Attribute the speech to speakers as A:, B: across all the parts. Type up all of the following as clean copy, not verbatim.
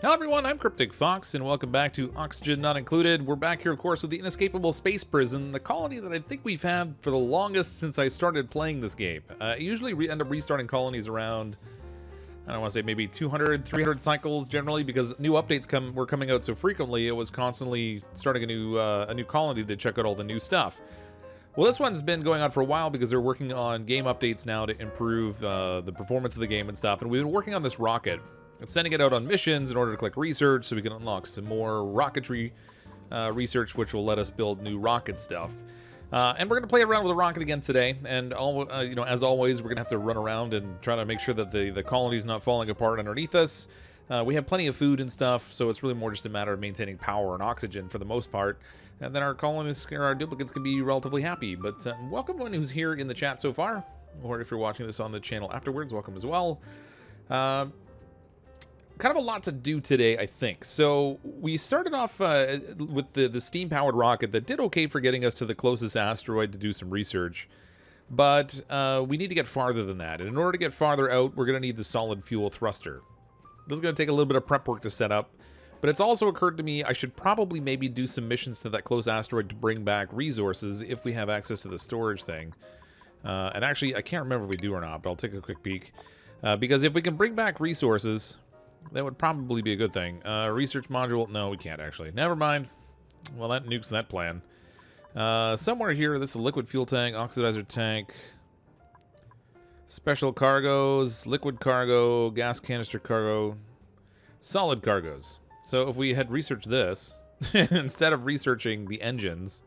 A: Hello everyone, I'm CrypticFox, and welcome back to Oxygen Not Included. We're back here, of course, with the Inescapable Space Prison, the colony that I think we've had for the longest since I started playing this game. I usually end up restarting colonies around, I don't want to say maybe 200, 300 cycles generally, because new updates were coming out so frequently, it was constantly starting a new colony to check out all the new stuff. Well, this one's been going on for a while because they're working on game updates now to improve the performance of the game and stuff, and we've been working on this rocket. It's sending it out on missions in order to collect research so we can unlock some more rocketry research, which will let us build new rocket stuff. And we're going to play around with the rocket again today. And as always, we're going to have to run around and try to make sure that the colony is not falling apart underneath us. We have plenty of food and stuff, so it's really more just a matter of maintaining power and oxygen for the most part. And then our colonists, or our duplicants, can be relatively happy. But welcome everyone who's here in the chat so far, or if you're watching this on the channel afterwards, welcome as well. Kind of a lot to do today, I think. So we started off with the steam-powered rocket that did okay for getting us to the closest asteroid to do some research. But we need to get farther than that. And in order to get farther out, we're going to need the solid fuel thruster. This is going to take a little bit of prep work to set up. But it's also occurred to me I should probably maybe do some missions to that close asteroid to bring back resources if we have access to the storage thing. And actually, I can't remember if we do or not, but I'll take a quick peek. Because if we can bring back resources, that would probably be a good thing. Research module, no, we can't actually. Never mind. Well, that nukes that plan. Somewhere here, this is a liquid fuel tank, oxidizer tank, special cargoes, liquid cargo, gas canister cargo, solid cargoes. So if we had researched this, instead of researching the engines,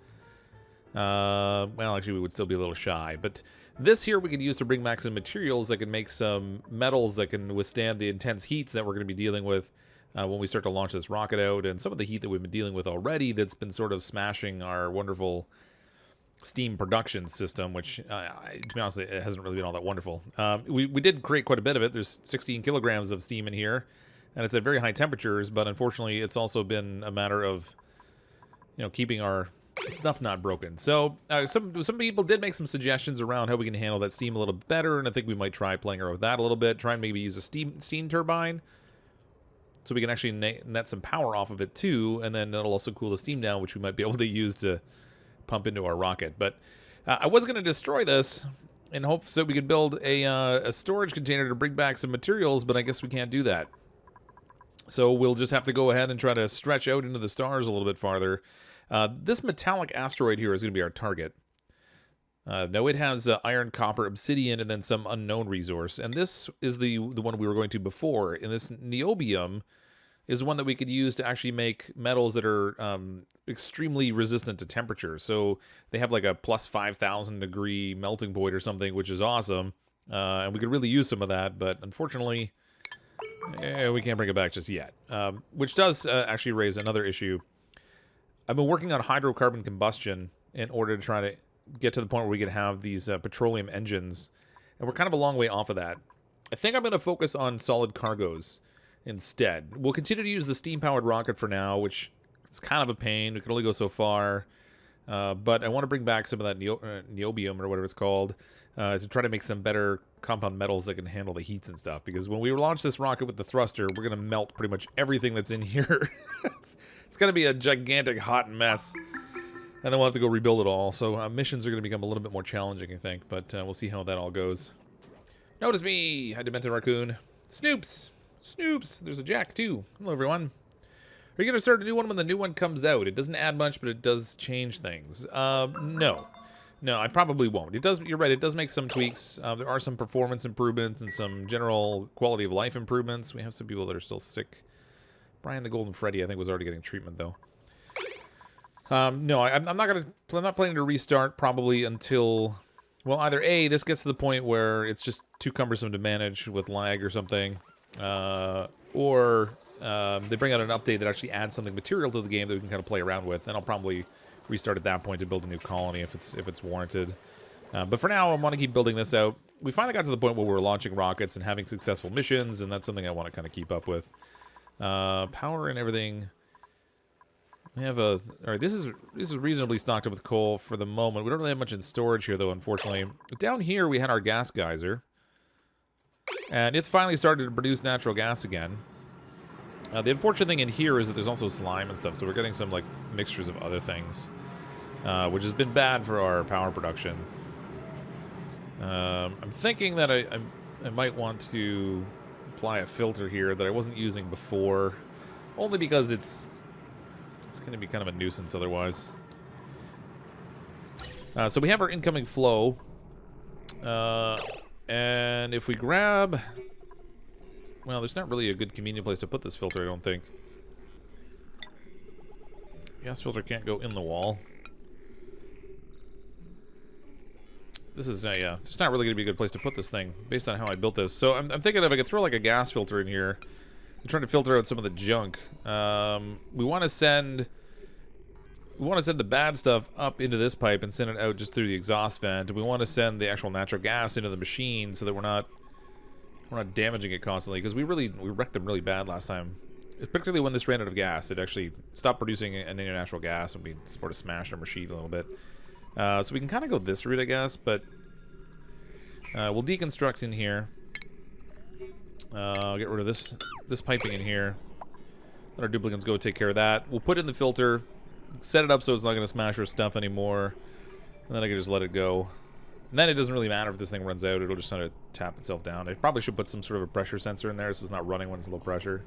A: well, actually, we would still be a little shy, but this here we could use to bring back some materials that can make some metals that can withstand the intense heats that we're going to be dealing with when we start to launch this rocket out, and some of the heat that we've been dealing with already that's been sort of smashing our wonderful steam production system, which, to be honest, it hasn't really been all that wonderful. We did create quite a bit of it. There's 16 kilograms of steam in here, and it's at very high temperatures, but unfortunately it's also been a matter of, keeping our stuff not broken. So some people did make some suggestions around how we can handle that steam a little better, and I think we might try playing around with that a little bit. Try and maybe use a steam turbine so we can actually net some power off of it too, and then that'll also cool the steam down, which we might be able to use to pump into our rocket. But I was going to destroy this in hopes that we could build a storage container to bring back some materials, but I guess we can't do that. So we'll just have to go ahead and try to stretch out into the stars a little bit farther. This metallic asteroid here is going to be our target. Now it has iron, copper, obsidian, and then some unknown resource. And this is the one we were going to before. And this niobium is one that we could use to actually make metals that are extremely resistant to temperature. So they have like a plus 5,000 degree melting point or something, which is awesome. And we could really use some of that, but unfortunately, we can't bring it back just yet. Which does actually raise another issue. I've been working on hydrocarbon combustion in order to try to get to the point where we can have these petroleum engines, and we're kind of a long way off of that. I think I'm going to focus on solid cargoes instead. We'll continue to use the steam-powered rocket for now, which is kind of a pain. We can only go so far, but I want to bring back some of that niobium or whatever it's called to try to make some better compound metals that can handle the heats and stuff, because when we launch this rocket with the thruster, we're going to melt pretty much everything that's in here. It's going to be a gigantic hot mess, and then we'll have to go rebuild it all. So missions are going to become a little bit more challenging, I think, but we'll see how that all goes. Notice me! Hi, Demented Raccoon. Snoops! Snoops! There's a Jack, too. Hello, everyone. Are you going to start a new one when the new one comes out? It doesn't add much, but it does change things. No. No, I probably won't. It does. You're right, it does make some tweaks. There are some performance improvements and some general quality of life improvements. We have some people that are still sick. Brian the Golden Freddy, I think, was already getting treatment, though. No, I'm not planning to restart probably until, well, either A, this gets to the point where it's just too cumbersome to manage with lag or something, or they bring out an update that actually adds something material to the game that we can kind of play around with, and I'll probably restart at that point to build a new colony if it's warranted. But for now, I want to keep building this out. We finally got to the point where we're launching rockets and having successful missions, and that's something I want to kind of keep up with. Power and everything. We have a... Alright, this is reasonably stocked up with coal for the moment. We don't really have much in storage here, though, unfortunately. Down here, we had our gas geyser. And it's finally started to produce natural gas again. The unfortunate thing in here is that there's also slime and stuff, so we're getting some, like, mixtures of other things. Which has been bad for our power production. I'm thinking that I might want to apply a filter here that I wasn't using before. Only because it's going to be kind of a nuisance otherwise. So we have our incoming flow. And if we grab... Well, there's not really a good convenient place to put this filter, I don't think. Gas filter can't go in the wall. This is, yeah, it's just not really going to be a good place to put this thing, based on how I built this. So I'm thinking if I could throw, like, a gas filter in here, I'm trying to filter out some of the junk. We want to send the bad stuff up into this pipe and send it out just through the exhaust vent. We want to send the actual natural gas into the machine so that we're not damaging it constantly, because we wrecked them really bad last time. Particularly when this ran out of gas, it actually stopped producing any natural gas, and we sort of smashed our machine a little bit. So we can kind of go this route, I guess, but we'll deconstruct in here. Get rid of this piping in here. Let our duplicants go take care of that. We'll put in the filter, set it up so it's not going to smash our stuff anymore, and then I can just let it go. And then it doesn't really matter if this thing runs out, it'll just kind of tap itself down. I probably should put some sort of a pressure sensor in there so it's not running when it's low pressure.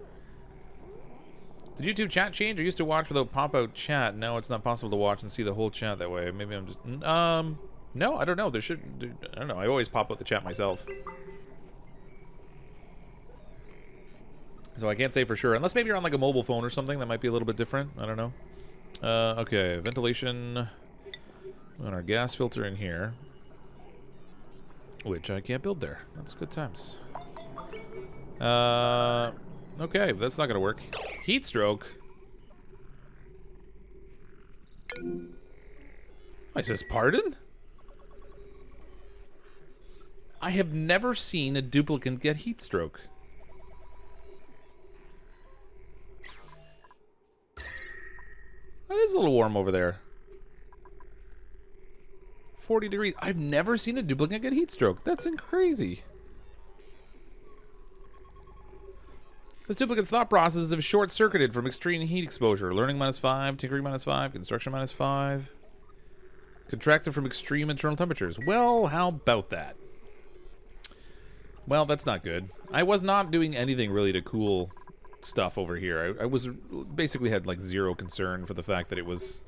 A: Did YouTube chat change? I used to watch without pop-out chat. Now it's not possible to watch and see the whole chat that way. Maybe I'm just... no, I don't know. I don't know. I always pop out the chat myself. So I can't say for sure. Unless maybe you're on like a mobile phone or something. That might be a little bit different. I don't know. Okay, ventilation. And our gas filter in here. Which I can't build there. That's good times. Okay, that's not gonna work. Heat stroke. I says pardon? I have never seen a duplicant get heat stroke. It is a little warm over there. 40 degrees. I've never seen a duplicant get heat stroke. That's crazy. This duplicant's thought processes have short-circuited from extreme heat exposure. Learning -5, tinkering -5, construction -5. Contracted from extreme internal temperatures. Well, how about that? Well, that's not good. I was not doing anything really to cool stuff over here. I was basically had like zero concern for the fact that it was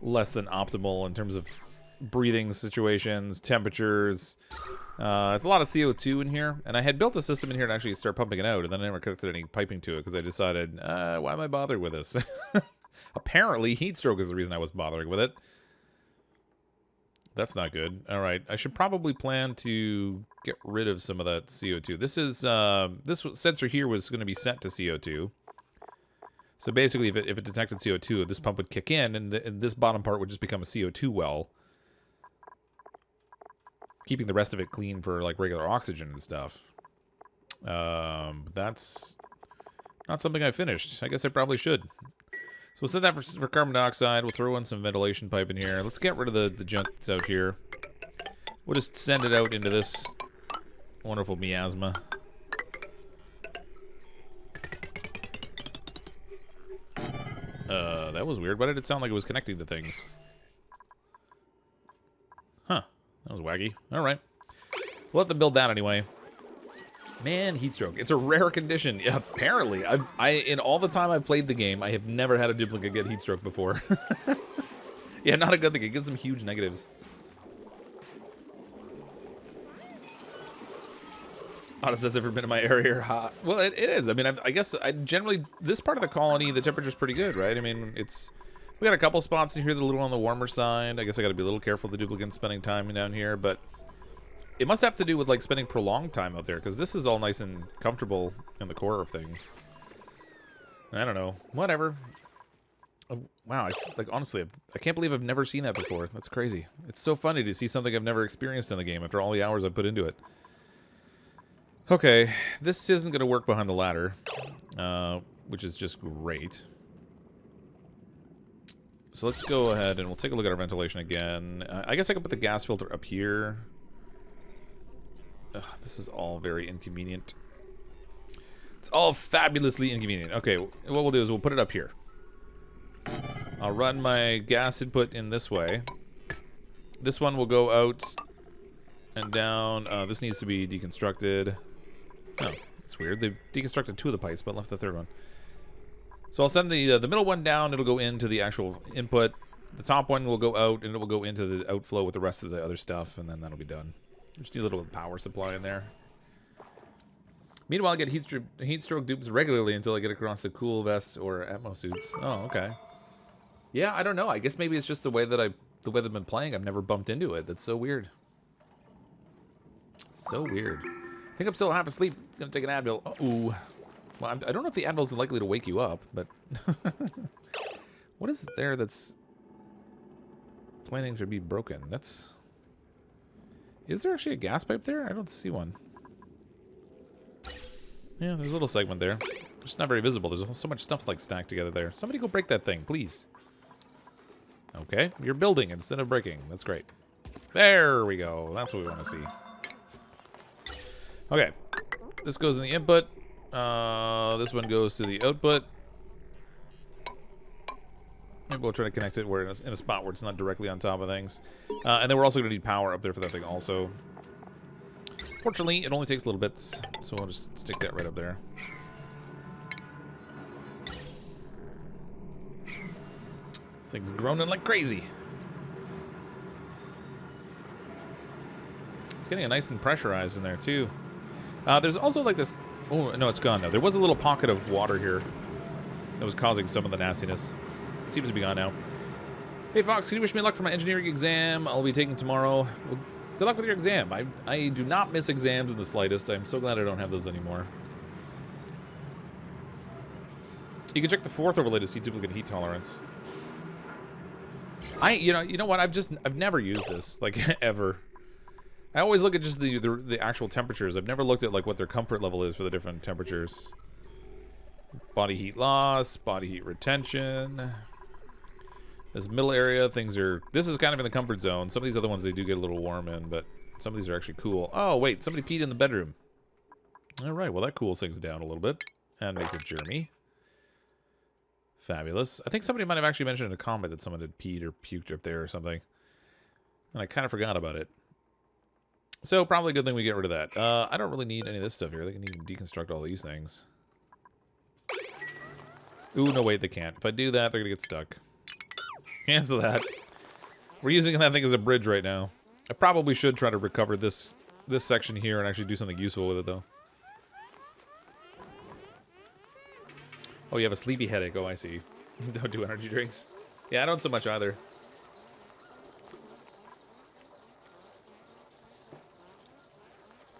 A: less than optimal in terms of breathing situations, temperatures. It's a lot of CO2 in here, and I had built a system in here to actually start pumping it out, and then I never connected any piping to it because I decided, why am I bothering with this? Apparently, heat stroke is the reason I was bothering with it. That's not good. All right, I should probably plan to get rid of some of that CO2. This is this sensor here was going to be set to CO2. So basically, if it detected CO2, this pump would kick in, and this bottom part would just become a CO2 well, keeping the rest of it clean for like regular oxygen and stuff. That's not something I finished. I guess I probably should. So we'll set that for carbon dioxide. We'll throw in some ventilation pipe in here. Let's get rid of the junk that's out here. We'll just send it out into this wonderful miasma. That was weird. Why did it sound like it was connecting to things? Huh. That was wacky. All right. We'll let them build that anyway. Man, heat stroke. It's a rare condition. Yeah, apparently. In all the time I've played the game, I have never had a duplicate get heat stroke before. Yeah, not a good thing. It gives them huge negatives. Honest, has ever been in my area hot? Well, it is. I mean, I guess I generally, this part of the colony, the temperature's pretty good, right? I mean, we got a couple spots in here that are a little on the warmer side. I guess I got to be a little careful the duplicants spending time down here, but it must have to do with like spending prolonged time out there, because this is all nice and comfortable in the core of things. I don't know. Whatever. Wow, it's like, honestly, I can't believe I've never seen that before. That's crazy. It's so funny to see something I've never experienced in the game after all the hours I've put into it. Okay, this isn't going to work behind the ladder, which is just great. So let's go ahead and we'll take a look at our ventilation again. I guess I could put the gas filter up here. Ugh, this is all very inconvenient. It's all fabulously inconvenient. Okay, what we'll do is we'll put it up here. I'll run my gas input in this way. This one will go out and down. This needs to be deconstructed. Oh, it's weird. They deconstructed 2 of the pipes, but left the 3rd one. So I'll send the middle one down. It'll go into the actual input. The top one will go out, and it will go into the outflow with the rest of the other stuff, and then that'll be done. Just need a little power supply in there. Meanwhile, I get heat stroke dupes regularly until I get across the cool vests or Atmos suits. Oh, okay. Yeah, I don't know. I guess maybe it's just the way that they've been playing. I've never bumped into it. That's so weird. So weird. I think I'm still half asleep. Gonna take an Advil. Ooh. Well, I don't know if the Advil's likely to wake you up, but what is there that's planning to be broken? That's. Is there actually a gas pipe there? I don't see one. Yeah, there's a little segment there. It's not very visible. There's so much stuff like stacked together there. Somebody go break that thing, please. Okay, you're building instead of breaking. That's great. There we go. That's what we want to see. Okay, this goes in the input. This one goes to the output. Maybe we'll try to connect it where it's in a spot where it's not directly on top of things. And then we're also going to need power up there for that thing also. Fortunately, it only takes little bits, so we'll just stick that right up there. This thing's groaning like crazy. It's getting nice and pressurized in there, too. There's also like this... Oh, no, it's gone now. There was a little pocket of water here that was causing some of the nastiness. It seems to be gone now. Hey, Fox, can you wish me luck for my engineering exam I'll be taking tomorrow? Well, good luck with your exam. I do not miss exams in the slightest. I'm so glad I don't have those anymore. You can check the 4th overlay to see duplicate heat tolerance. You know what? I've never used this, like, ever. I always look at just the actual temperatures. I've never looked at like what their comfort level is for the different temperatures. Body heat loss, body heat retention. This middle area, this is kind of in the comfort zone. Some of these other ones they do get a little warm in, but some of these are actually cool. Oh, wait, somebody peed in the bedroom. All right, well, that cools things down a little bit and makes it germy. Fabulous. I think somebody might have actually mentioned in a comment that someone had peed or puked up there or something. And I kind of forgot about it. So probably a good thing we get rid of that. I don't really need any of this stuff here. They can even deconstruct all these things. Ooh, no, wait, they can't. If I do that, they're going to get stuck. Cancel that. We're using that thing as a bridge right now. I probably should try to recover this section here and actually do something useful with it, though. Oh, you have a sleepy headache. Oh, I see. Don't do energy drinks. Yeah, I don't so much either.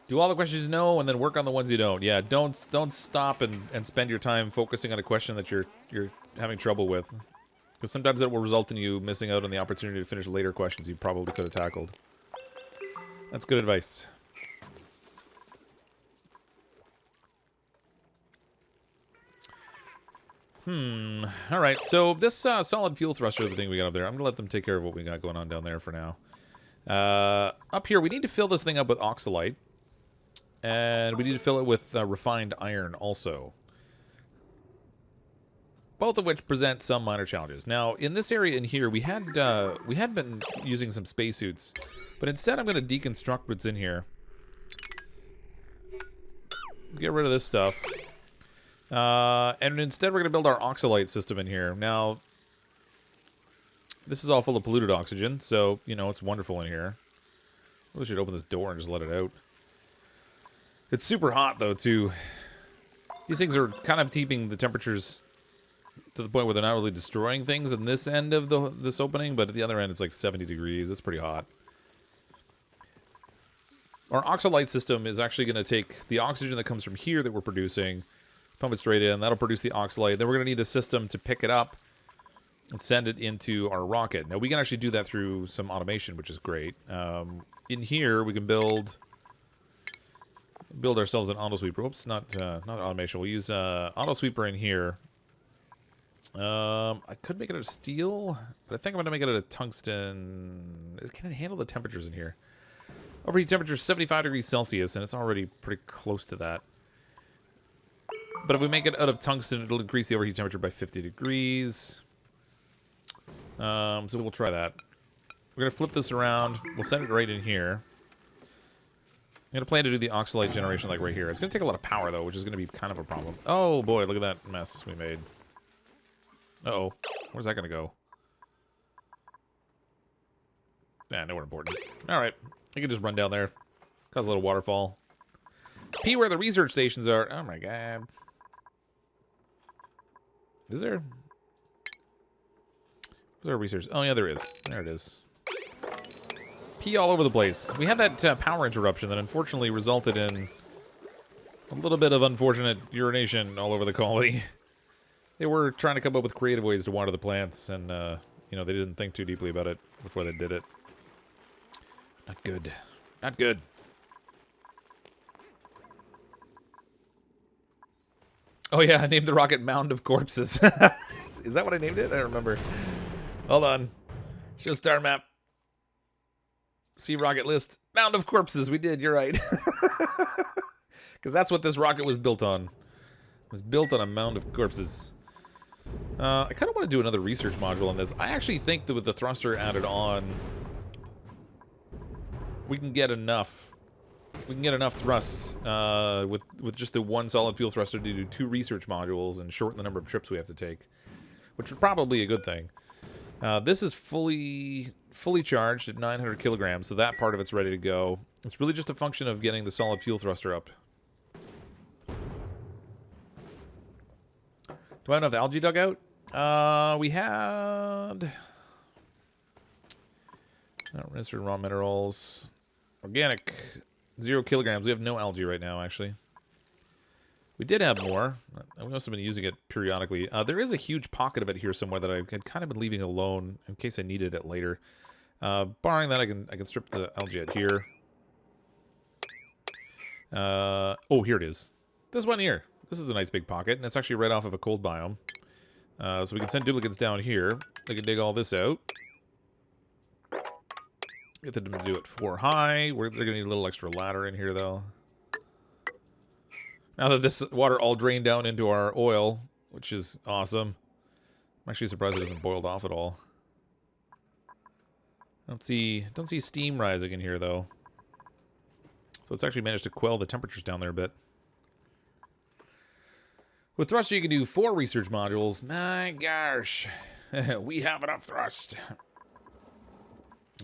A: Do all the questions you know, and then work on the ones you don't. Yeah, don't stop and spend your time focusing on a question that you're having trouble with. Because sometimes that will result in you missing out on the opportunity to finish later questions you probably could have tackled. That's good advice. Alright, so this solid fuel thruster, the thing we got up there, I'm going to let them take care of what we got going on down there for now. Up here, we need to fill this thing up with oxalite. And we need to fill it with refined iron also. Both of which present some minor challenges. Now, in this area in here, we had been using some spacesuits. But instead, I'm going to deconstruct what's in here. Get rid of this stuff. And instead, we're going to build our oxalite system in here. Now, this is all full of polluted oxygen, so, you know, it's wonderful in here. We should open this door and just let it out. It's super hot, though, too. These things are kind of keeping the temperatures to the point where they're not really destroying things in this end of this opening, but at the other end, it's like 70 degrees. It's pretty hot. Our oxalite system is actually going to take the oxygen that comes from here that we're producing, Pump it straight in. That'll produce the oxalate. Then we're going to need a system to pick it up and send it into our rocket. Now, we can actually do that through some automation, which is great. In here, we can build ourselves an auto sweeper. Oops, not automation. We'll use auto sweeper in here. I could make it out of steel, but I think I'm going to make it out of tungsten. Can it handle the temperatures in here? Overheat temperature is 75 degrees Celsius, and it's already pretty close to that. But if we make it out of tungsten, it'll increase the overheat temperature by 50 degrees. So we'll try that. We're going to flip this around. We'll send it right in here. I'm going to plan to do the oxalate generation like right here. It's going to take a lot of power, though, which is going to be kind of a problem. Oh, boy, look at that mess we made. Uh-oh. Where's that going to go? Nah, nowhere important. All right. I can just run down there. Cause a little waterfall. P where the research stations are. Oh, my God. Is there? Is there a research? Oh, yeah, there is. There it is. P all over the place. We had that power interruption that unfortunately resulted in a little bit of unfortunate urination all over the colony. They were trying to come up with creative ways to water the plants, and, you know, they didn't think too deeply about it before they did it. Not good. Not good. Oh, yeah, I named the rocket Mound of Corpses. Is that what I named it? I don't remember. Hold on. Show star map. See rocket list. Mound of Corpses. We did. You're right. Because that's what this rocket was built on. It was built on a mound of corpses. I kind of want to do another research module on this. I actually think that with the thruster added on, we can get enough. We can get enough thrusts with just the one solid fuel thruster to do 2 research modules and shorten the number of trips we have to take, which is probably a good thing. This is fully charged at 900 kilograms, so that part of it's ready to go. It's really just a function of getting the solid fuel thruster up. Do I have enough algae dug out? We had... Rinsed raw minerals. Organic, 0 kilograms. We have no algae right now, actually. We did have more. We must have been using it periodically. There is a huge pocket of it here somewhere that I had kind of been leaving alone in case I needed it later. Barring that, I can strip the algae out here. Oh, here it is. This one here. This is a nice big pocket, and it's actually right off of a cold biome. So we can send duplicants down here. They can dig all this out. Get them to do it 4 high. They're going to need a little extra ladder in here, though. Now that this water all drained down into our oil, which is awesome. I'm actually surprised it hasn't boiled off at all. Don't see steam rising in here, though. So it's actually managed to quell the temperatures down there a bit. With thruster, you can do 4 research modules. My gosh. We have enough thrust.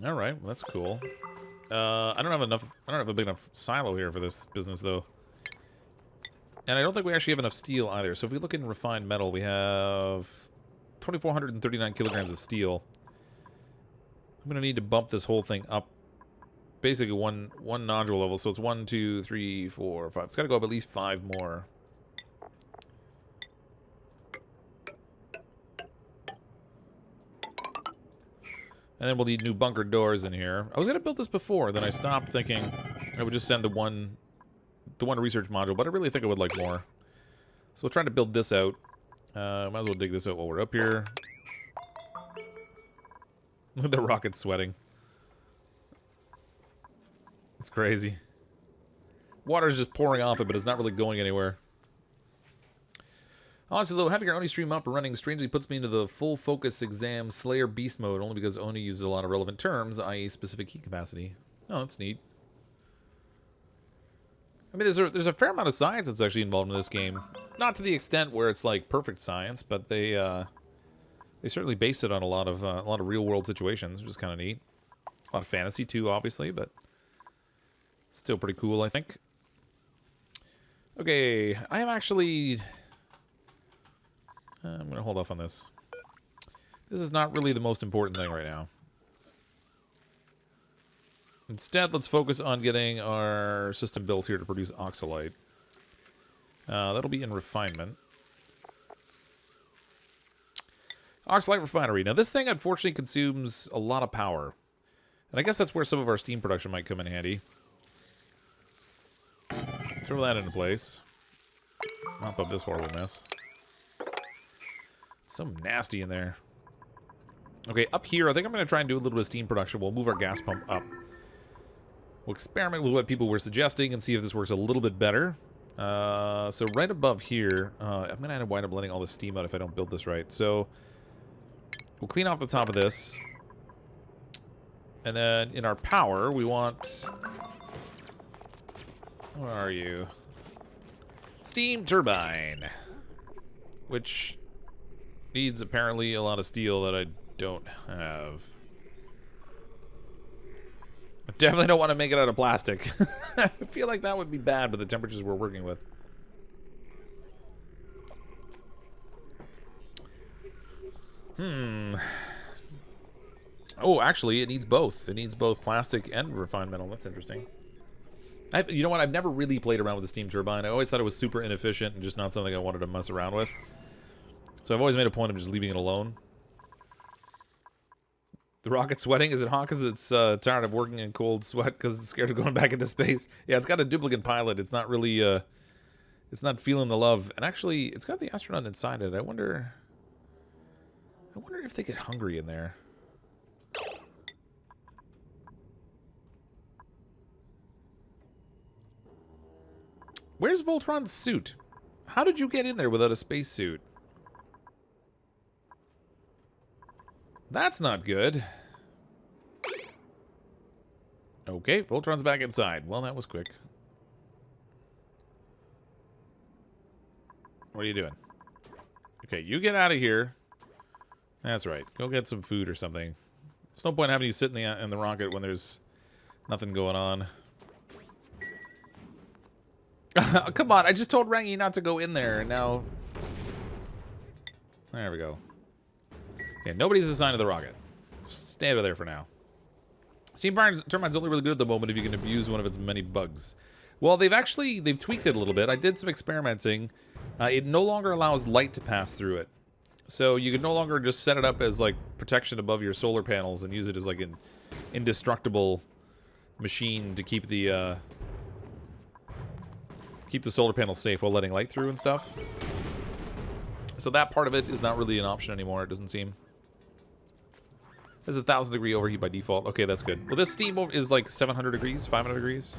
A: All right, well, that's cool. I don't have a big enough silo here for this business, though. And I don't think we actually have enough steel either. So if we look in refined metal, we have 2,439 kilograms of steel. I'm going to need to bump this whole thing up. Basically one nodule level. So it's 1, 2, 3, 4, 5. It's got to go up at least 5 more. And then we'll need new bunker doors in here. I was going to build this before, then I stopped thinking I would just send the one research module, but I really think I would like more. So we'll try to build this out. Might as well dig this out while we're up here. Look at the rocket sweating. It's crazy. Water's just pouring off it, but it's not really going anywhere. Honestly, though, having our Oni stream up and running strangely puts me into the full focus exam Slayer beast mode, only because Oni uses a lot of relevant terms, i.e. specific heat capacity. Oh, that's neat. I mean, there's a fair amount of science that's actually involved in this game. Not to the extent where it's like perfect science, but they certainly base it on a lot of real world situations, which is kind of neat. A lot of fantasy too, obviously, but still pretty cool, I think. Okay, I am actually. I'm going to hold off on this. This is not really the most important thing right now. Instead, let's focus on getting our system built here to produce oxalate. That'll be in refinement. Oxalite refinery. Now, this thing, unfortunately, consumes a lot of power. And I guess that's where some of our steam production might come in handy. Throw that into place. Mop up this horrible mess. It's so nasty in there. Okay, up here, I think I'm going to try and do a little bit of steam production. We'll move our gas pump up. We'll experiment with what people were suggesting and see if this works a little bit better. So right above here, I'm going to wind up letting all the steam out if I don't build this right. So we'll clean off the top of this. And then in our power, we want... Where are you? Steam turbine. Which needs apparently a lot of steel that I don't have. I definitely don't want to make it out of plastic. I feel like that would be bad with the temperatures we're working with. Oh, actually, it needs both. It needs both plastic and refined metal. That's interesting. You know what? I've never really played around with the steam turbine. I always thought it was super inefficient and just not something I wanted to mess around with. So I've always made a point of just leaving it alone. The rocket's sweating? Is it hot because it's tired of working in cold sweat because it's scared of going back into space? Yeah, it's got a duplicant pilot. It's not really, it's not feeling the love. And actually, it's got the astronaut inside it. I wonder if they get hungry in there. Where's Voltron's suit? How did you get in there without a spacesuit? That's not good. Okay, Voltron's back inside. Well, that was quick. What are you doing? Okay, you get out of here. That's right. Go get some food or something. There's no point having you sit in the rocket when there's nothing going on. Come on, I just told Rangi not to go in there, and now... There we go. Okay, nobody's assigned to the rocket. Stay out of there for now. Steam turbine's only really good at the moment if you can abuse one of its many bugs. Well, they've tweaked it a little bit. I did some experimenting. It no longer allows light to pass through it. So you can no longer just set it up as, like, protection above your solar panels and use it as, like, an indestructible machine to keep the solar panels safe while letting light through and stuff. So that part of it is not really an option anymore, it doesn't seem. There's a 1,000 degree overheat by default. Okay, that's good. Well, this steam is like 700 degrees, 500 degrees.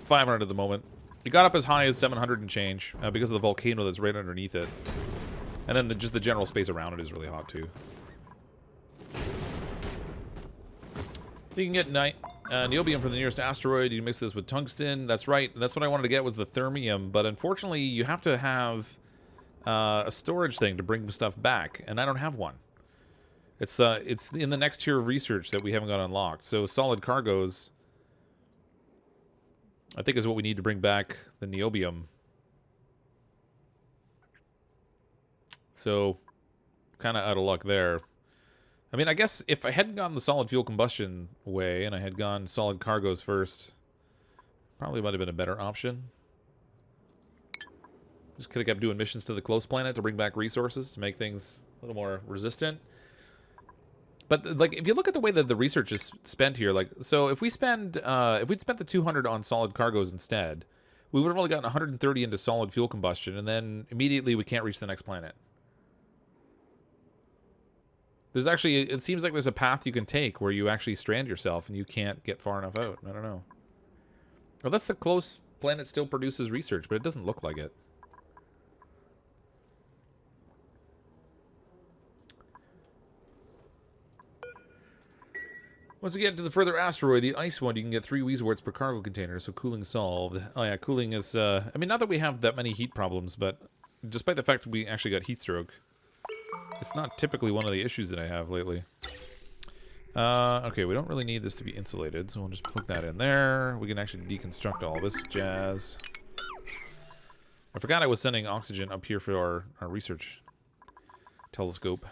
A: 500 at the moment. It got up as high as 700 and change because of the volcano that's right underneath it. And then just the general space around it is really hot too. You can get niobium from the nearest asteroid. You can mix this with tungsten. That's right. That's what I wanted to get was the thermium. But unfortunately, you have to have a storage thing to bring stuff back. And I don't have one. It's in the next tier of research that we haven't got unlocked. So solid cargoes, I think, is what we need to bring back the niobium. So, kind of out of luck there. I mean, I guess if I hadn't gone the solid fuel combustion way and I had gone solid cargoes first, probably might have been a better option. Just could have kept doing missions to the close planet to bring back resources to make things a little more resistant. But, like, if you look at the way that the research is spent here, like, so if we'd spent the 200 on solid cargoes instead, we would have only gotten 130 into solid fuel combustion, and then immediately we can't reach the next planet. There's actually, it seems like there's a path you can take where you actually strand yourself and you can't get far enough out. I don't know. Well, that's the close planet still produces research, but it doesn't look like it. Once you get to the further asteroid, the ice one, you can get 3 Weezeworts per cargo container, so cooling solved. Oh yeah, cooling is, I mean, not that we have that many heat problems, but despite the fact that we actually got heat stroke, it's not typically one of the issues that I have lately. Okay, we don't really need this to be insulated, so we'll just plug that in there. We can actually deconstruct all this jazz. I forgot I was sending oxygen up here for our research telescope.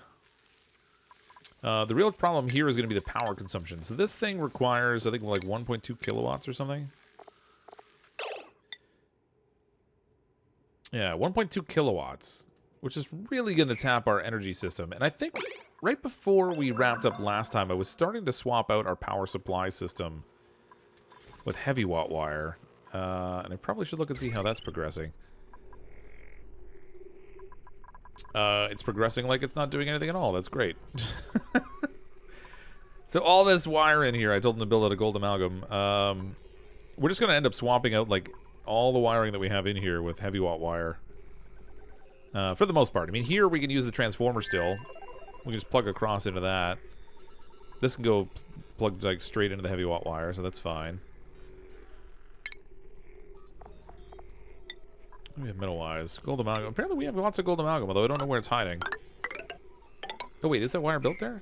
A: The real problem here is going to be the power consumption. So this thing requires, I think, like 1.2 kilowatts or something. Yeah, 1.2 kilowatts, which is really going to tap our energy system. And I think right before we wrapped up last time, I was starting to swap out our power supply system with heavy watt wire. And I probably should look and see how that's progressing. It's progressing like it's not doing anything at all. That's great. So all this wire in here, I told them to build out a gold amalgam. We're just going to end up swapping out like all the wiring that we have in here with heavy watt wire. For the most part. I mean, here we can use the transformer still. We can just plug across into that. This can go plugged like straight into the heavy watt wire, so that's fine. We have metal-wise. Gold amalgam. Apparently we have lots of gold amalgam, although I don't know where it's hiding. Oh wait, is that wire built there?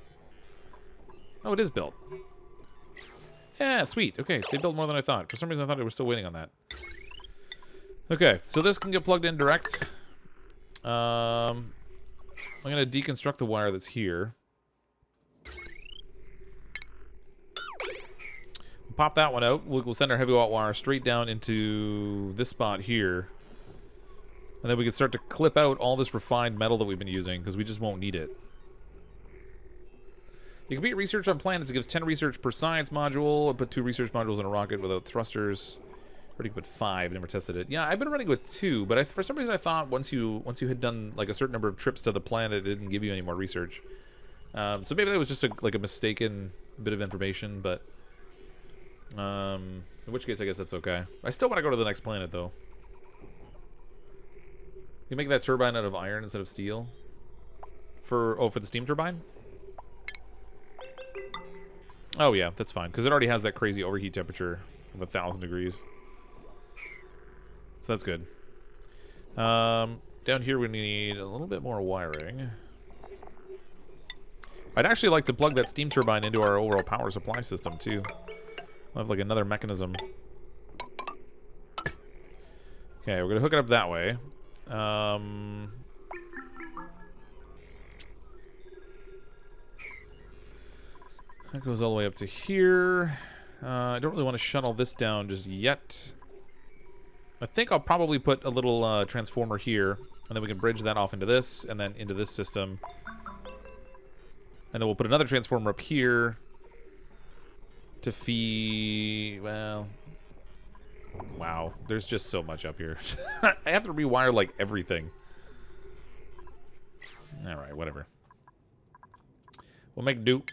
A: Oh, it is built. Yeah, sweet. Okay, they built more than I thought. For some reason I thought they were still waiting on that. Okay, so this can get plugged in direct. I'm going to deconstruct the wire that's here. We'll pop that one out. We'll send our heavy watt wire straight down into this spot here. And then we can start to clip out all this refined metal that we've been using, because we just won't need it. You complete research on planets. It gives 10 research per science module. I put 2 research modules in a rocket without thrusters. Already put 5. Never tested it. Yeah, I've been running with 2, but for some reason I thought once you had done like a certain number of trips to the planet, it didn't give you any more research. So maybe that was just like a mistaken bit of information, but in which case I guess that's okay. I still want to go to the next planet though. You make that turbine out of iron instead of steel? For the steam turbine? Oh yeah, that's fine, because it already has that crazy overheat temperature of 1,000 degrees. So that's good. Down here we need a little bit more wiring. I'd actually like to plug that steam turbine into our overall power supply system too. I'll have like another mechanism. Okay, we're gonna hook it up that way. That goes all the way up to here. I don't really want to shuttle this down just yet. I think I'll probably put a little transformer here, and then we can bridge that off into this, and then into this system. And then we'll put another transformer up here to feed... Well... Wow, there's just so much up here. I have to rewire, like, everything. Alright, whatever. We'll make do.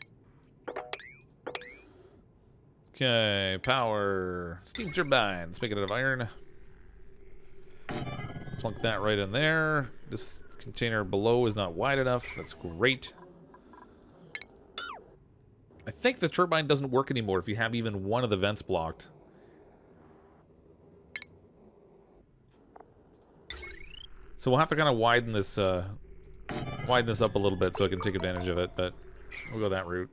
A: Okay, power. Steam turbine. Let's make it out of iron. Plunk that right in there. This container below is not wide enough. That's great. I think the turbine doesn't work anymore if you have even one of the vents blocked. So we'll have to kind of widen this up a little bit so I can take advantage of it, but we'll go that route.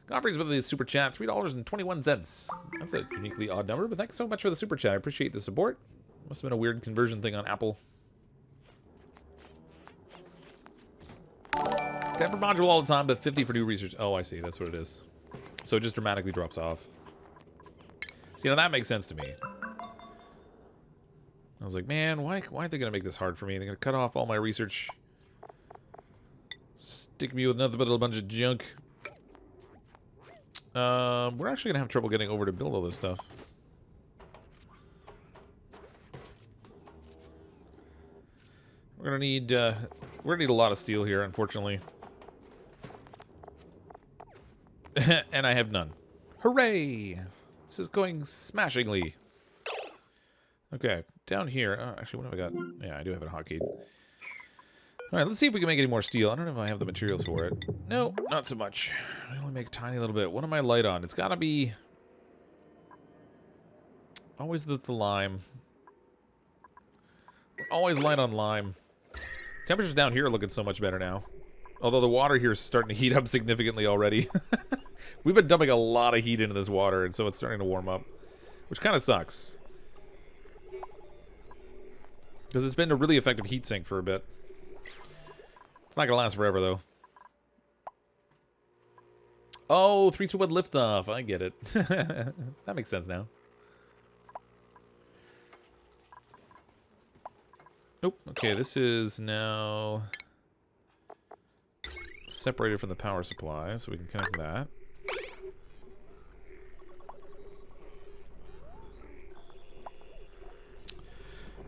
A: Godfrey's with the super chat, $3.21. That's a uniquely odd number, but thanks so much for the super chat. I appreciate the support. Must have been a weird conversion thing on Apple. 10 for module all the time, but 50 for new research. Oh, I see. That's what it is. So it just dramatically drops off. So, you know, that makes sense to me. I was like, man, why are they going to make this hard for me? They're going to cut off all my research. Stick me with another little bunch of junk. We're actually going to have trouble getting over to build all this stuff. We're going to need a lot of steel here, unfortunately. And I have none. Hooray! This is going smashingly. Okay, down here. Actually, what have I got? Yeah, I do have a hotkey. Alright, let's see if we can make any more steel. I don't know if I have the materials for it. No, not so much. I only make a tiny little bit. What am I light on? It's gotta be... Always the lime. Always light on lime. Temperatures down here are looking so much better now. Although the water here is starting to heat up significantly already. We've been dumping a lot of heat into this water, and so it's starting to warm up. Which kind of sucks. Because it's been a really effective heat sink for a bit. It's not going to last forever, though. Oh, 3, 2, 1 liftoff. I get it. That makes sense now. Nope. Okay, this is now separated from the power supply, so we can connect that.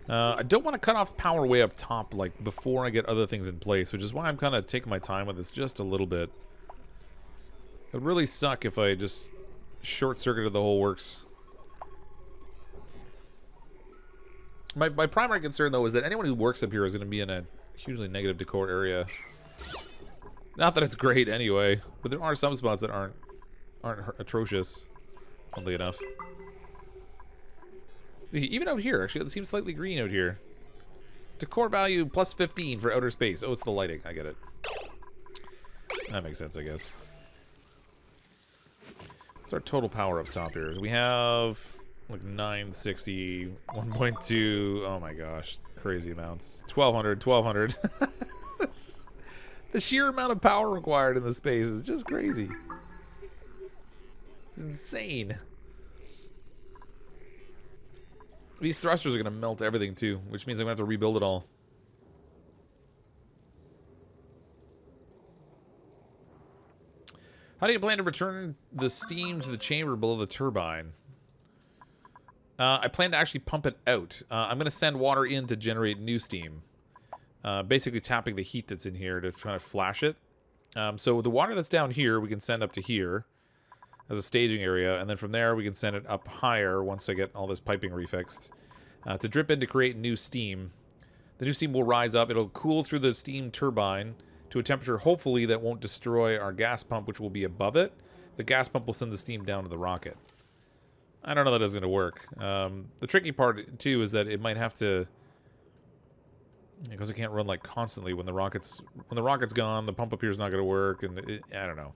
A: I don't want to cut off power way up top, like, before I get other things in place, which is why I'm kind of taking my time with this just a little bit. It would really suck if I just short-circuited the whole works. My primary concern, though, is that anyone who works up here is going to be in a hugely negative decor area. Not that it's great anyway, but there are some spots that aren't atrocious, oddly enough. Even out here, actually, it seems slightly green out here. Decor value plus 15 for outer space. Oh, it's the lighting. I get it. That makes sense, I guess. What's our total power up top here? We have like 960, 1.2. Oh my gosh, crazy amounts. 1200. The sheer amount of power required in this space is just crazy. It's insane. These thrusters are going to melt everything too, which means I'm going to have to rebuild it all. How do you plan to return the steam to the chamber below the turbine? I plan to actually pump it out. I'm going to send water in to generate new steam. Basically tapping the heat that's in here to try to flash it. So the water that's down here, we can send up to here as a staging area, and then from there we can send it up higher once I get all this piping refixed to drip in to create new steam. The new steam will rise up. It'll cool through the steam turbine to a temperature hopefully that won't destroy our gas pump, which will be above it. The gas pump will send the steam down to the rocket. I don't know that that's going to work. The tricky part too is that it might have to, because it can't run like constantly when the rocket's gone. The pump up here is not going to work, and I don't know.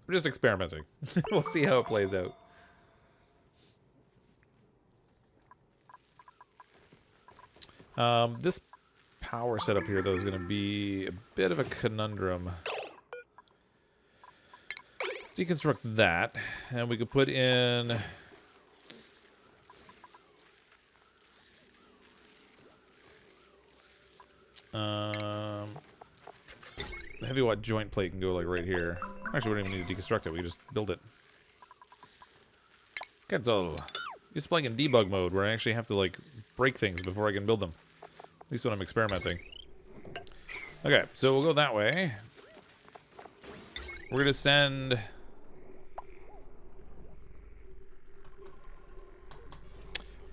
A: We're just experimenting. We'll see how it plays out. This power setup here, though, is going to be a bit of a conundrum. Let's deconstruct that, and we could put in the heavy watt joint plate can go like right here. Actually, we don't even need to deconstruct it. We can just build it. Cancel. Just playing in debug mode where I actually have to like break things before I can build them. At least when I'm experimenting. Okay, so we'll go that way. We're gonna send.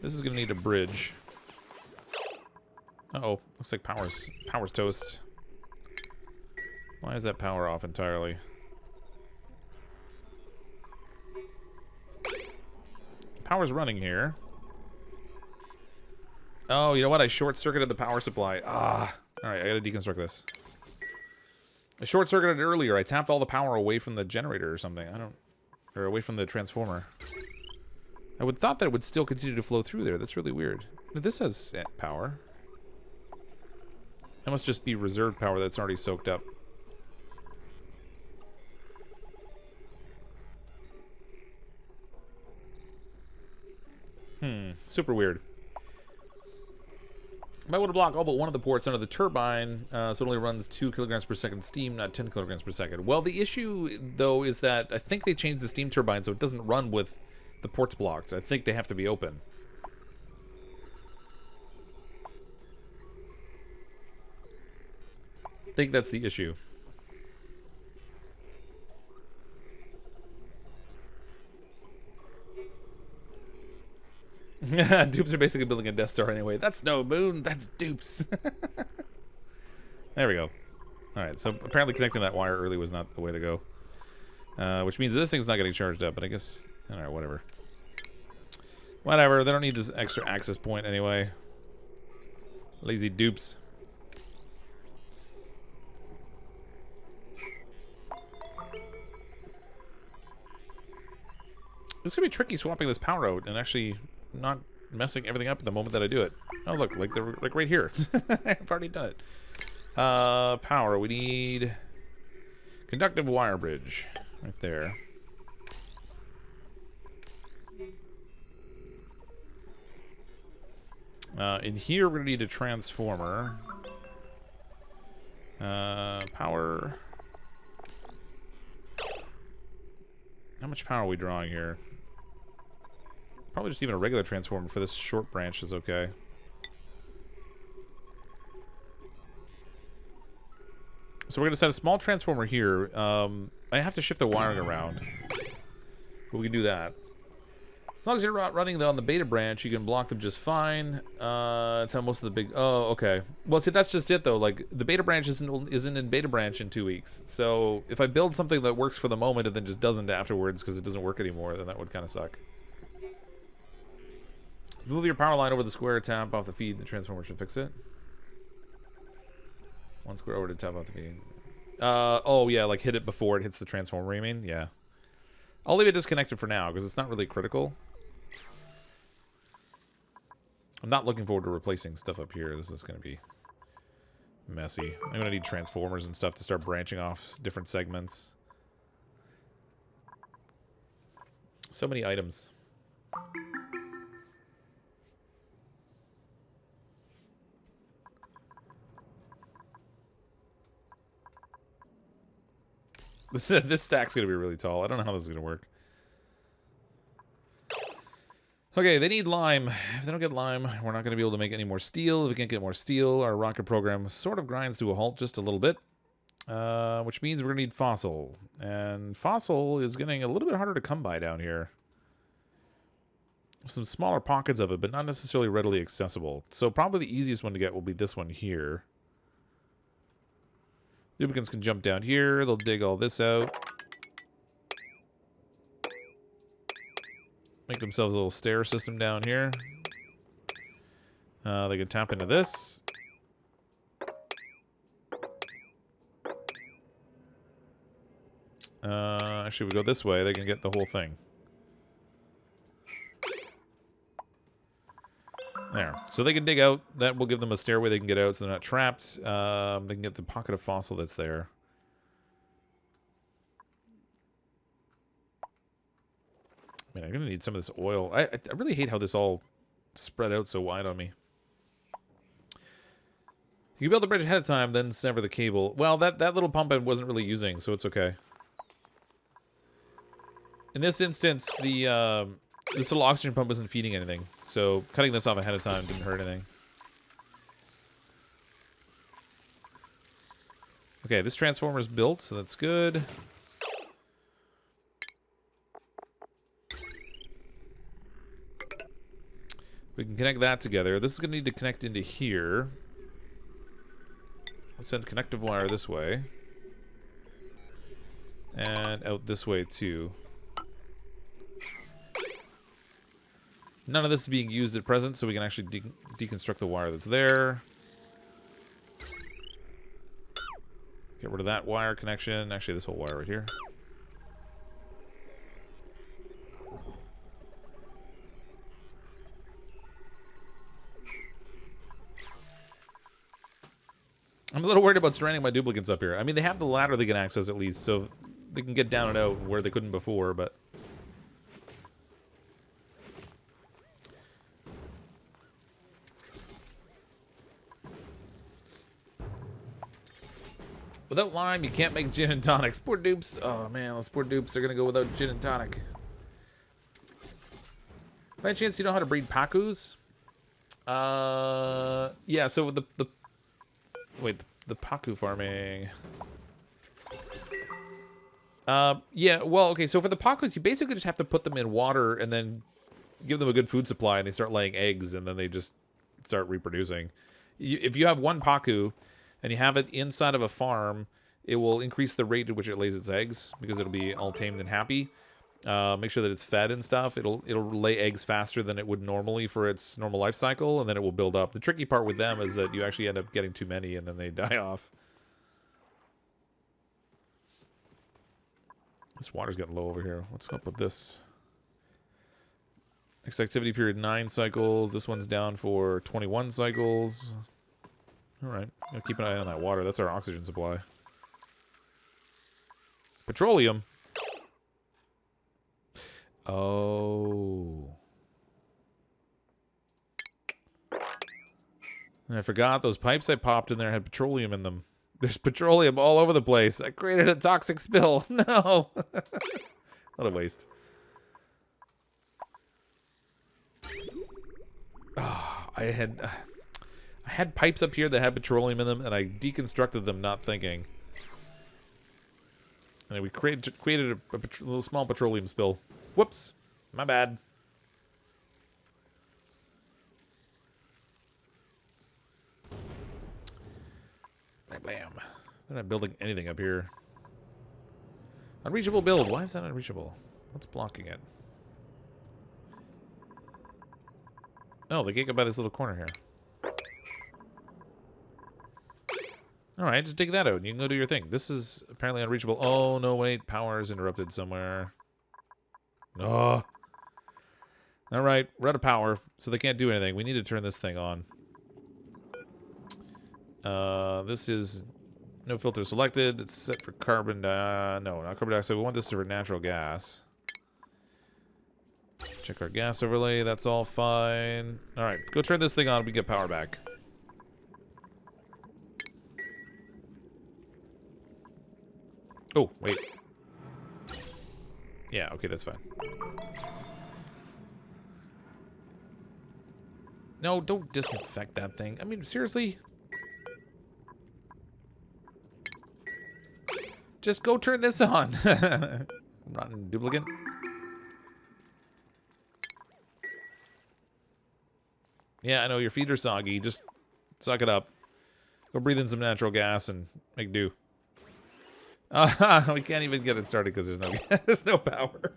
A: This is gonna need a bridge. Uh-oh, looks like power's toast. Why is that power off entirely? Power's running here. Oh, you know what? I short-circuited the power supply. Ah. Alright, I gotta deconstruct this. I short-circuited it earlier. I tapped all the power away from the generator or something. Or away from the transformer. I would thought that it would still continue to flow through there. That's really weird. But this has power. That must just be reserved power that's already soaked up. Super weird. Might want to block all but one of the ports under the turbine, so it only runs 2 kilograms per second steam, not 10 kilograms per second. Well, the issue, though, is that I think they changed the steam turbine so it doesn't run with the ports blocked. I think they have to be open. I think that's the issue. Dupes are basically building a Death Star anyway. That's no moon, that's dupes. There we go. Alright, so apparently connecting that wire early was not the way to go. Which means this thing's not getting charged up, but I guess... Alright, whatever. Whatever, they don't need this extra access point anyway. Lazy dupes. This could be tricky swapping this power out and actually not messing everything up at the moment that I do it. Oh look, like they're like right here. I've already done it. Power, we need conductive wire bridge right there. In here, we're going to need a transformer. Power. How much power are we drawing here? Probably just even a regular transformer for this short branch is okay. So we're going to set a small transformer here. I have to shift the wiring around. But we can do that. As long as you're not running on the beta branch, you can block them just fine. It's how most of the big... Oh, okay. Well, see, that's just it, though. Like, the beta branch isn't in beta branch in 2 weeks. So if I build something that works for the moment and then just doesn't afterwards because it doesn't work anymore, then that would kind of suck. If you move your power line over the square, tap off the feed, the transformer should fix it. One square over to tap off the feed. Oh, yeah, like hit it before it hits the transformer, you mean? Yeah. I'll leave it disconnected for now because it's not really critical. I'm not looking forward to replacing stuff up here. This is going to be messy. I'm going to need transformers and stuff to start branching off different segments. So many items. This stack's going to be really tall. I don't know how this is going to work. Okay, they need lime. If they don't get lime, we're not going to be able to make any more steel. If we can't get more steel, our rocket program sort of grinds to a halt just a little bit. Which means we're going to need fossil. And fossil is getting a little bit harder to come by down here. Some smaller pockets of it, but not necessarily readily accessible. So probably the easiest one to get will be this one here. Duplicants can jump down here. They'll dig all this out. Make themselves a little stair system down here. They can tap into this. Actually, we go this way. They can get the whole thing. There. So they can dig out. That will give them a stairway they can get out so they're not trapped. They can get the pocket of fossil that's there. Man, I'm going to need some of this oil. I really hate how this all spread out so wide on me. You can build the bridge ahead of time, then sever the cable. Well, that little pump I wasn't really using, so it's okay. In this instance, this little oxygen pump isn't feeding anything, so cutting this off ahead of time didn't hurt anything. Okay, this transformer's built, so that's good. We can connect that together. This is going to need to connect into here. I'll send connective wire this way. And out this way, too. None of this is being used at present, so we can actually deconstruct the wire that's there. Get rid of that wire connection. Actually, this whole wire right here. I'm a little worried about stranding my duplicants up here. I mean, they have the ladder they can access at least, so they can get down and out where they couldn't before, but... Without lime, you can't make gin and tonics. Poor dupes. Oh, man, those poor dupes are going to go without gin and tonic. By any chance, you know how to breed Pacus? Yeah, so the Pacu farming. Yeah, well, okay, so for the Pacus, you basically just have to put them in water and then give them a good food supply, and they start laying eggs, and then they just start reproducing. If you have one Pacu and you have it inside of a farm, it will increase the rate at which it lays its eggs because it'll be all tamed and happy. Make sure that it's fed and stuff. It'll lay eggs faster than it would normally for its normal life cycle, and then it will build up. The tricky part with them is that you actually end up getting too many, and then they die off. This water's getting low over here. What's up with this? Next activity period 9 cycles. This one's down for 21 cycles. All right, gotta keep an eye on that water. That's our oxygen supply. Petroleum. Oh. And I forgot those pipes I popped in there had petroleum in them. There's petroleum all over the place. I created a toxic spill. No. What a waste. Oh, I had pipes up here that had petroleum in them, and I deconstructed them not thinking. And we created a little small petroleum spill. Whoops. My bad. Blam. They're not building anything up here. Unreachable build. Why is that unreachable? What's blocking it? Oh, they can't go by this little corner here. Alright, just dig that out and you can go do your thing. This is apparently unreachable. Oh, no, wait. Power is interrupted somewhere. Oh. Alright, we're out of power, so they can't do anything. We need to turn this thing on. This is no filter selected. It's set for carbon no, not carbon dioxide. We want this for natural gas. Check our gas overlay. That's all fine. All right, go turn this thing on. We get power back. Oh, wait. Yeah, okay, that's fine. No, don't disinfect that thing. I mean, seriously? Just go turn this on. Rotten duplicant. Yeah, I know your feet are soggy. Just suck it up. Go breathe in some natural gas and make do. We can't even get it started because there's no power.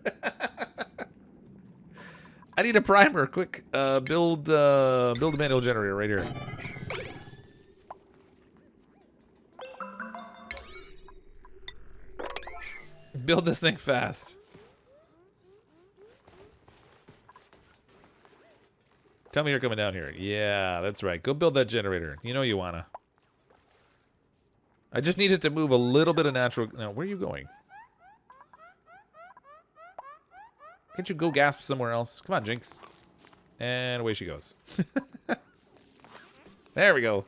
A: I need a primer. Quick, build a manual generator right here. Build this thing fast. Tell me you're coming down here. Yeah, that's right. Go build that generator. You know you wanna. I just need it to move a little bit of natural... Now, where are you going? Can't you go gasp somewhere else? Come on, Jinx. And away she goes. There we go.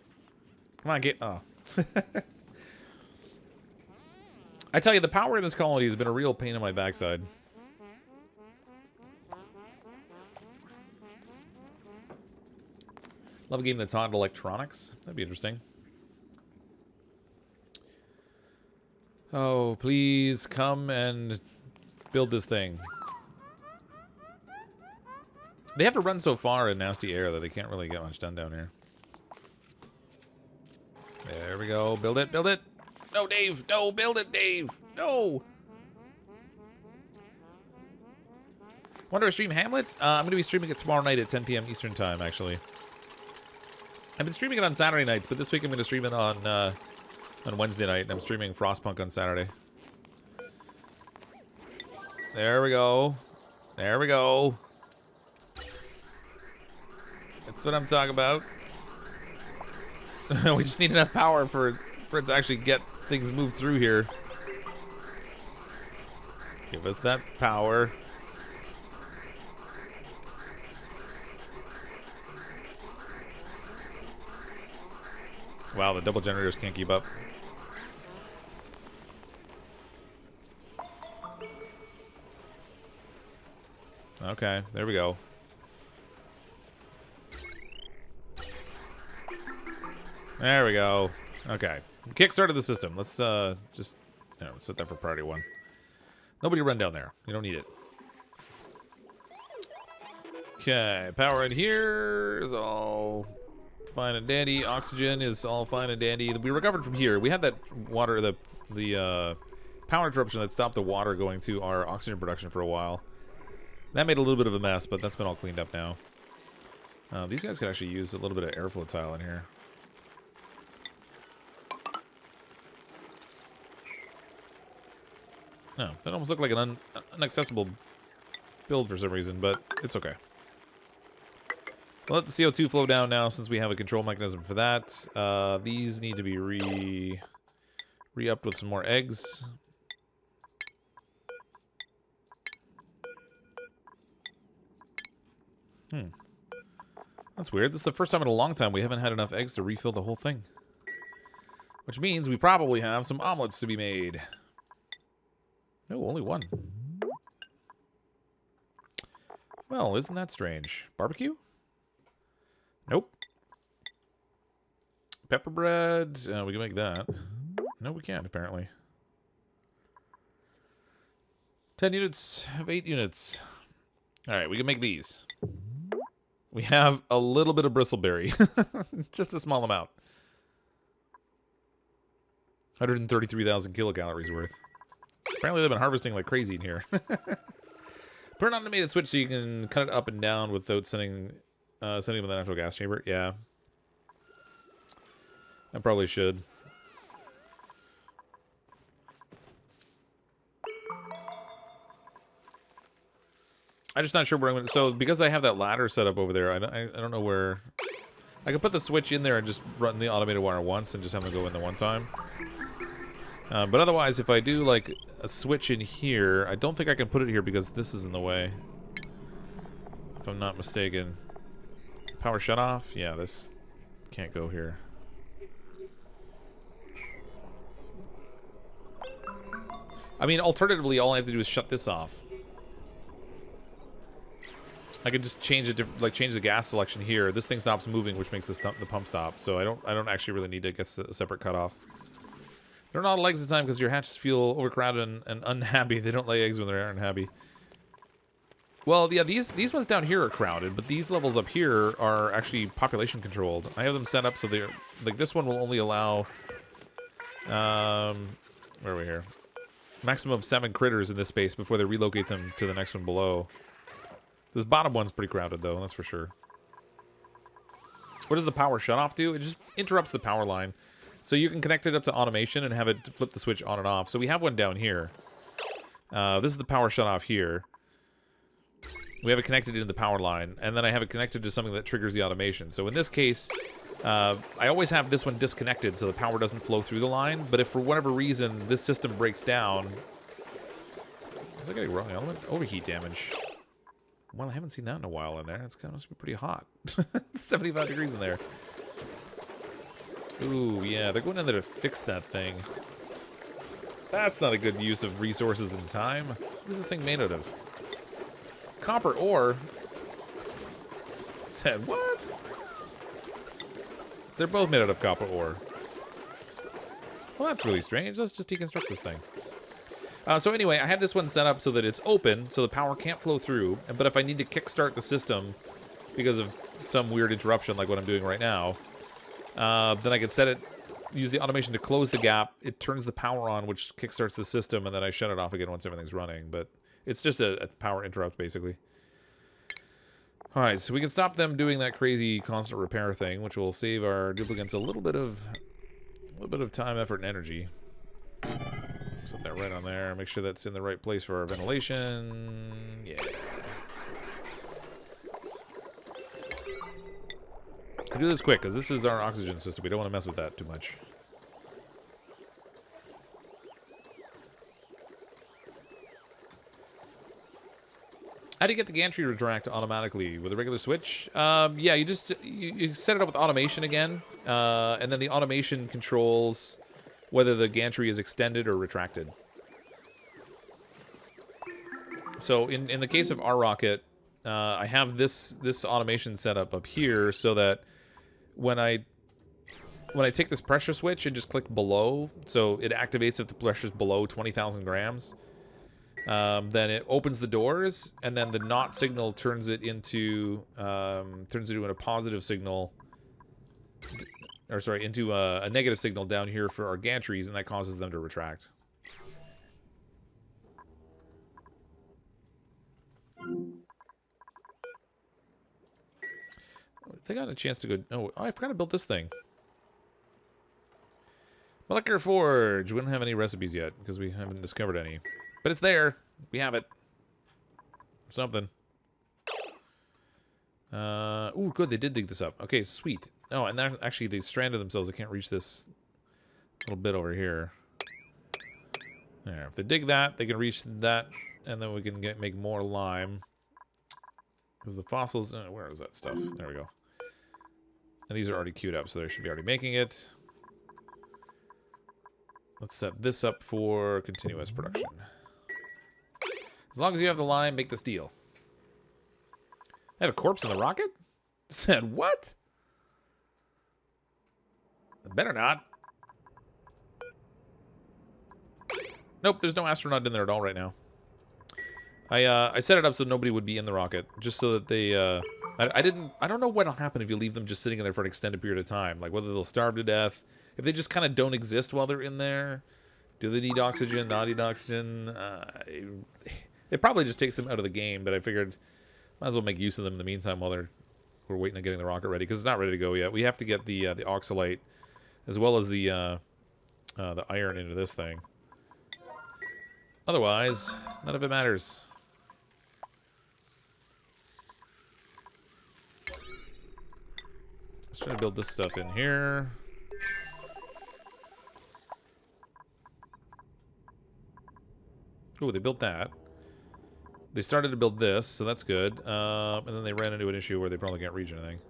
A: Come on, get... Oh. I tell you, the power in this colony has been a real pain in my backside. Love a game that's taught electronics. That'd be interesting. Oh, please come and build this thing. They have to run so far in nasty air that they can't really get much done down here. There we go. Build it, build it. No, Dave. No, build it, Dave. No. Wonder to stream Hamlet? I'm going to be streaming it tomorrow night at 10 p.m. Eastern time, actually. I've been streaming it on Saturday nights, but this week I'm going to stream it on Wednesday night. And I'm streaming Frostpunk on Saturday. There we go. There we go. That's what I'm talking about. We just need enough power for it to actually get things moved through here. Give us that power. Wow, the double generators can't keep up. Okay, there we go. There we go. Okay. Kickstarted the system. Let's just set that for priority 1. Nobody run down there. You don't need it. Okay, power in here is all fine and dandy. Oxygen is all fine and dandy. We recovered from here. We had that water, the power interruption that stopped the water going to our oxygen production for a while. That made a little bit of a mess, but that's been all cleaned up now. These guys could actually use a little bit of airflow tile in here. No, that almost looked like an inaccessible build for some reason, but it's okay. We'll let the CO2 flow down now since we have a control mechanism for that. These need to be re-upped with some more eggs. That's weird. This is the first time in a long time we haven't had enough eggs to refill the whole thing. Which means we probably have some omelets to be made. No, only one. Well, isn't that strange? Barbecue? Nope. Pepper bread. We can make that. No, we can't, apparently. 10 units of 8 units. Alright, we can make these. We have a little bit of bristleberry. Just a small amount. 133,000 kilocalories worth. Apparently they've been harvesting like crazy in here. Put an automated switch so you can cut it up and down without sending them to the natural gas chamber. Yeah. I probably should. I'm just not sure where I'm going to... So, because I have that ladder set up over there, I don't know where... I can put the switch in there and just run the automated wire once and just have them go in the one time. But otherwise, if I do, like, a switch in here, I don't think I can put it here because this is in the way. If I'm not mistaken. Power shut off? Yeah, this can't go here. I mean, alternatively, all I have to do is shut this off. I can just change it, like change the gas selection here. This thing stops moving, which makes the pump stop. So I don't actually really need to get a separate cutoff. They're not legs this time because your hatches feel overcrowded and unhappy. They don't lay eggs when they're unhappy. Well, yeah, these ones down here are crowded, but these levels up here are actually population controlled. I have them set up so they're like this one will only allow where are we here? Maximum of 7 critters in this space before they relocate them to the next one below. This bottom one's pretty crowded, though, that's for sure. What does the power shutoff do? It just interrupts the power line. So you can connect it up to automation and have it flip the switch on and off. So we have one down here. This is the power shutoff here. We have it connected into the power line, and then I have it connected to something that triggers the automation. So in this case, I always have this one disconnected so the power doesn't flow through the line. But if for whatever reason this system breaks down... Is that getting wrong element? Overheat damage. Well, I haven't seen that in a while in there. It's kind of must be pretty hot. 75 degrees in there. Ooh, yeah, they're going in there to fix that thing. That's not a good use of resources and time. What is this thing made out of? Copper ore? Said what? They're both made out of copper ore. Well, that's really strange. Let's just deconstruct this thing. So anyway, I have this one set up so that it's open, so the power can't flow through. But if I need to kickstart the system because of some weird interruption like what I'm doing right now, then I can set it, use the automation to close the gap. It turns the power on, which kickstarts the system, and then I shut it off again once everything's running. But it's just a power interrupt, basically. All right, so we can stop them doing that crazy constant repair thing, which will save our duplicants a little bit of time, effort, and energy. Set that right on there. Make sure that's in the right place for our ventilation. Yeah. I'll do this quick, because this is our oxygen system. We don't want to mess with that too much. How do you get the gantry to retract automatically? With a regular switch? Yeah, you set it up with automation again, and then the automation controls whether the gantry is extended or retracted. So in the case of our rocket, I have this automation set up here so that when I take this pressure switch and just click below, so it activates if the pressure is below 20,000 grams, then it opens the doors, and then the not signal turns it into a positive signal. Or sorry, into a negative signal down here for our gantries, and that causes them to retract. They got a chance to go... Oh, I forgot to build this thing. Molecular Forge. We don't have any recipes yet, because we haven't discovered any. But it's there. We have it. Something. Ooh, good. They did dig this up. Okay, sweet. Oh, and then actually they stranded themselves. They can't reach this little bit over here. There. If they dig that, they can reach that, and then we can make more lime. Because the fossils... where is that stuff? There we go. And these are already queued up, so they should be already making it. Let's set this up for continuous production. As long as you have the line, make this deal. I have a corpse in the rocket? Said what? Better not. Nope, there's no astronaut in there at all right now. I set it up so nobody would be in the rocket, just so that they, I don't know what'll happen if you leave them just sitting in there for an extended period of time. Like, whether they'll starve to death, if they just kind of don't exist while they're in there. Do they need oxygen, not need oxygen? It probably just takes them out of the game, but I figured might as well make use of them in the meantime while we're waiting on getting the rocket ready, because it's not ready to go yet. We have to get the oxalate, as well as the iron into this thing. Otherwise, none of it matters. Let's try to build this stuff in here. Ooh, they built that. They started to build this, so that's good. And then they ran into an issue where they probably can't reach anything.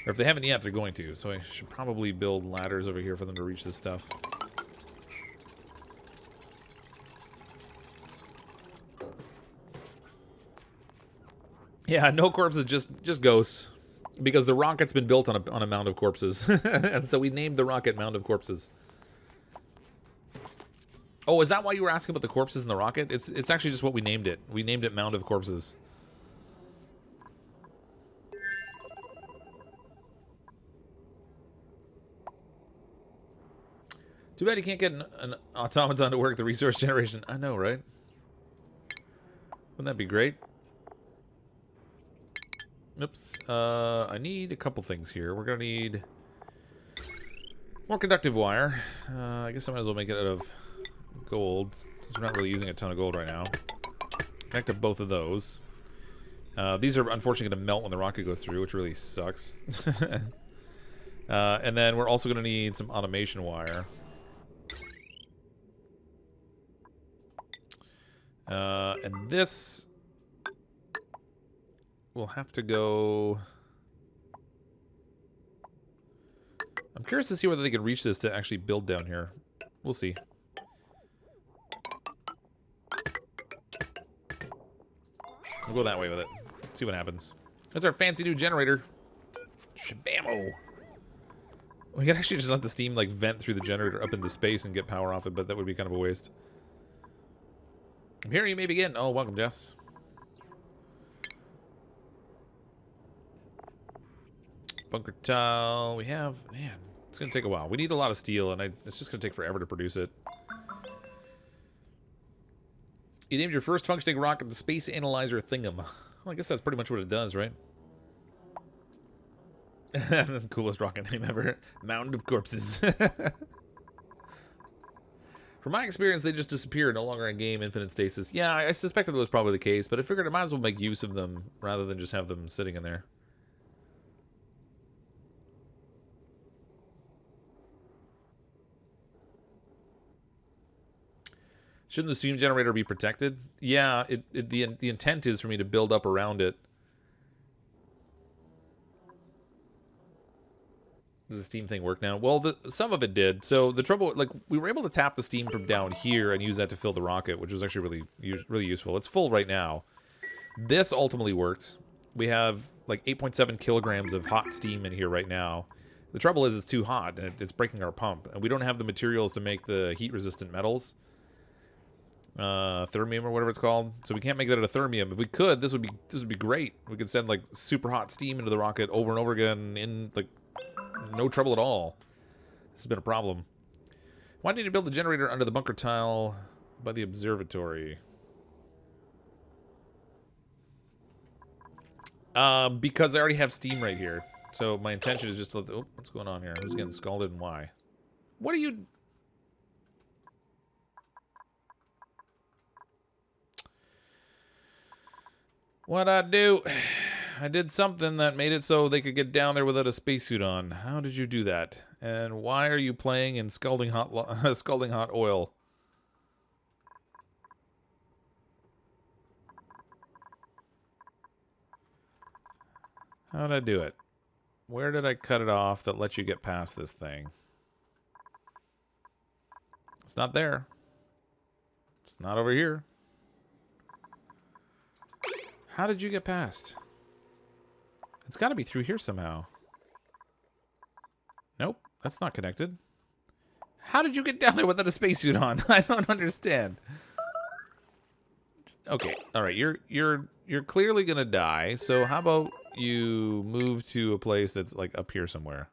A: Or if they haven't yet, they're going to. So I should probably build ladders over here for them to reach this stuff. Yeah, no corpses, just ghosts. Because the rocket's been built on a mound of corpses. And so we named the rocket Mound of Corpses. Oh, is that why you were asking about the corpses in the rocket? It's actually just what we named it. We named it Mound of Corpses. Too bad you can't get an automaton to work the resource generation. I know, right? Wouldn't that be great? Oops. I need a couple things here. We're going to need more conductive wire. I guess I might as well make it out of gold, since we're not really using a ton of gold right now. Connect up both of those. These are unfortunately going to melt when the rocket goes through, which really sucks. And then we're also going to need some automation wire. And this will have to go... I'm curious to see whether they can reach this to actually build down here. We'll see. We'll go that way with it. See what happens. That's our fancy new generator. Shabamo! We could actually just let the steam like vent through the generator up into space and get power off it, but that would be kind of a waste. Here you may begin. Oh, welcome, Jess. Bunker tile. We have... Man, it's going to take a while. We need a lot of steel, and it's just going to take forever to produce it. You named your first functioning rocket the Space Analyzer Thingam. Well, I guess that's pretty much what it does, right? The coolest rocket name ever. Mound of Corpses. From my experience, they just disappear, no longer in game, infinite stasis. Yeah, I suspected that was probably the case, but I figured I might as well make use of them rather than just have them sitting in there. Shouldn't the steam generator be protected? Yeah, the intent is for me to build up around it. Does the steam thing work now? Well, some of it did. So the trouble, like, we were able to tap the steam from down here and use that to fill the rocket, which was actually really useful. It's full right now. This ultimately worked. We have like 8.7 kilograms of hot steam in here right now. The trouble is it's too hot and it's breaking our pump, and we don't have the materials to make the heat-resistant metals. Thermium or whatever it's called. So we can't make that out of thermium. If we could, this would be great. We could send like super hot steam into the rocket over and over again in like no trouble at all. This has been a problem. Why did you build the generator under the bunker tile by the observatory? Because I already have steam right here. So my intention is just to let oh, what's going on here? Who's getting scalded and why? What are you... What'd I do? I did something that made it so they could get down there without a spacesuit on. How did you do that? And why are you playing in scalding hot oil? How'd I do it? Where did I cut it off that lets you get past this thing? It's not there. It's not over here. How did you get past? It's got to be through here somehow. Nope, that's not connected. How did you get down there without a spacesuit on? I don't understand. Okay, all right, you're clearly gonna die. So how about you move to a place that's like up here somewhere?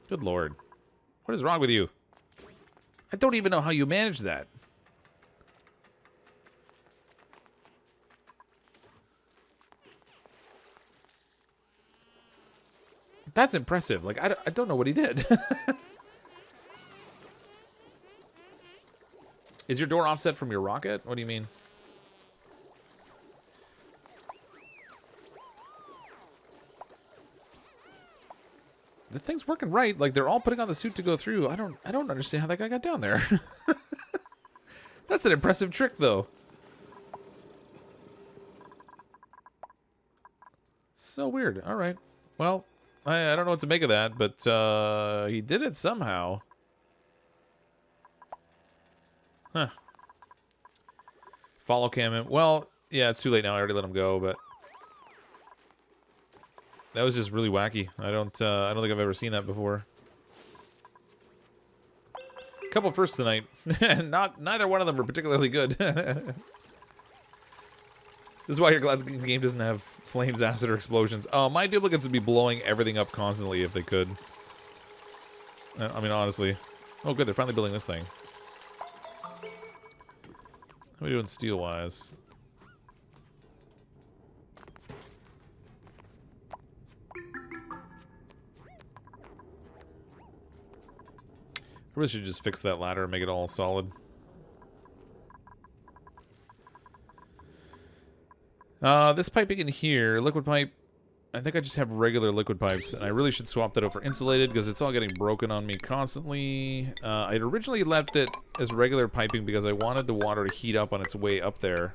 A: Good lord, what is wrong with you? I don't even know how you managed that. That's impressive. Like, I don't know what he did. Is your door offset from your rocket? What do you mean? The thing's working right. Like, they're all putting on the suit to go through. I don't understand how that guy got down there. That's an impressive trick, though. So weird. All right. Well, I don't know what to make of that, but he did it somehow. Huh. Follow cam him. Well, yeah, it's too late now. I already let him go, but that was just really wacky. I don't think I've ever seen that before. Couple firsts tonight. Neither one of them are particularly good. This is why you're glad the game doesn't have flames, acid, or explosions. Oh, my duplicates would be blowing everything up constantly if they could. I mean, honestly. Oh, good. They're finally building this thing. How are we doing steel-wise? I really should just fix that ladder and make it all solid. This piping in here, liquid pipe, I think I just have regular liquid pipes, and I really should swap that out for insulated because it's all getting broken on me constantly. I'd originally left it as regular piping because I wanted the water to heat up on its way up there.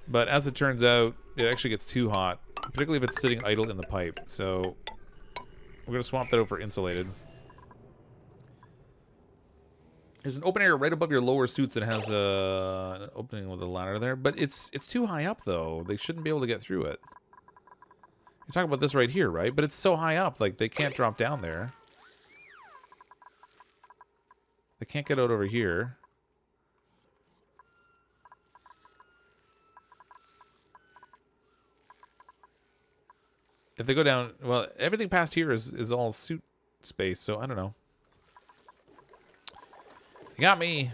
A: But as it turns out, it actually gets too hot, particularly if it's sitting idle in the pipe. So we're going to swap that out for insulated. There's an open area right above your lower suits that has an opening with a ladder there. But it's too high up, though. They shouldn't be able to get through it. You're talking about this right here, right? But it's so high up, like, they can't drop down there. They can't get out over here. If they go down... Well, everything past here is all suit space, so I don't know. You got me.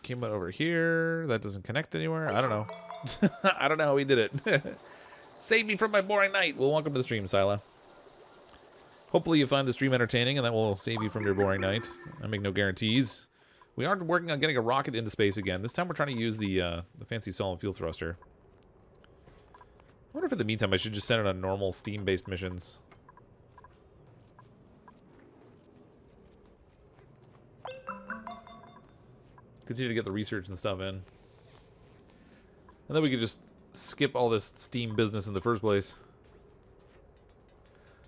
A: Came out over here. That doesn't connect anywhere. I don't know. I don't know how he did it. Save me from my boring night. Well, welcome to the stream, Sila. Hopefully you find the stream entertaining, and that will save you from your boring night. I make no guarantees. We are working on getting a rocket into space again. This time we're trying to use the fancy solid fuel thruster. I wonder if in the meantime I should just send it on normal steam-based missions. Continue to get the research and stuff in. And then we could just skip all this steam business in the first place.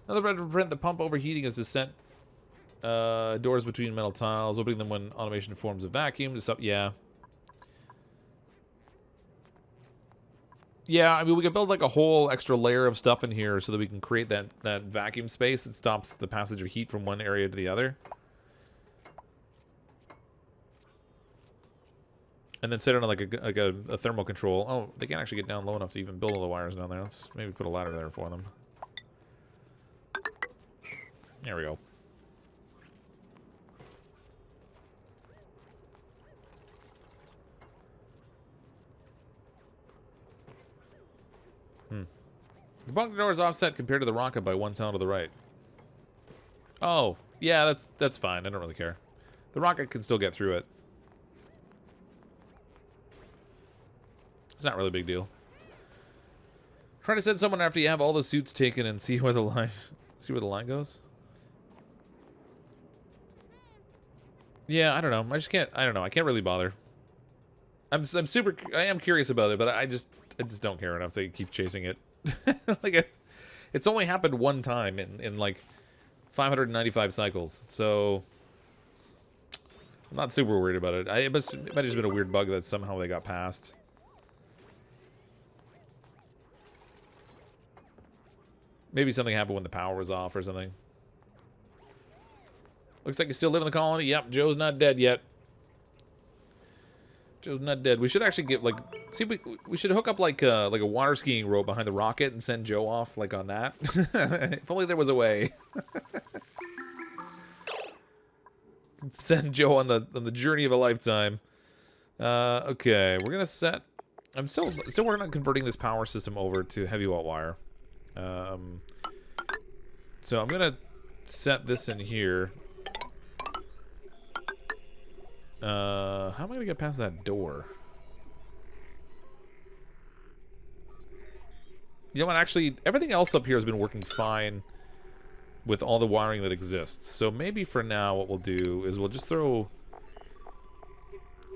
A: Another way to prevent the pump overheating is to set doors between metal tiles, opening them when automation forms a vacuum. Just up, yeah. Yeah, I mean, we could build like a whole extra layer of stuff in here so that we can create that vacuum space that stops the passage of heat from one area to the other. And then set it on like a thermal control. Oh, they can't actually get down low enough to even build all the wires down there. Let's maybe put a ladder there for them. There we go. The bunker door is offset compared to the rocket by 1 tile to the right. Oh, yeah, that's fine. I don't really care. The rocket can still get through it. It's not really a big deal. Try to send someone after you have all the suits taken and see where the line goes. Yeah, I don't know. I just can't. I don't know. I can't really bother. I am curious about it, but I just don't care enough to keep chasing it. Like, it's only happened one time in like 595 cycles, so I'm not super worried about it. It might have just been a weird bug that somehow they got past. Maybe something happened when the power was off or something. Looks like you still live in the colony. Yep, Joe's not dead yet. Joe's not dead. We should actually get, like, see if we should hook up like a water skiing rope behind the rocket and send Joe off like on that. If only there was a way. Send Joe on the journey of a lifetime. Okay, we're gonna set. I'm still working on converting this power system over to heavy watt wire. So I'm gonna set this in here. How am I gonna get past that door? You know what? Actually, everything else up here has been working fine with all the wiring that exists. So maybe for now, what we'll do is we'll just throw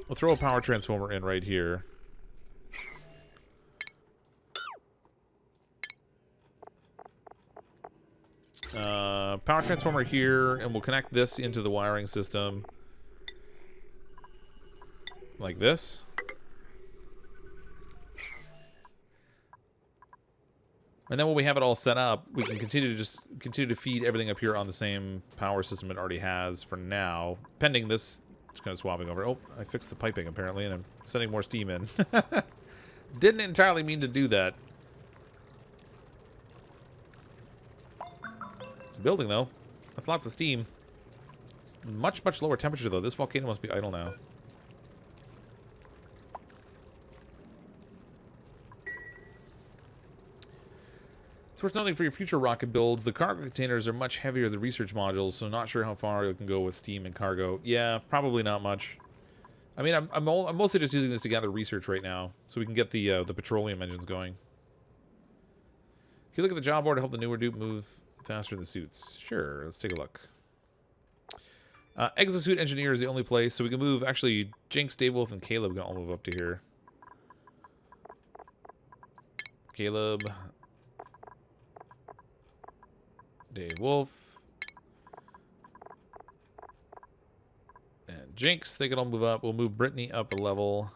A: a power transformer in right here. Power transformer here, and we'll connect this into the wiring system. Like this. And then when we have it all set up, we can continue to feed everything up here on the same power system it already has for now. Pending this, just kind of swapping over. Oh, I fixed the piping apparently, and I'm sending more steam in. Didn't entirely mean to do that. It's building though. That's lots of steam. It's much lower temperature though. This volcano must be idle now. It's worth noting for your future rocket builds, the cargo containers are much heavier than research modules, so not sure how far you can go with steam and cargo. Yeah, probably not much. I mean, I'm mostly just using this to gather research right now, so we can get the petroleum engines going. Can you look at the job board to help the newer dupe move faster than the suits? Sure, let's take a look. Exosuit engineer is the only place, so we can move. Actually, Jinx, Dave Wolf, and Caleb can all move up to here. Caleb. Dave Wolf. And Jinx, they can all move up. We'll move Brittany up a level.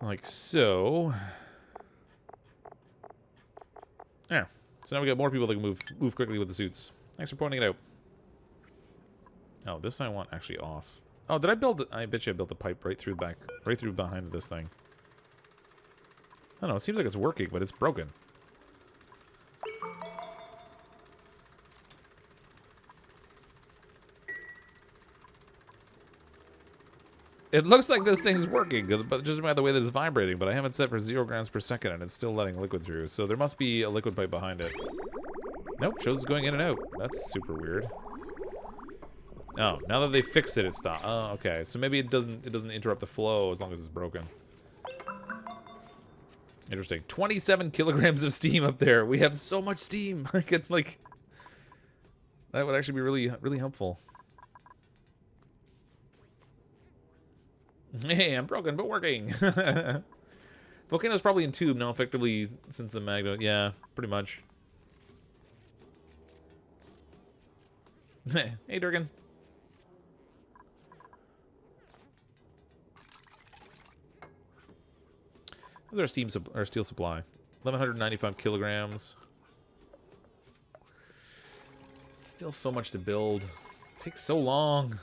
A: Like so. Yeah. So now we got more people that can move quickly with the suits. Thanks for pointing it out. Oh, this I want actually off. Oh, did I build it? I bet you I built a pipe right through behind this thing. I don't know, it seems like it's working, but it's broken. It looks like this thing's working, but just by the way that it's vibrating, but I haven't set for 0 grams per second, and it's still letting liquid through, so there must be a liquid pipe behind it. Nope, shows it's going in and out. That's super weird. Oh, now that they fixed it, it stopped. Oh, okay. So maybe it doesn't interrupt the flow as long as it's broken. Interesting. 27 kilograms of steam up there. We have so much steam. I could, like... That would actually be really helpful. Hey, I'm broken, but working. Volcano's probably in tube now, effectively, since the magnet. Yeah, pretty much. Hey, Durgan. How's our steel supply? 1,195 kilograms. Still so much to build. It takes so long.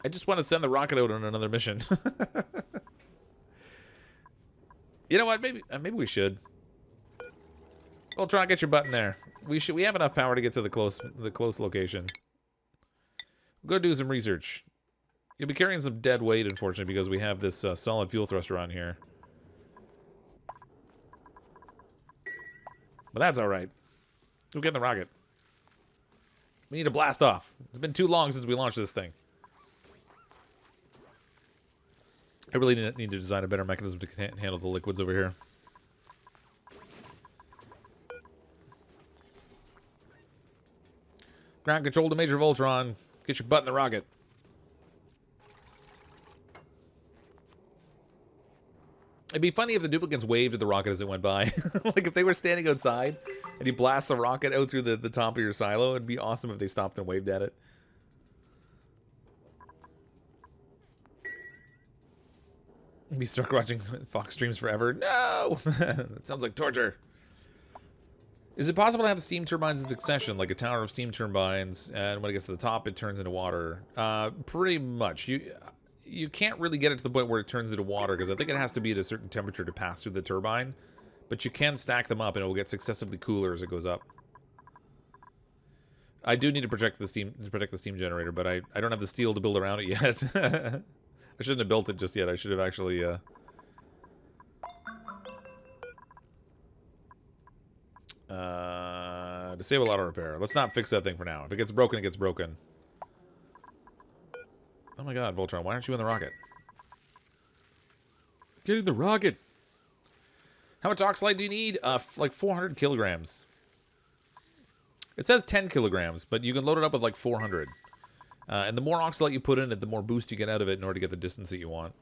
A: I just want to send the rocket out on another mission. You know what? Maybe we should. We'll try and get your button there. We have enough power to get to the close location. We'll go do some research. You'll be carrying some dead weight, unfortunately, because we have this solid fuel thruster on here. But that's all right. We'll get in the rocket. We need to blast off. It's been too long since we launched this thing. I really need to design a better mechanism to handle the liquids over here. Ground control to Major Voltron. Get your butt in the rocket. It'd be funny if the duplicants waved at the rocket as it went by. Like if they were standing outside and you blast the rocket out through the top of your silo, it'd be awesome if they stopped and waved at it. Be stuck watching Fox streams forever. No! That sounds like torture. Is it possible to have steam turbines in succession, like a tower of steam turbines, and when it gets to the top, it turns into water? Pretty much. You can't really get it to the point where it turns into water, because I think it has to be at a certain temperature to pass through the turbine. But you can stack them up, and it will get successively cooler as it goes up. I do need to protect the steam generator, but I don't have the steel to build around it yet. I shouldn't have built it just yet. I should have actually... disable auto repair. Let's not fix that thing for now. If it gets broken, it gets broken. Oh my god, Voltron, why aren't you in the rocket? Get in the rocket! How much oxalite do you need? Like 400 kilograms. It says 10 kilograms, but you can load it up with like 400. And the more oxalite you put in it, the more boost you get out of it in order to get the distance that you want.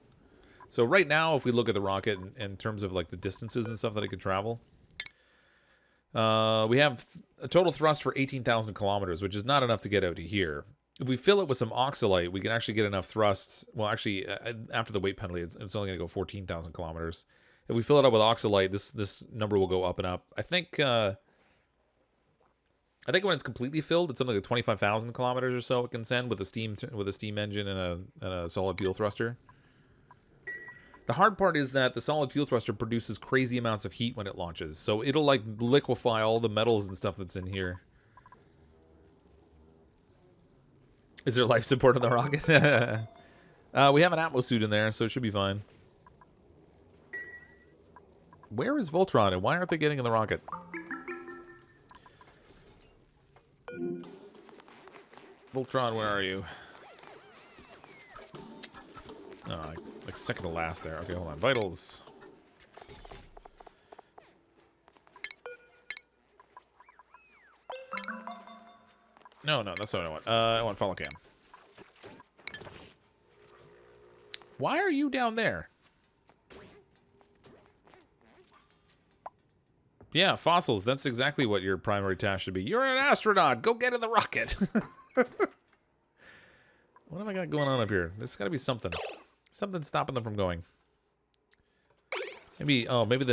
A: So right now, if we look at the rocket in terms of like the distances and stuff that it could travel, we have a total thrust for 18,000 kilometers, which is not enough to get out to here. If we fill it with some oxalite, we can actually get enough thrust. Well, actually, after the weight penalty, it's only going to go 14,000 kilometers. If we fill it up with oxalite, this number will go up and up. I think when it's completely filled, it's something like 25,000 kilometers or so it can send with a steam engine and a solid fuel thruster. The hard part is that the solid fuel thruster produces crazy amounts of heat when it launches, so it'll like liquefy all the metals and stuff that's in here. Is there life support on the rocket? We have an Atmos suit in there, so it should be fine. Where is Voltron, and why aren't they getting in the rocket? Voltron, where are you? Oh, like second to last there. Okay, hold on. Vitals. No, that's not what I want. I want follow cam. Why are you down there? Yeah, fossils. That's exactly what your primary task should be. You're an astronaut. Go get in the rocket. What have I got going on up here? There's got to be something. Something stopping them from going. Maybe, oh, maybe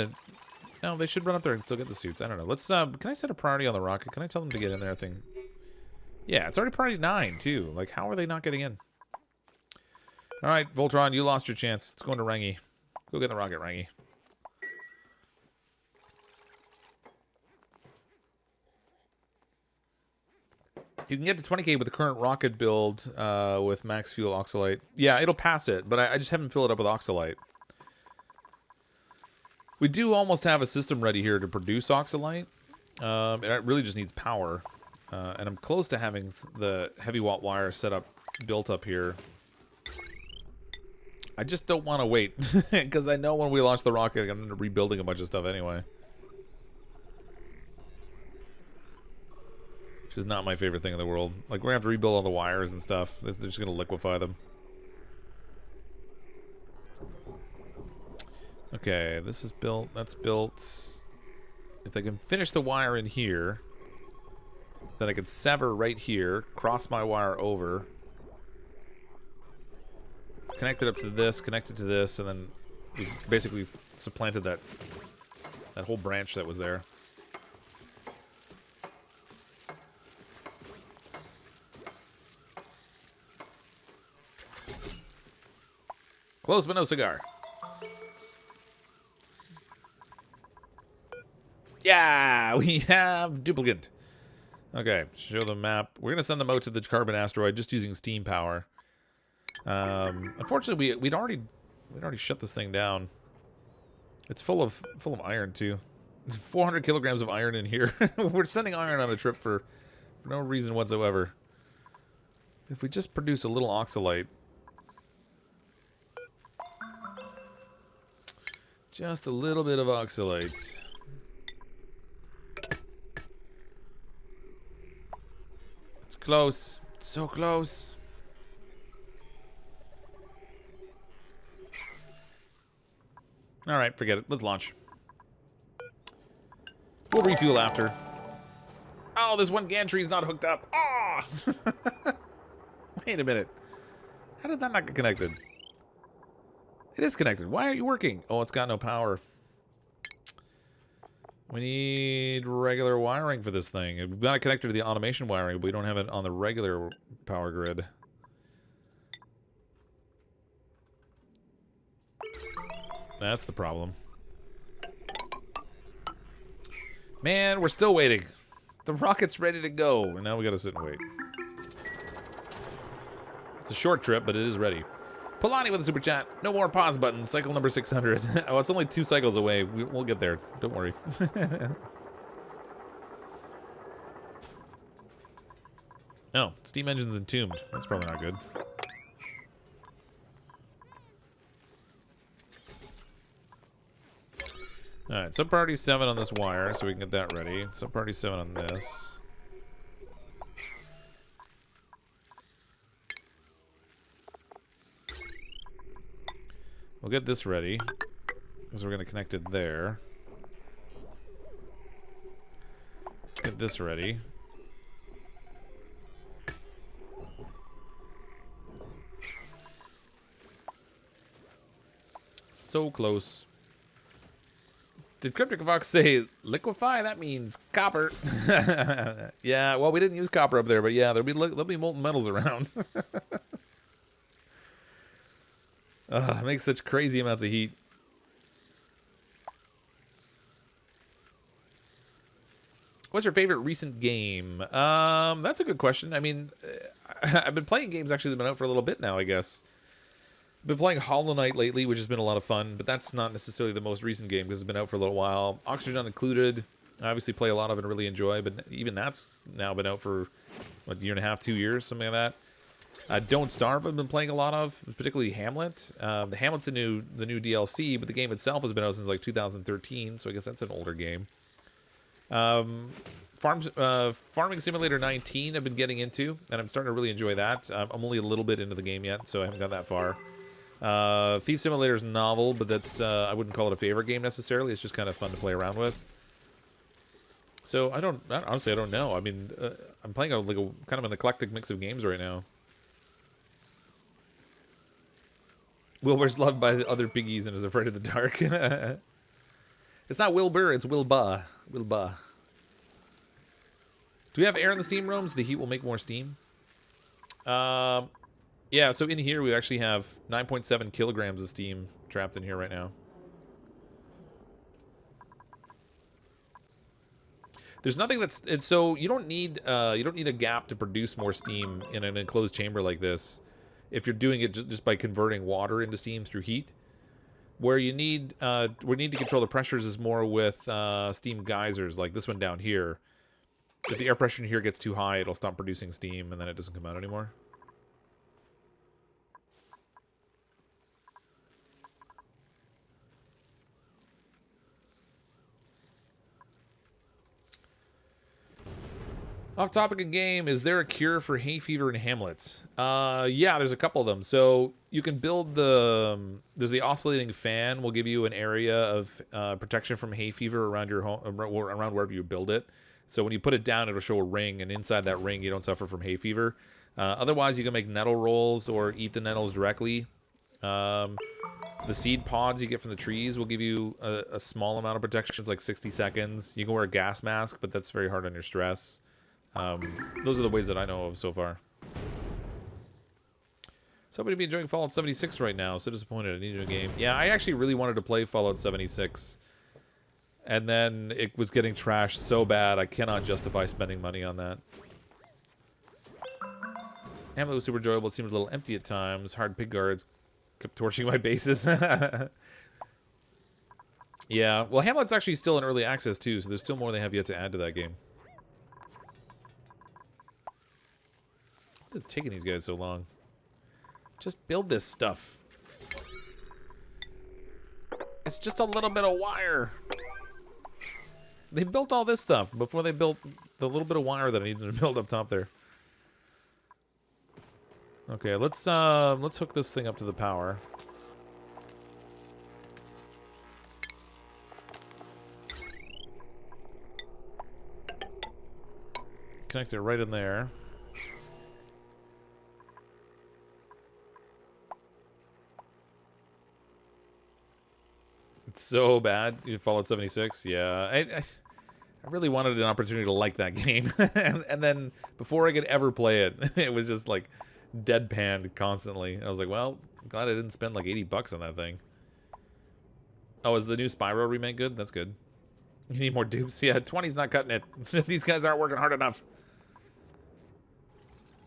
A: no, they should run up there and still get the suits. I don't know. Let's, can I set a priority on the rocket? Can I tell them to get in there? Yeah, it's already priority 9, too. Like, how are they not getting in? All right, Voltron, you lost your chance. It's going to Rangy. Go get the rocket, Rangy. You can get to 20K with the current rocket build with max fuel oxalite. Yeah, it'll pass it, but I just haven't filled it up with oxalite. We do almost have a system ready here to produce oxalite. And it really just needs power. And I'm close to having the heavy watt wire built up here. I just don't want to wait. Because I know when we launch the rocket, I'm going to end up rebuilding a bunch of stuff anyway. Which is not my favorite thing in the world. Like, we're going to have to rebuild all the wires and stuff. They're just going to liquefy them. Okay, this is built. That's built. If I can finish the wire in here, then I could sever right here, cross my wire over, connect it up to this, connect it to this, and then we basically supplanted that whole branch that was there. Close but no cigar. Yeah, we have Duplicant. Okay, show the map. We're gonna send them out to the carbon asteroid just using steam power. Unfortunately, we'd already shut this thing down. It's full of iron too. 400 kilograms of iron in here. We're sending iron on a trip for no reason whatsoever. If we just produce a little oxalite. Just a little bit of oxalite. It's close. It's so close. All right, forget it. Let's launch. We'll refuel after. Oh, this one gantry's not hooked up. Ah! Wait a minute. How did that not get connected? It is connected. Why aren't you working? Oh, it's got no power. We need regular wiring for this thing. We've got it connected to the automation wiring, but we don't have it on the regular power grid. That's the problem. Man, we're still waiting. The rocket's ready to go, and now we gotta sit and wait. It's a short trip, but it is ready. Polani with a super chat. No more pause buttons. Cycle number 600. Oh, it's only 2 cycles away. We'll get there. Don't worry. Oh, steam engine's entombed. That's probably not good. Alright, sub-priority 7 on this wire, so we can get that ready. Sub-priority 7 on this. We'll get this ready, because we're going to connect it there. Get this ready. So close. Did CrypticFox say liquefy? That means copper. Yeah, well, we didn't use copper up there, but yeah, there'll be molten metals around. It makes such crazy amounts of heat. What's your favorite recent game? That's a good question. I mean, I've been playing games actually that have been out for a little bit now, I guess. I've been playing Hollow Knight lately, which has been a lot of fun, but that's not necessarily the most recent game because it's been out for a little while. Oxygen Included, I obviously play a lot of it and really enjoy, but even that's now been out for, what, 1.5 2 years, something like that. Don't Starve I've been playing a lot of, particularly Hamlet. The Hamlet's the new DLC, but the game itself has been out since like 2013, so I guess that's an older game. Farming Simulator 19 I've been getting into, and I'm starting to really enjoy that. I'm only a little bit into the game yet, so I haven't got that far. Thief Simulator's novel, but that's I wouldn't call it a favorite game necessarily. It's just kind of fun to play around with. So honestly, I don't know. I mean, I'm playing like a kind of an eclectic mix of games right now. Wilbur's loved by the other piggies and is afraid of the dark. It's not Wilbur, it's Wilba. Wilba. Do we have air in the steam rooms? The heat will make more steam. Yeah, so in here we actually have 9.7 kilograms of steam trapped in here right now. There's nothing so you don't need a gap to produce more steam in an enclosed chamber like this. If you're doing it just by converting water into steam through heat, where we need to control the pressures is more with steam geysers, like this one down here. If the air pressure in here gets too high, it'll stop producing steam, and then it doesn't come out anymore. Off topic of game, is there a cure for hay fever in Hamlet? Yeah, there's a couple of them. So you can build there's the oscillating fan will give you an area of protection from hay fever around your home, around wherever you build it. So when you put it down, it'll show a ring, and inside that ring, you don't suffer from hay fever. Otherwise, you can make nettle rolls or eat the nettles directly. The seed pods you get from the trees will give you a small amount of protection. It's like 60 seconds. You can wear a gas mask, but that's very hard on your stress. Those are the ways that I know of so far. Somebody be enjoying Fallout 76 right now. So disappointed. I needed a game. Yeah, I actually really wanted to play Fallout 76. And then it was getting trashed so bad, I cannot justify spending money on that. Hamlet was super enjoyable. It seemed a little empty at times. Hard pig guards kept torching my bases. Yeah, well, Hamlet's actually still in early access too, so there's still more they have yet to add to that game. What's it taking these guys so long? Just build this stuff. It's just a little bit of wire. They built all this stuff before they built the little bit of wire that I needed to build up top there. Okay, let's hook this thing up to the power. Connect it right in there. It's so bad. You Fallout 76. Yeah, I really wanted an opportunity to like that game, and then before I could ever play it, it was just like deadpanned constantly. And I was like, well, glad I didn't spend like $80 on that thing. Oh, is the new Spyro remake good? That's good. You need more dupes? Yeah, 20's not cutting it. These guys aren't working hard enough.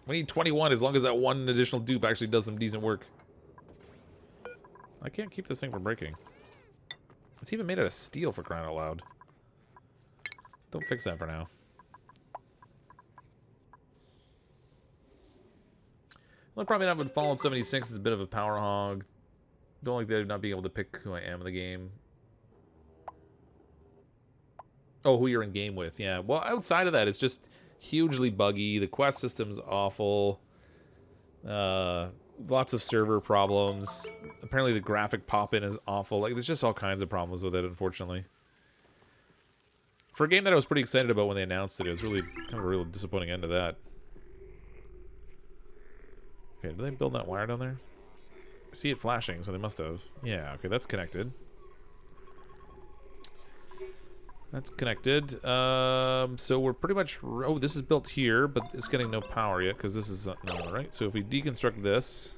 A: We need 21 as long as that one additional dupe actually does some decent work. I can't keep this thing from breaking. It's even made out of steel, for crying out loud. Don't fix that for now. Well, probably not with Fallout 76 is a bit of a power hog. Don't like they're not being able to pick who I am in the game. Oh, who you're in game with, yeah. Well, outside of that, it's just hugely buggy. The quest system's awful. Lots of server problems. Apparently the graphic pop-in is awful. Like, there's just all kinds of problems with it, unfortunately. For a game that I was pretty excited about when they announced it, it was really kind of a real disappointing end to that. Okay, did they build that wire down there? I see it flashing, so they must have. Yeah, okay, that's connected. That's connected. So we're pretty much... Oh, this is built here, but it's getting no power yet, because this is... No, right? So if we deconstruct this...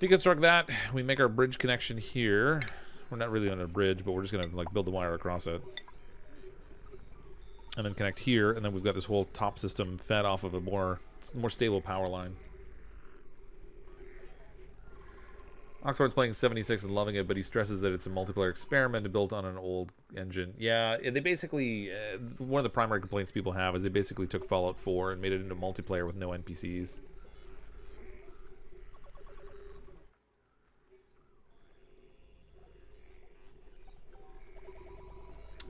A: Deconstruct that, we make our bridge connection here. We're not really on a bridge, but we're just going to like build the wire across it. And then connect here, and then we've got this whole top system fed off of a more stable power line. Oxford's playing 76 and loving it, but he stresses that it's a multiplayer experiment built on an old engine. Yeah, they basically... one of the primary complaints people have is they basically took Fallout 4 and made it into multiplayer with no NPCs.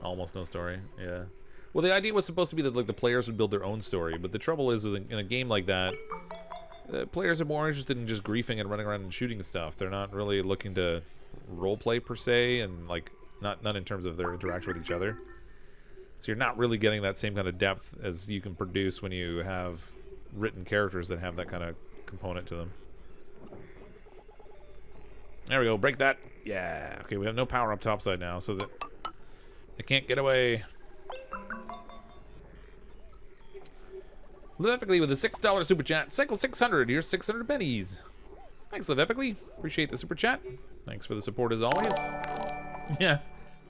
A: Almost no story, yeah. Well, the idea was supposed to be that like the players would build their own story, but the trouble is in a game like that, players are more interested in just griefing and running around and shooting stuff. They're not really looking to roleplay per se, and like not in terms of their interaction with each other. So you're not really getting that same kind of depth as you can produce when you have written characters that have that kind of component to them. There we go, break that. Yeah, okay, we have no power up topside now, so that they can't get away. Live epically with a $6 super chat. Cycle 600. Here's 600 pennies. Thanks, Live epically. Appreciate the super chat. Thanks for the support as always. Yeah,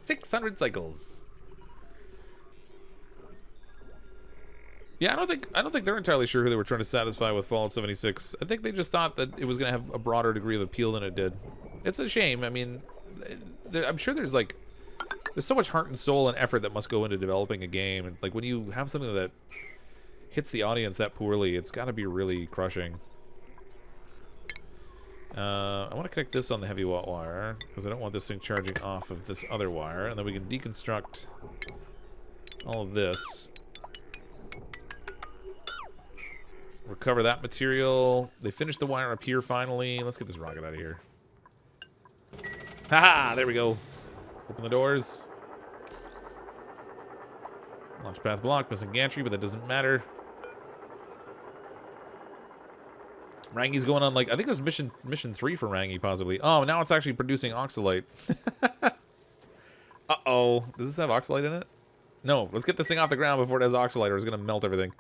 A: 600 cycles. Yeah, I don't think they're entirely sure who they were trying to satisfy with Fallout 76. I think they just thought that it was going to have a broader degree of appeal than it did. It's a shame. I mean, I'm sure there's so much heart and soul and effort that must go into developing a game. And like when you have something that hits the audience that poorly, it's got to be really crushing. I want to connect this on the heavy watt wire because I don't want this thing charging off of this other wire, and then we can deconstruct all of this. Recover that material. They finished the wire up here finally. Let's get this rocket out of here. Haha! There we go. Open the doors. Launch path blocked. Missing gantry, but that doesn't matter. Rangi's going on, like, I think this is mission 3 for Rangi, possibly. Oh, now it's actually producing oxalate. Uh-oh. Does this have oxalate in it? No. Let's get this thing off the ground before it has oxalate, or it's going to melt everything.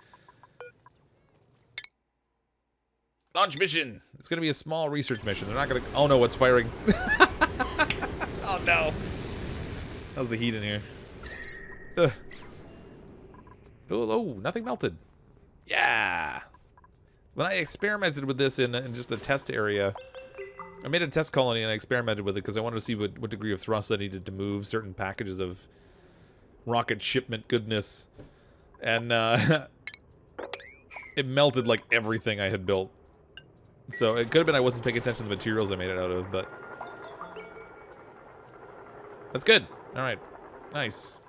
A: Launch mission. It's going to be a small research mission. They're not going to... Oh, no, it's firing. Oh, no. How's the heat in here? Ugh. Oh, nothing melted. Yeah. When I experimented with this in just a test area, I made a test colony and I experimented with it because I wanted to see what degree of thrust I needed to move certain packages of rocket shipment goodness. And it melted like everything I had built. So it could have been I wasn't paying attention to the materials I made it out of, but... That's good. Alright. Nice.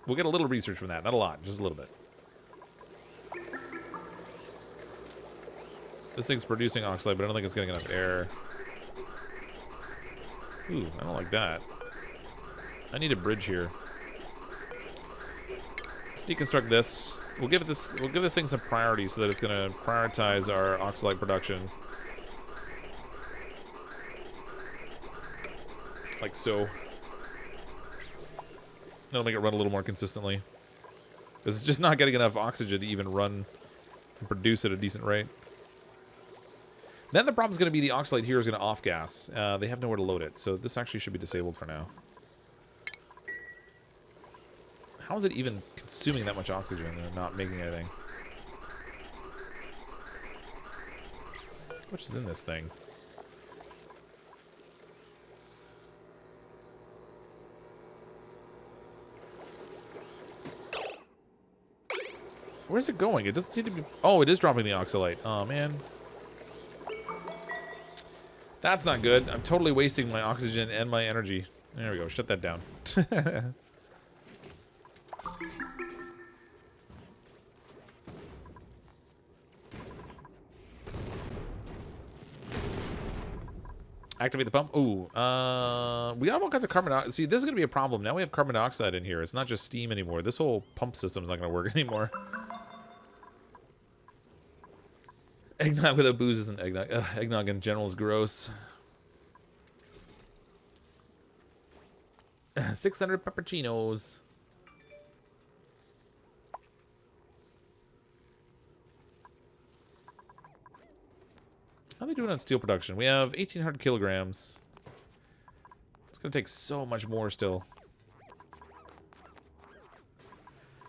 A: We'll get a little research from that. Not a lot, just a little bit. This thing's producing oxalate, but I don't think it's getting enough air. Ooh, I don't like that. I need a bridge here. Let's deconstruct this. We'll give this thing some priority so that it's gonna prioritize our oxalite production. Like so. That'll make it run a little more consistently. Because it's just not getting enough oxygen to even run and produce at a decent rate. Then the problem's going to be the oxalate here is going to off-gas. They have nowhere to load it, so this actually should be disabled for now. How is it even consuming that much oxygen and not making anything? How much is in this thing? Where's it going? It doesn't seem to be... Oh, it is dropping the oxalate. Oh, man. That's not good. I'm totally wasting my oxygen and my energy. There we go. Shut that down. Activate the pump. Ooh. We have all kinds of carbon dioxide. See, this is going to be a problem. Now we have carbon dioxide in here. It's not just steam anymore. This whole pump system is not going to work anymore. Eggnog without booze isn't eggnog. Ugh, eggnog in general is gross. 600 pepperoncinos. How are they doing on steel production? We have 1,800 kilograms. It's going to take so much more still.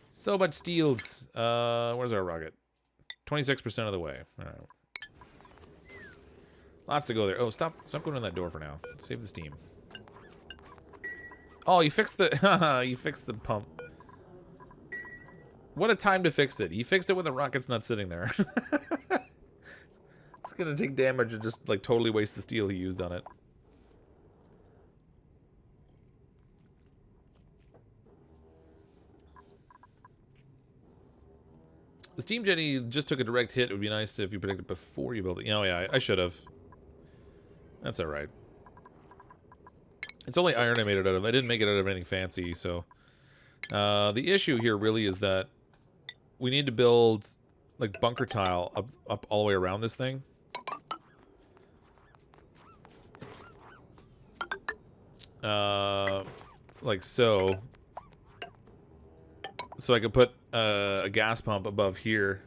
A: So much steels. Where's our rocket? 26% of the way. All right. Lots to go there. Oh, stop going in that door for now. Save the steam. Oh, you fixed the you fixed the pump. What a time to fix it. You fixed it when the rocket's not sitting there. It's gonna take damage and just like totally waste the steel he used on it. The steam jetty just took a direct hit. It would be nice if you predicted before you build it. Oh yeah, I should have. That's alright. It's only iron I made it out of. I didn't make it out of anything fancy, so... the issue here really is that we need to build, like, bunker tile up all the way around this thing. Like so. So I could put a gas pump above here.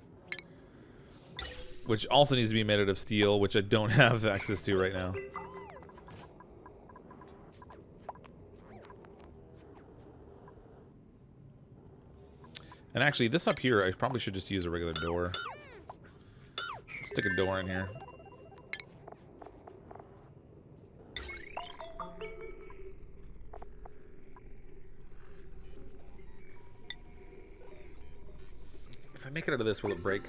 A: Which also needs to be made out of steel, which I don't have access to right now. And actually, this up here, I probably should just use a regular door. Stick a door in here. If I make it out of this, will it break?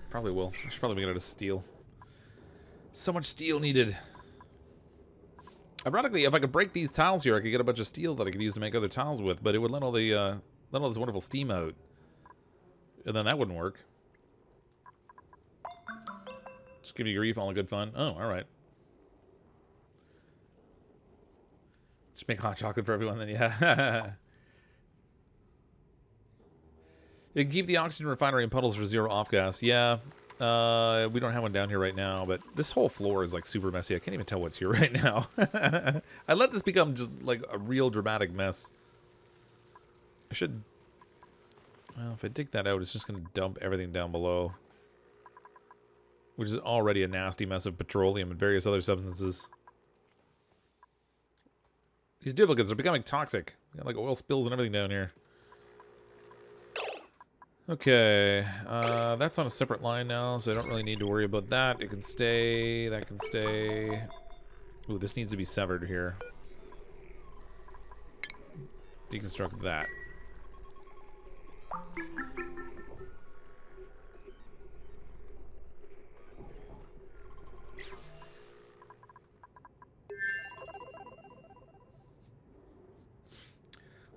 A: Probably will. I should probably make it out of steel. So much steel needed. Ironically, if I could break these tiles here, I could get a bunch of steel that I could use to make other tiles with, but it would let all the let all this wonderful steam out. And then that wouldn't work. Just give you grief, all in good fun. Oh, alright. Just make hot chocolate for everyone then, yeah. You can keep the oxygen refinery in puddles for 0 off-gas. Yeah, we don't have one down here right now, but this whole floor is like super messy. I can't even tell what's here right now. I let this become just like a real dramatic mess. I should... Well, if I dig that out, it's just going to dump everything down below. Which is already a nasty mess of petroleum and various other substances. These duplicates are becoming toxic. Got like oil spills and everything down here. Okay, that's on a separate line now, so I don't really need to worry about that. It can stay, that can stay. Ooh, this needs to be severed here. Deconstruct that.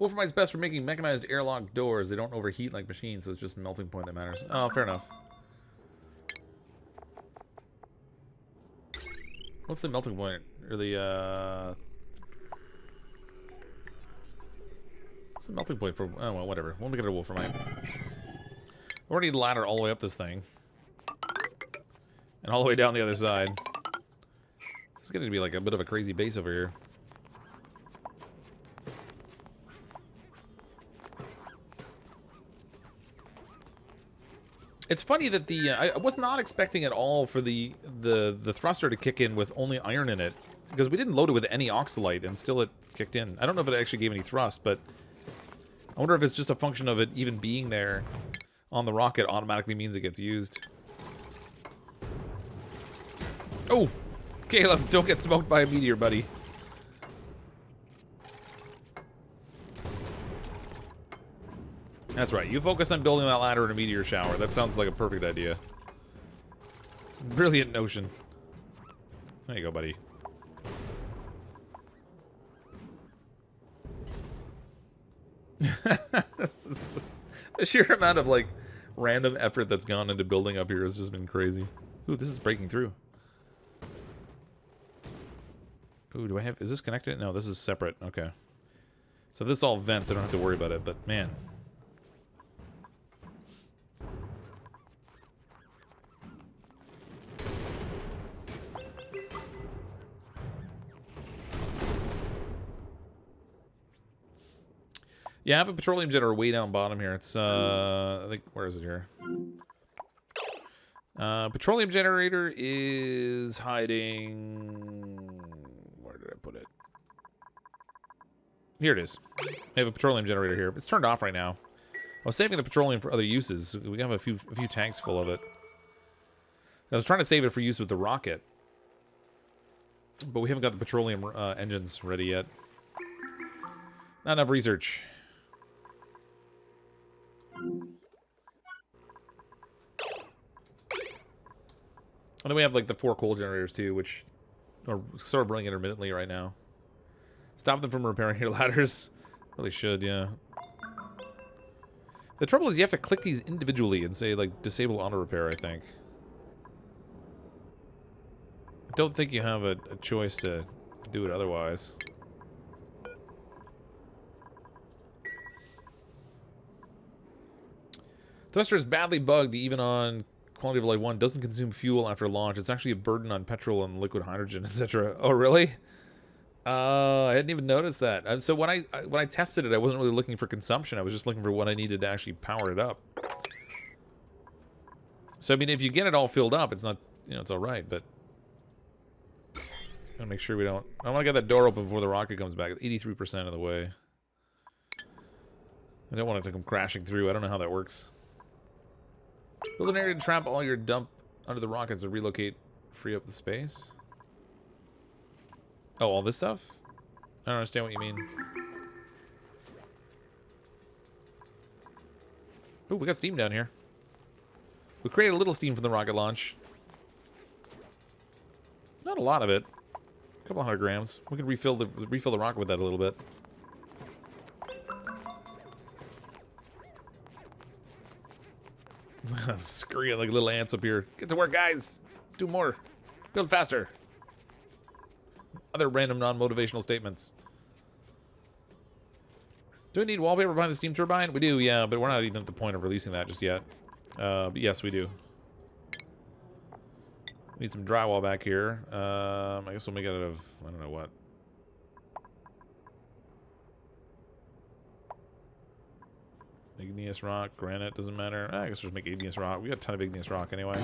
A: Wolframite's best for making mechanized airlock doors. They don't overheat like machines, so it's just melting point that matters. Oh, fair enough. What's the melting point? Or the, It's a melting point for... Oh, well, whatever. We'll make it a wolframite. We're gonna need a ladder all the way up this thing. And all the way down the other side. It's gonna be like a bit of a crazy base over here. It's funny that the I was not expecting at all for the thruster to kick in with only iron in it, because we didn't load it with any oxalite and still it kicked in. I don't know if it actually gave any thrust, but I wonder if it's just a function of it even being there on the rocket automatically means it gets used. Oh, Caleb, don't get smoked by a meteor, buddy. That's right. You focus on building that ladder in a meteor shower. That sounds like a perfect idea. Brilliant notion. There you go, buddy. The sheer amount of, like, random effort that's gone into building up here has just been crazy. Ooh, this is breaking through. Ooh, do I have... Is this connected? No, this is separate. Okay. So if this all vents, I don't have to worry about it, but man... Yeah, I have a petroleum generator way down bottom here. It's, I think, where is it here? Petroleum generator is hiding... Where did I put it? Here it is. We have a petroleum generator here. It's turned off right now. I was saving the petroleum for other uses. We have a few tanks full of it. I was trying to save it for use with the rocket. But we haven't got the petroleum engines ready yet. Not enough research. And then we have like the 4 coal generators too, which are sort of running intermittently right now. Stop them from repairing your ladders. Really should, yeah. The trouble is you have to click these individually and say like disable auto repair, I think. I don't think you have a choice to do it otherwise. Thruster is badly bugged even on quality of life 1. Doesn't consume fuel after launch. It's actually a burden on petrol and liquid hydrogen, etc. Oh, really? I hadn't even noticed that. So when I tested it, I wasn't really looking for consumption. I was just looking for what I needed to actually power it up. So I mean, if you get it all filled up, it's not, you know, it's all right. But gotta make sure we don't. I want to get that door open before the rocket comes back. It's 83% of the way. I don't want it to come crashing through. I don't know how that works. Build an area to trap all your dump under the rockets to relocate, free up the space. Oh, all this stuff? I don't understand what you mean. Oh, we got steam down here. We created a little steam from the rocket launch. Not a lot of it. A couple 100 grams. We can refill the rocket with that a little bit. I'm scurrying like little ants up here. Get to work, guys. Do more. Build faster. Other random non-motivational statements. Do we need wallpaper behind the steam turbine? We do, yeah, but we're not even at the point of releasing that just yet. But yes, we do. We need some drywall back here. I guess we'll make it out of, I don't know what. Igneous rock, granite, doesn't matter. I guess we'll just make igneous rock. We got a ton of igneous rock anyway.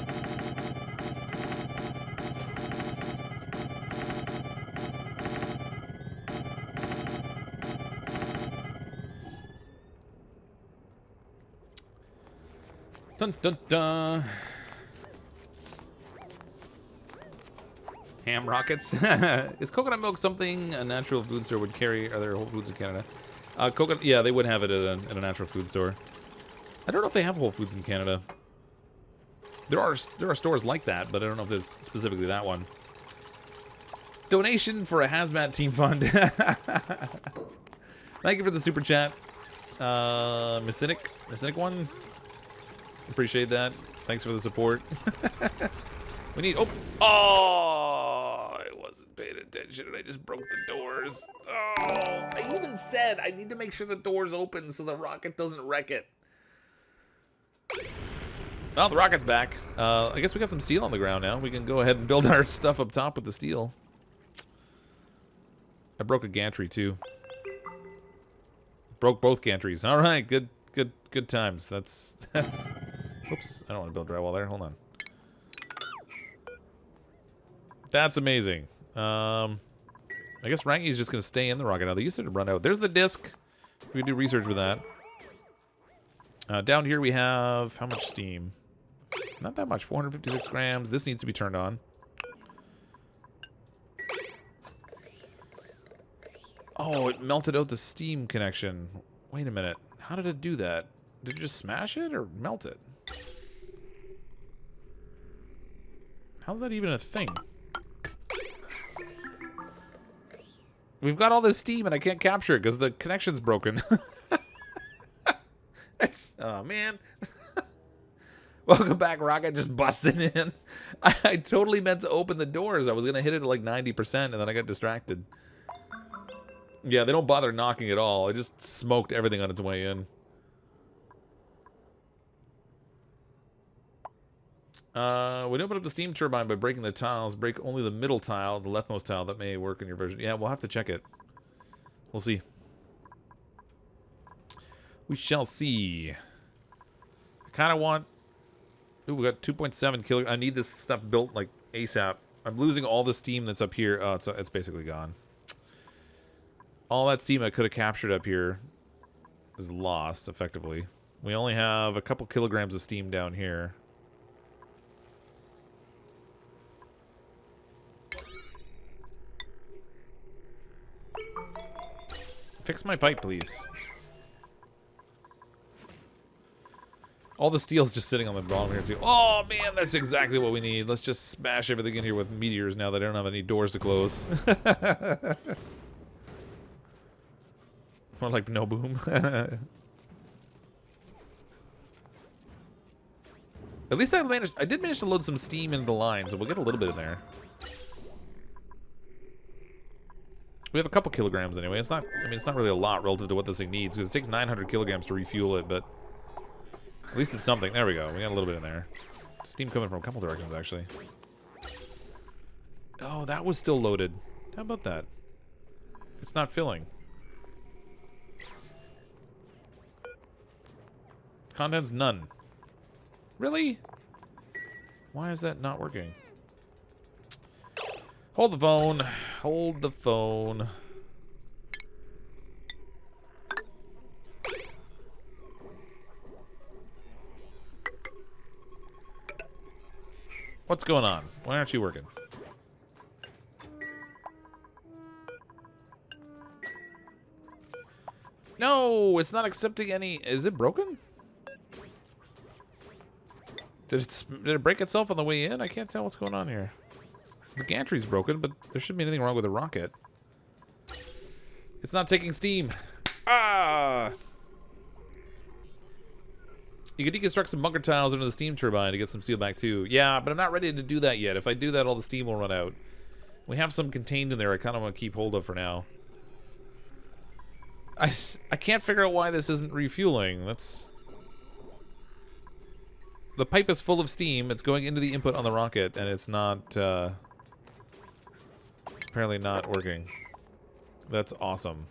A: Dun dun dun. Ham rockets. Is coconut milk something a natural food store would carry? Are there Whole Foods in Canada? Coconut, yeah, they would have it at a natural food store. I don't know if they have Whole Foods in Canada. There are stores like that, but I don't know if there's specifically that one. Donation for a hazmat team fund. Thank you for the super chat, Messianic one. Appreciate that. Thanks for the support. We need. Oh, it wasn't. wasn't paying attention and I just broke the doors. Oh, I even said I need to make sure the door's open so the rocket doesn't wreck it. Well, the rocket's back. I guess we got some steel on the ground now. We can go ahead and build our stuff up top with the steel. I broke a gantry too. Broke both gantries. All right, good times. That's. Oops, I don't want to build drywall there. Hold on. That's amazing. I guess Rangy's just gonna stay in the rocket now. They used to run out. There's the disc. We can do research with that. Down here we have how much steam? Not that much. 456 grams. This needs to be turned on. Oh, it melted out the steam connection. Wait a minute. How did it do that? Did it just smash it or melt it? How's that even a thing? We've got all this steam and I can't capture it because the connection's broken. Oh, man. Welcome back, Rocket. Just busted in. I totally meant to open the doors. I was going to hit it at like 90% and then I got distracted. Yeah, they don't bother knocking at all. It just smoked everything on its way in. When you open up the steam turbine by breaking the tiles, break only the middle tile, the leftmost tile. That may work in your version. Yeah, we'll have to check it. We'll see. We shall see. I kind of want... Ooh, we got 2.7 kilo. I need this stuff built like ASAP. I'm losing all the steam that's up here. Oh, it's basically gone. All that steam I could have captured up here is lost, effectively. We only have a couple kilograms of steam down here. Fix my pipe, please. All the steel's just sitting on the bottom here, too. Oh, man, that's exactly what we need. Let's just smash everything in here with meteors now that I don't have any doors to close. More like no boom. At least I did manage to load some steam into the line, so we'll get a little bit in there. We have a couple kilograms anyway. It's not, I mean, it's not really a lot relative to what this thing needs, because it takes 900 kilograms to refuel it, but at least it's something. There we go. We got a little bit in there. Steam coming from a couple directions, actually. Oh, that was still loaded. How about that? It's not filling. Contents none. Really? Why is that not working? Hold the phone. Hold the phone. What's going on? Why aren't you working? No, it's not accepting any. Is it broken? Did it break itself on the way in? I can't tell what's going on here. The gantry's broken, but there shouldn't be anything wrong with the rocket. It's not taking steam. Ah! You can deconstruct some bunker tiles into the steam turbine to get some steel back too. Yeah, but I'm not ready to do that yet. If I do that, all the steam will run out. We have some contained in there I kind of want to keep hold of for now. I can't figure out why this isn't refueling. That's... The pipe is full of steam. It's going into the input on the rocket, and it's not... It's apparently not working. That's awesome.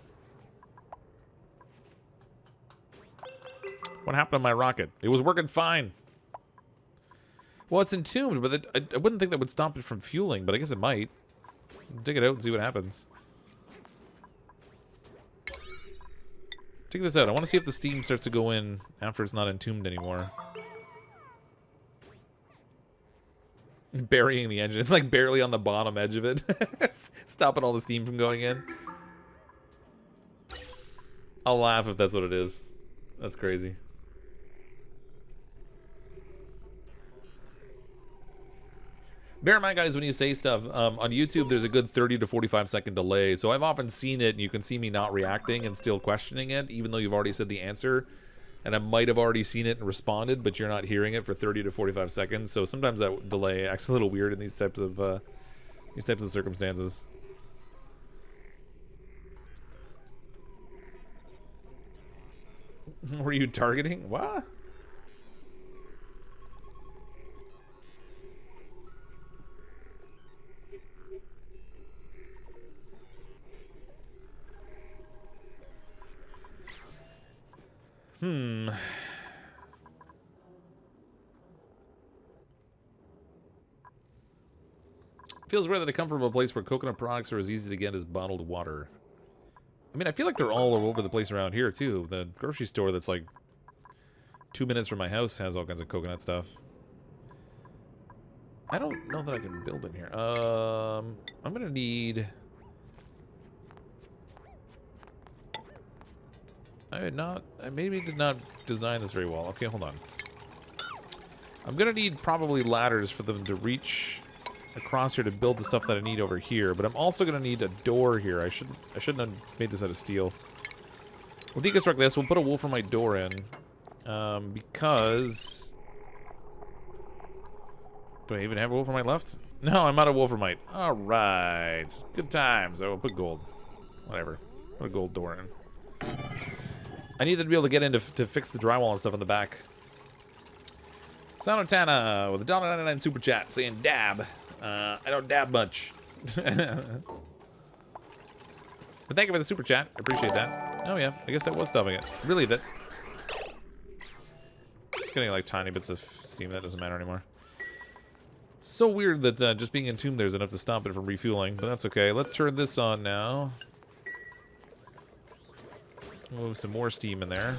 A: What happened to my rocket? It was working fine. Well, it's entombed, but I wouldn't think that would stop it from fueling, but I guess it might. Dig it out and see what happens. Check this out. I want to see if the steam starts to go in after it's not entombed anymore. Burying the engine. It's like barely on the bottom edge of it. Stopping all the steam from going in. I'll laugh if that's what it is. That's crazy. Bear in mind, guys, when you say stuff, on YouTube, there's a good 30 to 45 second delay. So I've often seen it, and you can see me not reacting and still questioning it, even though you've already said the answer. And I might have already seen it and responded, but you're not hearing it for 30 to 45 seconds. So sometimes that delay acts a little weird in these types of circumstances. Were you targeting? What? Feels weird that I come from a place where coconut products are as easy to get as bottled water. I mean, I feel like they're all over the place around here, too. The grocery store that's like 2 minutes from my house has all kinds of coconut stuff. I don't know that I can build in here. I'm gonna need... I maybe did not design this very well. Okay, hold on. I'm gonna need probably ladders for them to reach across here to build the stuff that I need over here, but I'm also gonna need a door here. I shouldn't have made this out of steel. We'll deconstruct this. We'll put a wolframite door in, because do I even have a wolframite left? No, I'm out of wolframite. All right, good times. I will put gold. Whatever. Put a gold door in. I need to be able to get in to fix the drywall and stuff in the back. Sonotana with a $1.99 super chat saying dab. I don't dab much. But thank you for the super chat. I appreciate that. Oh yeah, I guess that was stopping it. Really, that... It's getting like tiny bits of steam. That doesn't matter anymore. So weird that just being entombed there is enough to stop it from refueling, but that's okay. Let's turn this on now. Move some more steam in there.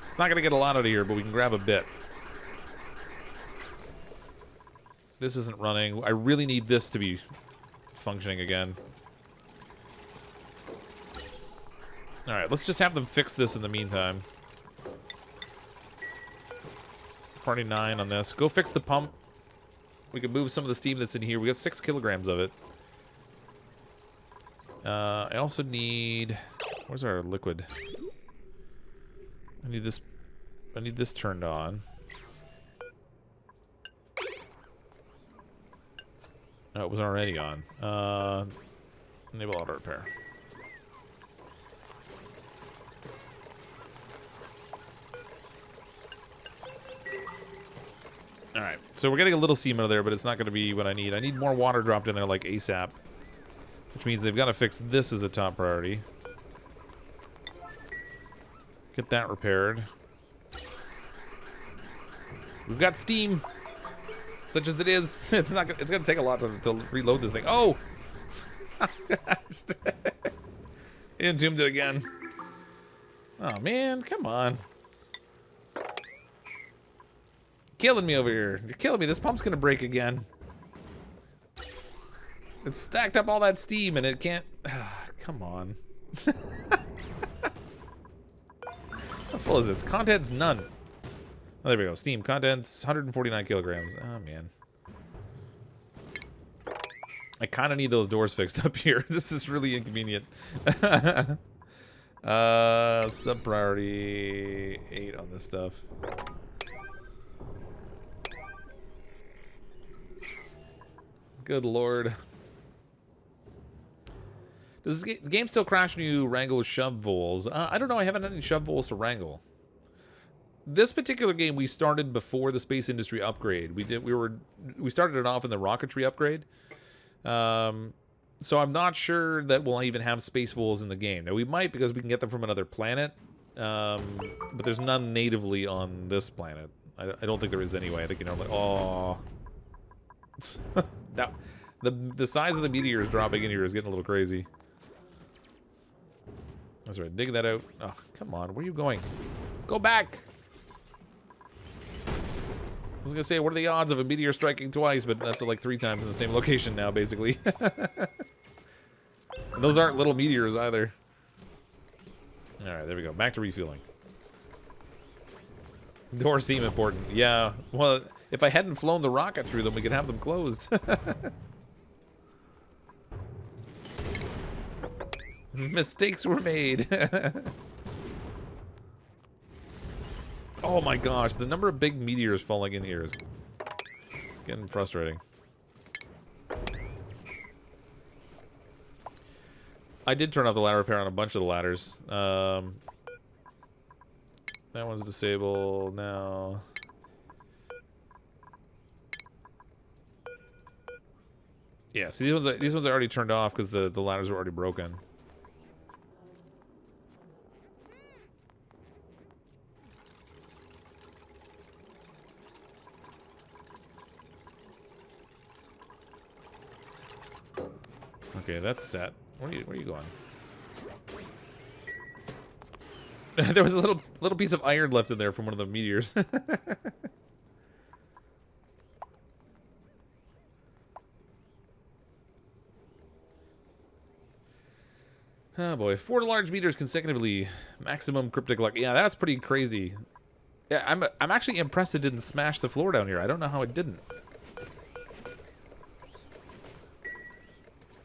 A: It's not going to get a lot out of here, but we can grab a bit. This isn't running. I really need this to be functioning again. Alright, let's just have them fix this in the meantime. Party 9 on this. Go fix the pump. We can move some of the steam that's in here. We have 6 kilograms of it. I also need... Where's our liquid? I need this turned on. Oh, it was already on. Enable auto repair. Alright, so we're getting a little steam out of there, but it's not going to be what I need. I need more water dropped in there like ASAP. Which means they've got to fix this as a top priority. Get that repaired. We've got steam. Such as it is. It's not gonna, it's going to take a lot to reload this thing. Oh! He entombed it again. Oh man, come on. Killing me over here. You're killing me. This pump's going to break again. It's stacked up all that steam and it can't... come on. How full is this? Contents, none. Oh, there we go. Steam. Contents, 149 kilograms. Oh, man. I kind of need those doors fixed up here. This is really inconvenient. Sub-priority 8 on this stuff. Good lord. Does the game still crash when you wrangle shove voles? I don't know. I haven't had any shove voles to wrangle. This particular game we started before the space industry upgrade. We started it off in the rocketry upgrade. So I'm not sure that we'll even have space voles in the game. Now we might because we can get them from another planet. But there's none natively on this planet. I don't think there is anyway. I think you know like oh. Now, the size of the meteors dropping in here is getting a little crazy. That's right, dig that out. Oh, come on, where are you going? Go back! I was gonna say, what are the odds of a meteor striking twice, but that's like 3 times in the same location now, basically. And those aren't little meteors either. Alright, there we go, back to refueling. Doors seem important. Yeah, well, if I hadn't flown the rocket through them, we could have them closed. Mistakes were made. Oh my gosh, the number of big meteors falling in here is getting frustrating. I did turn off the ladder repair on a bunch of the ladders. That one's disabled now. Yeah, see, these ones I already turned off because the ladders were already broken. Okay, that's set. Where are you going? There was a little piece of iron left in there from one of the meteors. Oh boy, 4 large meters consecutively, maximum cryptic luck. Yeah, that's pretty crazy. Yeah, I'm actually impressed it didn't smash the floor down here. I don't know how it didn't.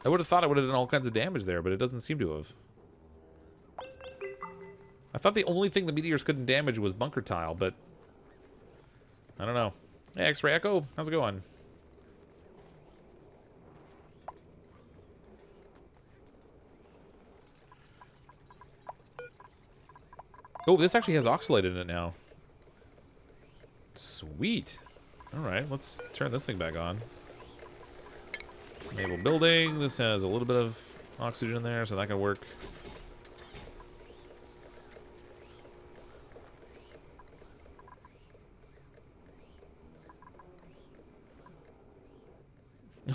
A: I would have thought it would have done all kinds of damage there, but it doesn't seem to have. I thought the only thing the meteors couldn't damage was bunker tile, but I don't know. Hey, X-Ray Echo, how's it going? Oh, this actually has oxalate in it now. Sweet. Alright, let's turn this thing back on. Enable building. This has a little bit of oxygen in there, so that can work.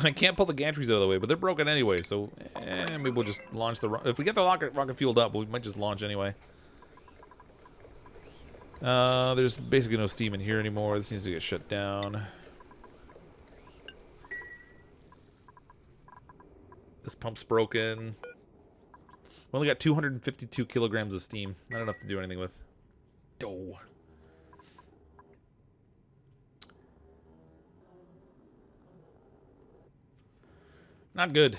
A: I can't pull the gantries out of the way, but they're broken anyway, so maybe we'll just launch the... If we get the rocket fueled up, we might just launch anyway. There's basically no steam in here anymore. This needs to get shut down. This pump's broken. We only got 252 kilograms of steam. Not enough to do anything with. Oh. Not good.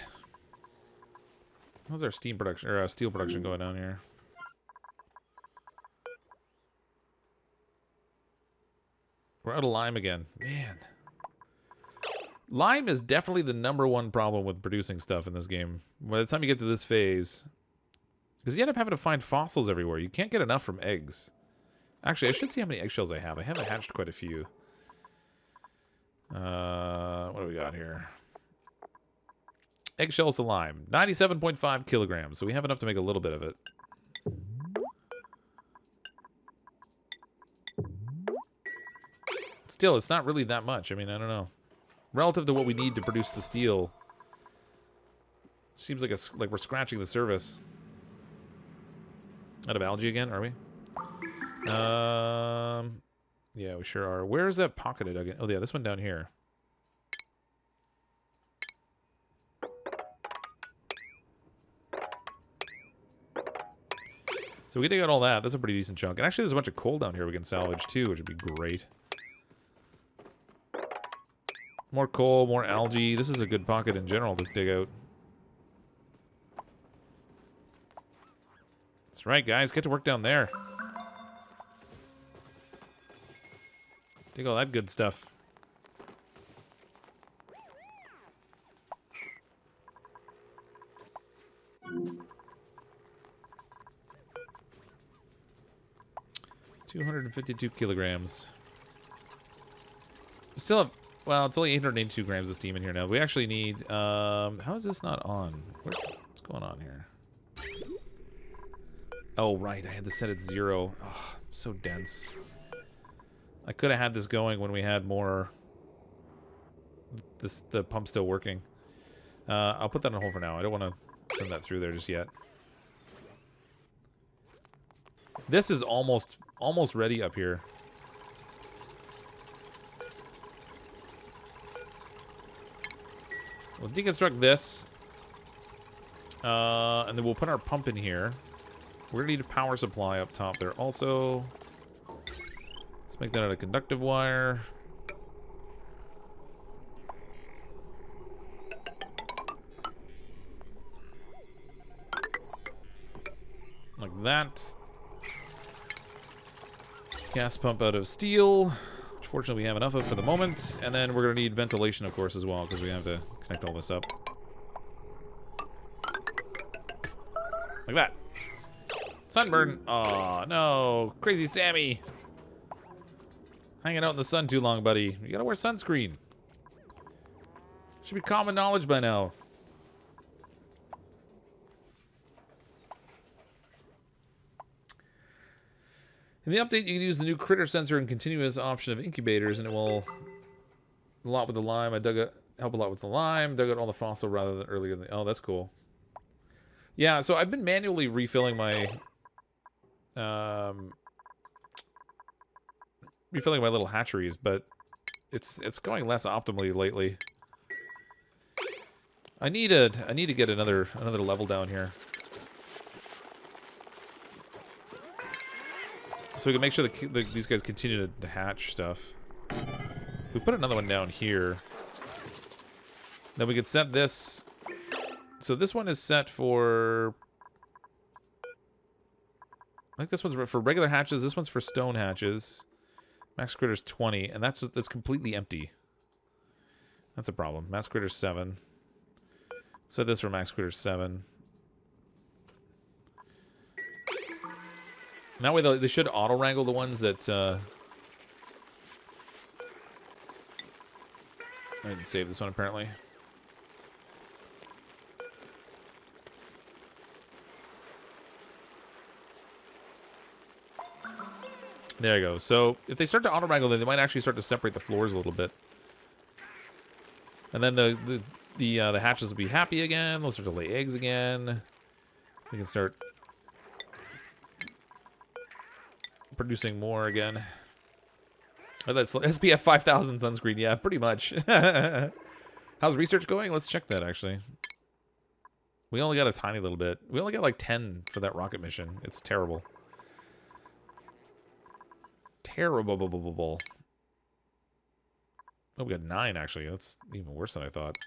A: How's our steam production or steel production going down here? We're out of lime again. Man. Lime is definitely the #1 problem with producing stuff in this game. By the time you get to this phase... Because you end up having to find fossils everywhere. You can't get enough from eggs. Actually, I should see how many eggshells I have. I haven't hatched quite a few. What do we got here? Eggshells to lime. 97.5 kilograms. So we have enough to make a little bit of it. Still, it's not really that much. I mean, I don't know. Relative to what we need to produce the steel, seems like we're scratching the surface. Out of algae again, are we? Yeah, we sure are. Where is that pocket I dug in? Oh, yeah, this one down here. So we dig out all that. That's a pretty decent chunk. And actually, there's a bunch of coal down here we can salvage too, which would be great. More coal, more algae. This is a good pocket in general to dig out. That's right, guys. Get to work down there. Dig all that good stuff. $252 kilograms. We still have... Well, it's only 882 grams of steam in here now. We actually need... how is this not on? What's going on here? Oh, right. I had to set it 0. Oh, so dense. I could have had this going when we had more... the pump still working. I'll put that on hold for now. I don't want to send that through there just yet. This is almost ready up here. We'll deconstruct this. And then we'll put our pump in here. We're going to need a power supply up top there also. Let's make that out of conductive wire. Like that. Gas pump out of steel, which fortunately we have enough of for the moment. And then we're going to need ventilation, of course, as well, because we have to connect all this up. Like that. Sunburn. Oh, no. Crazy Sammy. Hanging out in the sun too long, buddy. You gotta wear sunscreen. Should be common knowledge by now. In the update, you can use the new critter sensor and continuous option of incubators, and it will a lot with the lime. Help a lot with the lime. Dug out all the fossil rather than earlier in the... Oh, that's cool. Yeah, so I've been manually refilling my... refilling my little hatcheries, but it's going less optimally lately. I need to get another level down here, so we can make sure that these guys continue to hatch stuff. We put another one down here. Then we could set this. So this one is set for... I think this one's for regular hatches. This one's for stone hatches. Max Critter's 20, and that's completely empty. That's a problem. Max Critter's 7. Set this for Max Critter's 7. And that way they should auto-wrangle the ones that... I didn't save this one, apparently. There you go. So if they start to auto-wrangle, then they might actually start to separate the floors a little bit. And then the hatches will be happy again. They'll start to lay eggs again. We can start producing more again. Oh, that's SPF 5000 sunscreen. Yeah, pretty much. How's research going? Let's check that, actually. We only got a tiny little bit. We only got like 10 for that rocket mission. It's terrible. Terrible. Oh, we got 9, actually. That's even worse than I thought.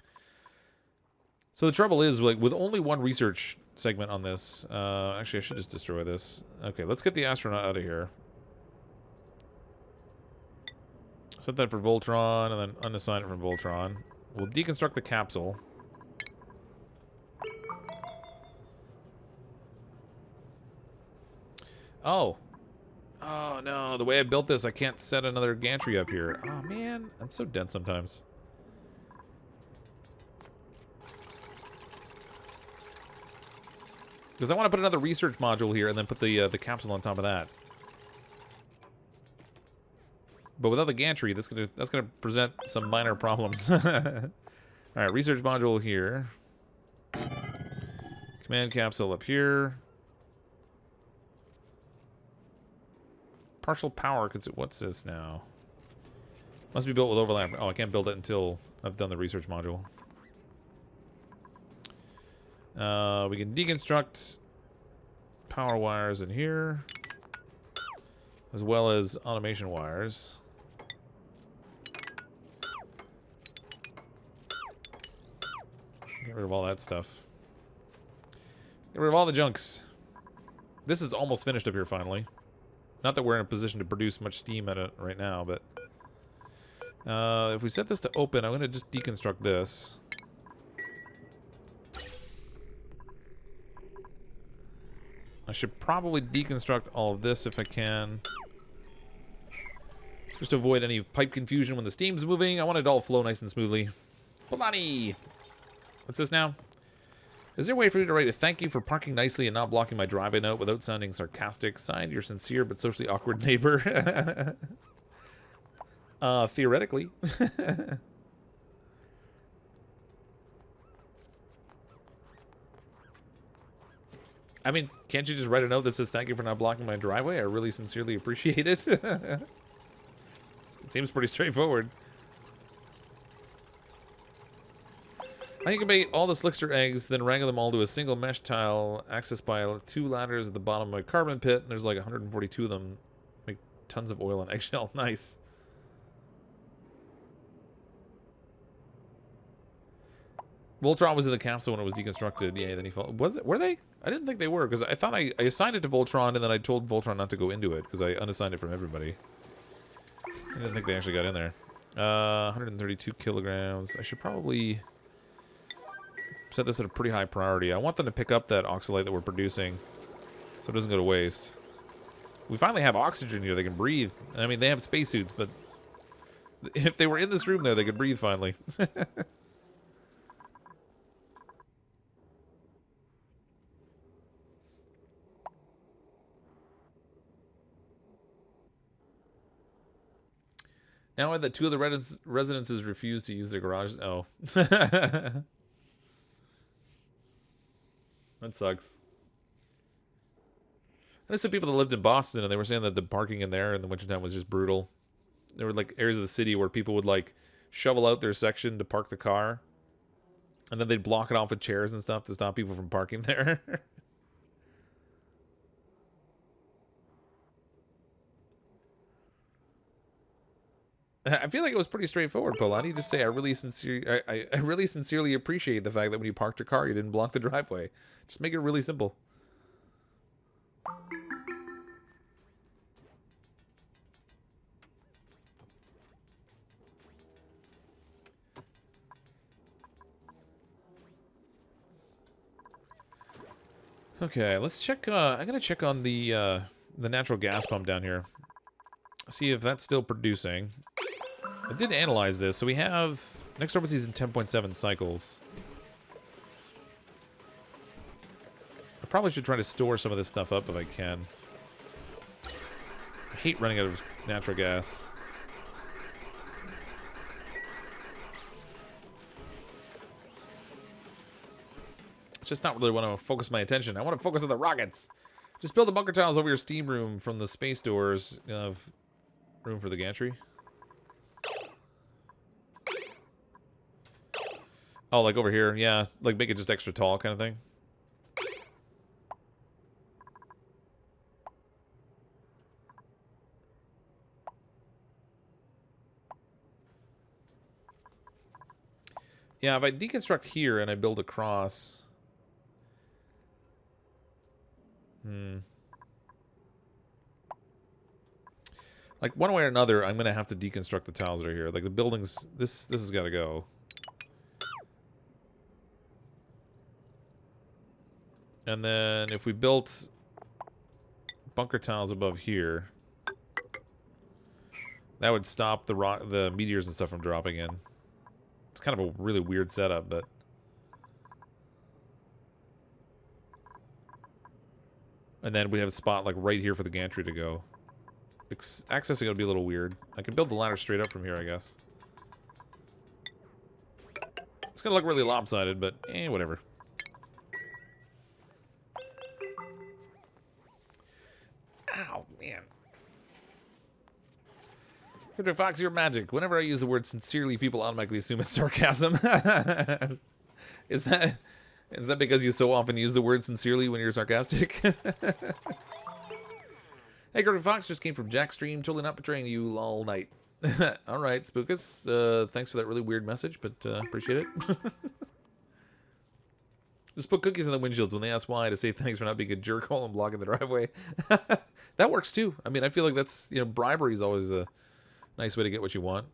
A: So the trouble is, like, with only one research segment on this... actually, I should just destroy this. Okay, let's get the astronaut out of here. Set that for Voltron, and then unassign it from Voltron. We'll deconstruct the capsule. Oh. Oh, no. The way I built this, I can't set another gantry up here. Oh, man. I'm so dense sometimes. Because I want to put another research module here and then put the capsule on top of that. But without the gantry, that's gonna present some minor problems. All right, research module here. Command capsule up here. Partial power. What's this now? Must be built with overlap. Oh, I can't build it until I've done the research module. We can deconstruct power wires in here, as well as automation wires. Get rid of all that stuff. Get rid of all the junks. This is almost finished up here finally. Not that we're in a position to produce much steam at it right now, but... if we set this to open, I'm going to just deconstruct this. I should probably deconstruct all of this if I can. Just to avoid any pipe confusion when the steam's moving. I want it to all flow nice and smoothly. Polani! What's this now? Is there a way for you to write a thank you for parking nicely and not blocking my driveway note without sounding sarcastic? Signed, your sincere but socially awkward neighbor. Theoretically. I mean, can't you just write a note that says thank you for not blocking my driveway? I really sincerely appreciate it. It seems pretty straightforward. I incubate all the slickster eggs, then wrangle them all to a single mesh tile, accessed by 2 ladders at the bottom of my carbon pit, and there's like 142 of them. Make tons of oil and eggshell. Nice. Voltron was in the capsule when it was deconstructed. Yeah, then he fell. Were they? I didn't think they were, because I thought I assigned it to Voltron, and then I told Voltron not to go into it, because I unassigned it from everybody. I didn't think they actually got in there. 132 kilograms. I should probably set this at a pretty high priority. I want them to pick up that oxalate that we're producing so it doesn't go to waste. We finally have oxygen here. They can breathe. I mean, they have spacesuits, but if they were in this room there, they could breathe finally. Now that 2 of the residences refuse to use their garages. Oh. That sucks. I know some people that lived in Boston, and they were saying that the parking in there in the wintertime was just brutal. There were, like, areas of the city where people would, like, shovel out their section to park the car. And then they'd block it off with chairs and stuff to stop people from parking there. I feel like it was pretty straightforward, Polani. Just say, I really sincerely appreciate the fact that when you parked your car, you didn't block the driveway. Just make it really simple. Okay, let's check. I'm gonna check on the natural gas pump down here. See if that's still producing. I did analyze this, so we have next orbit season 10.7 cycles. I probably should try to store some of this stuff up if I can. I hate running out of natural gas. It's just not really what I want to focus my attention. I want to focus on the rockets. Just build the bunker tiles over your steam room from the space doors. Of room for the gantry. Oh, like over here, yeah. Like make it just extra tall kind of thing. Yeah, if I deconstruct here and I build across... Like, one way or another, I'm going to have to deconstruct the tiles that are here. Like, the buildings... This has got to go. And then if we built bunker tiles above here, that would stop the meteors and stuff from dropping in. It's kind of a really weird setup, but... And then we have a spot, like, right here for the gantry to go. Accessing it would be a little weird. I could build the ladder straight up from here, I guess. It's gonna look really lopsided, but whatever. Ow, man. CrypticFox, you're magic. Whenever I use the word sincerely, people automatically assume it's sarcasm. Is that because you so often use the word sincerely when you're sarcastic? Hey, CrypticFox just came from Jackstream. Totally not betraying you all night. Alright, Spookus. Thanks for that really weird message, but appreciate it. Just put cookies in the windshields when they ask why to say thanks for not being a jerkhole and blocking the driveway. That works too. I mean, I feel like that's, bribery is always a nice way to get what you want.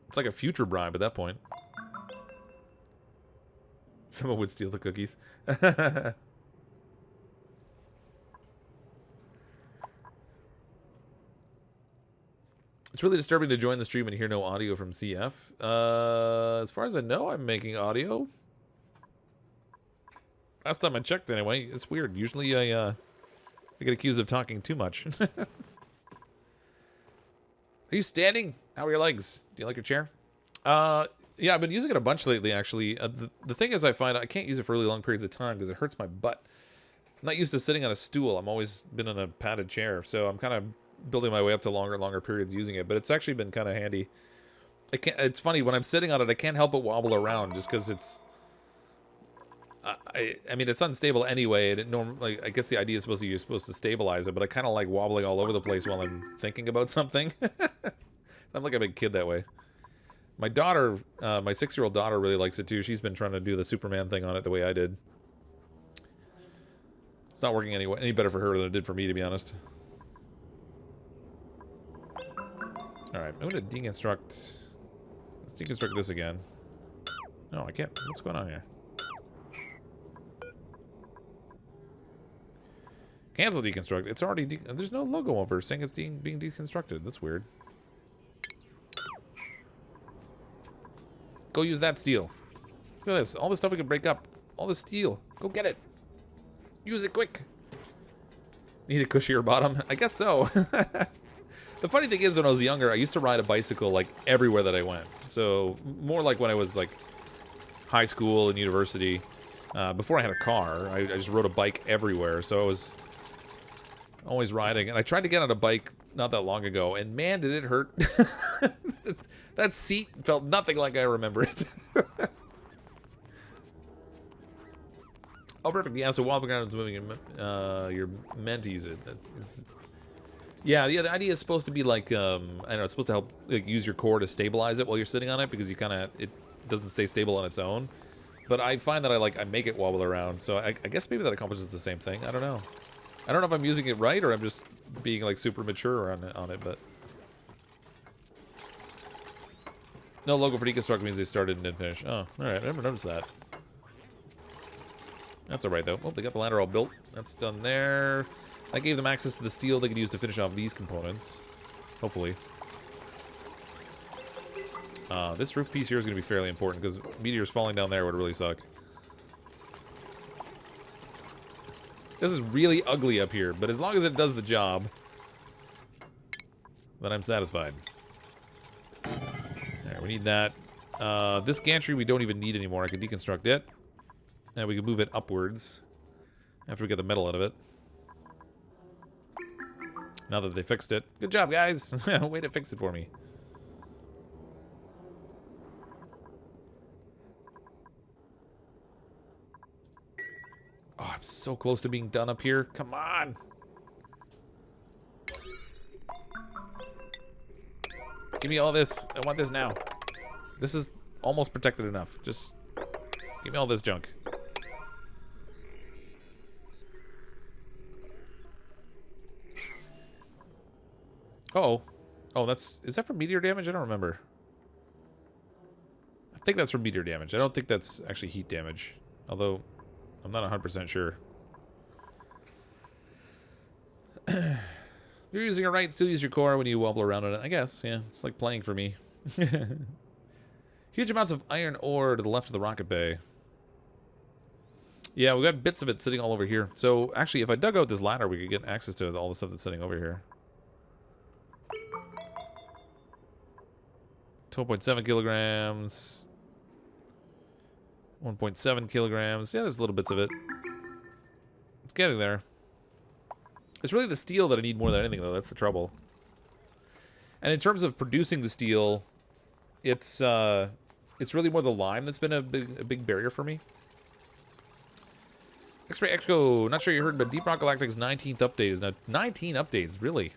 A: It's like a future bribe at that point. Someone would steal the cookies. It's really disturbing to join the stream and hear no audio from CF. As far as I know, I'm making audio. Last time I checked, anyway. It's weird. Usually I get accused of talking too much. Are you standing? How are your legs? Do you like your chair? Yeah, I've been using it a bunch lately, actually. The thing is, I find I can't use it for really long periods of time because it hurts my butt. I'm not used to sitting on a stool. I'm always been in a padded chair, so I'm kind of building my way up to longer and longer periods using it, but it's actually been kind of handy. It's funny, when I'm sitting on it, I can't help but wobble around just because it's... I mean, it's unstable anyway, and I guess the idea is you're supposed to stabilize it, but I kind of like wobbling all over the place while I'm thinking about something. I'm like a big kid that way. My daughter, my 6-year-old daughter really likes it too. She's been trying to do the Superman thing on it the way I did. It's not working any better for her than it did for me, to be honest. Alright, I'm going to deconstruct... Let's deconstruct this again. No, I can't. What's going on here? Cancel deconstruct. It's already... There's no logo over saying it's being deconstructed. That's weird. Go use that steel. Look at this. All the stuff we can break up. All the steel. Go get it. Use it quick. Need a cushier bottom? I guess so. The funny thing is, when I was younger, I used to ride a bicycle, like, everywhere that I went. So, more like when I was, like, high school and university. Before I had a car, I just rode a bike everywhere. So I was always riding. And I tried to get on a bike not that long ago. And man, did it hurt. That seat felt nothing like I remember it. Oh, perfect. Yeah, so while the ground is moving, you're meant to use it. Yeah, the idea is supposed to be like, I don't know, it's supposed to help like, use your core to stabilize it while you're sitting on it, because you kind of, it doesn't stay stable on its own. But I find that I make it wobble around, so I guess maybe that accomplishes the same thing. I don't know. I don't know if I'm using it right or I'm just being like super mature on it, but... No logo for deconstruct means they started and didn't finish. Oh, alright, I never noticed that. That's alright though. Oh, they got the ladder all built. That's done there. I gave them access to the steel they could use to finish off these components. Hopefully. This roof piece here is going to be fairly important because meteors falling down there would really suck. This is really ugly up here, but as long as it does the job, then I'm satisfied. Alright, we need that. This gantry we don't even need anymore. I can deconstruct it. And we can move it upwards after we get the metal out of it. Now that they fixed it. Good job, guys. Way to fix it for me. Oh, I'm so close to being done up here. Come on. Give me all this. I want this now. This is almost protected enough. Just give me all this junk. Uh-oh. Oh, is that from meteor damage? I don't remember. I think that's from meteor damage. I don't think that's actually heat damage. Although, I'm not 100% sure. You're using it right, still use your core when you wobble around on it. I guess, yeah. It's like playing for me. Huge amounts of iron ore to the left of the rocket bay. Yeah, we got bits of it sitting all over here. So, actually, if I dug out this ladder, we could get access to all the stuff that's sitting over here. 12.7 kilograms. 1.7 kilograms. Yeah, there's little bits of it. It's getting there. It's really the steel that I need more than anything, though. That's the trouble. And in terms of producing the steel, it's really more the lime that's been a big barrier for me. X-Ray Echo. Not sure you heard, but Deep Rock Galactic's 19th update is now 19 updates. Really?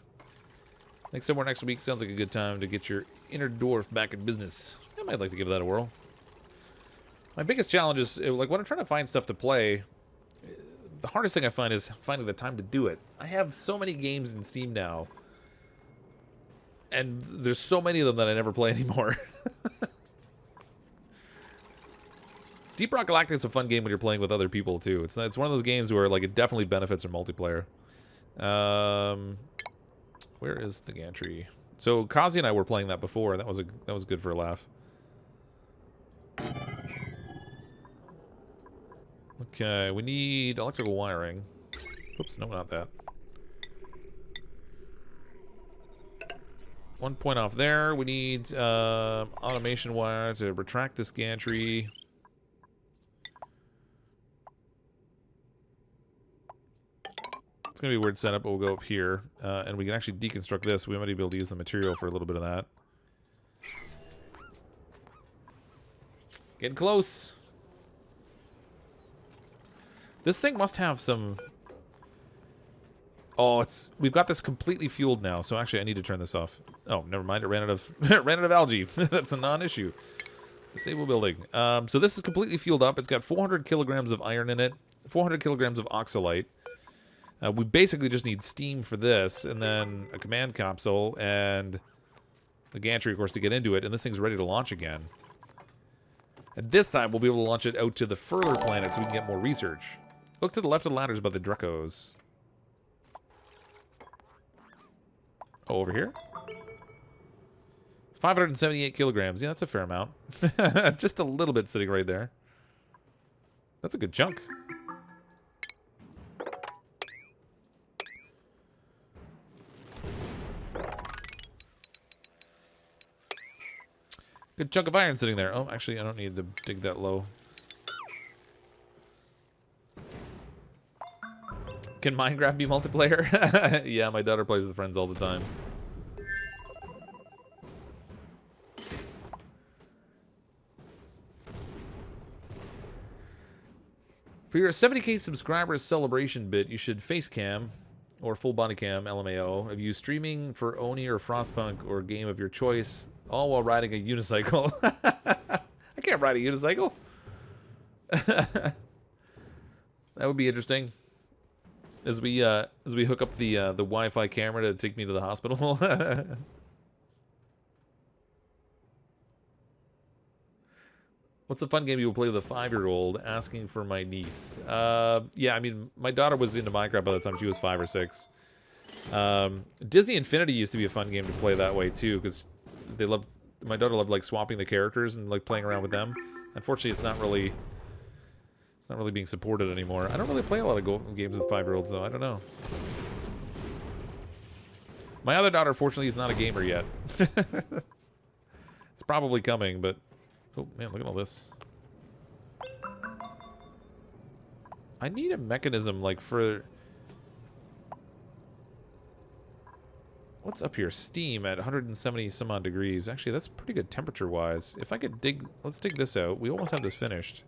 A: I think somewhere next week sounds like a good time to get your inner dwarf back in business. I might like to give that a whirl. My biggest challenge is, like, when I'm trying to find stuff to play, the hardest thing I find is finding the time to do it. I have so many games in Steam now, and there's so many of them that I never play anymore. Deep Rock Galactic is a fun game when you're playing with other people, too. It's one of those games where, like, it definitely benefits from multiplayer. Where is the gantry? So Kazi and I were playing that before. That was good for a laugh. Okay, we need electrical wiring. Oops, no, not that. 1 point off there. We need automation wire to retract this gantry. It's going to be a weird setup, but we'll go up here. And we can actually deconstruct this. We might be able to use the material for a little bit of that. Getting close. This thing must have some... Oh, we've got this completely fueled now. So actually, I need to turn this off. Oh, never mind. It ran out of ran out of algae. That's a non-issue. Disable building. So this is completely fueled up. It's got 400 kilograms of iron in it. 400 kilograms of oxalite. We basically just need steam for this, and then a command capsule, and the gantry, of course, to get into it, and this thing's ready to launch again. And this time, we'll be able to launch it out to the further planets so we can get more research. Look to the left of the ladders by the Drecos. Oh, over here? 578 kilograms. Yeah, that's a fair amount. Just a little bit sitting right there. That's a good chunk. Good chunk of iron sitting there. Oh, actually, I don't need to dig that low. Can Minecraft be multiplayer? Yeah, my daughter plays with friends all the time. For your 70k subscribers celebration bit, you should face cam or full body cam LMAO of you streaming for Oni or Frostpunk or a game of your choice, all while riding a unicycle. I can't ride a unicycle. That would be interesting. As we hook up the Wi-Fi camera to take me to the hospital. What's a fun game you would play with a 5-year-old? Asking for my niece. Yeah, I mean, my daughter was into Minecraft by the time she was 5 or 6. Disney Infinity used to be a fun game to play that way too, because they loved. My daughter loved like swapping the characters and like playing around with them. Unfortunately, it's not really being supported anymore. I don't really play a lot of games with 5-year-olds though. I don't know. My other daughter, fortunately, is not a gamer yet. It's probably coming, but. Oh, man, look at all this. I need a mechanism, like, for... What's up here? Steam at 170 some odd degrees. Actually, that's pretty good temperature-wise. If I could dig... Let's dig this out. We almost have this finished.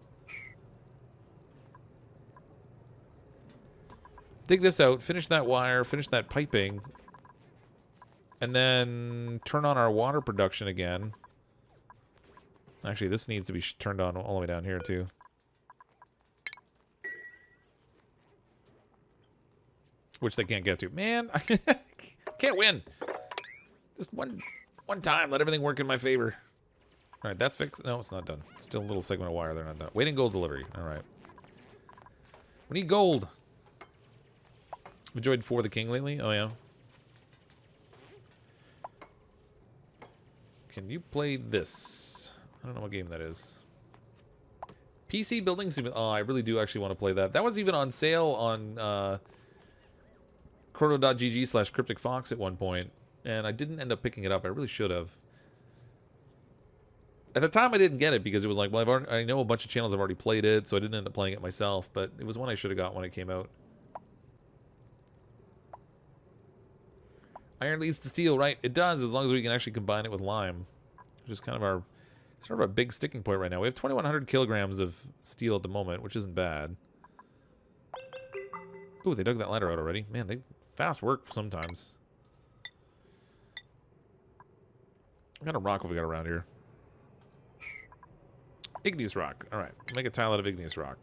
A: Dig this out, finish that wire, finish that piping. And then turn on our water production again. Actually, this needs to be turned on all the way down here, too. Which they can't get to. Man, I can't win. Just one time, let everything work in my favor. All right, that's fixed. No, it's not done. Still a little segment of wire they're not done. Waiting gold delivery. All right. We need gold. Enjoyed For the King lately? Oh, yeah. Can you play this? I don't know what game that is. PC Building Simulator. Oh, I really do actually want to play that. That was even on sale on chrono.gg/CrypticFox at one point, and I didn't end up picking it up. I really should have. At the time, I didn't get it because it was like, well, I know a bunch of channels have already played it, so I didn't end up playing it myself, but it was one I should have got when it came out. Iron leads to steel, right? It does, as long as we can actually combine it with lime, which is kind of our... sort of a big sticking point right now. We have 2,100 kilograms of steel at the moment, which isn't bad. Ooh, they dug that ladder out already. Man, they fast work sometimes. What kind of rock have we got around here? Igneous rock. All right, make a tile out of igneous rock.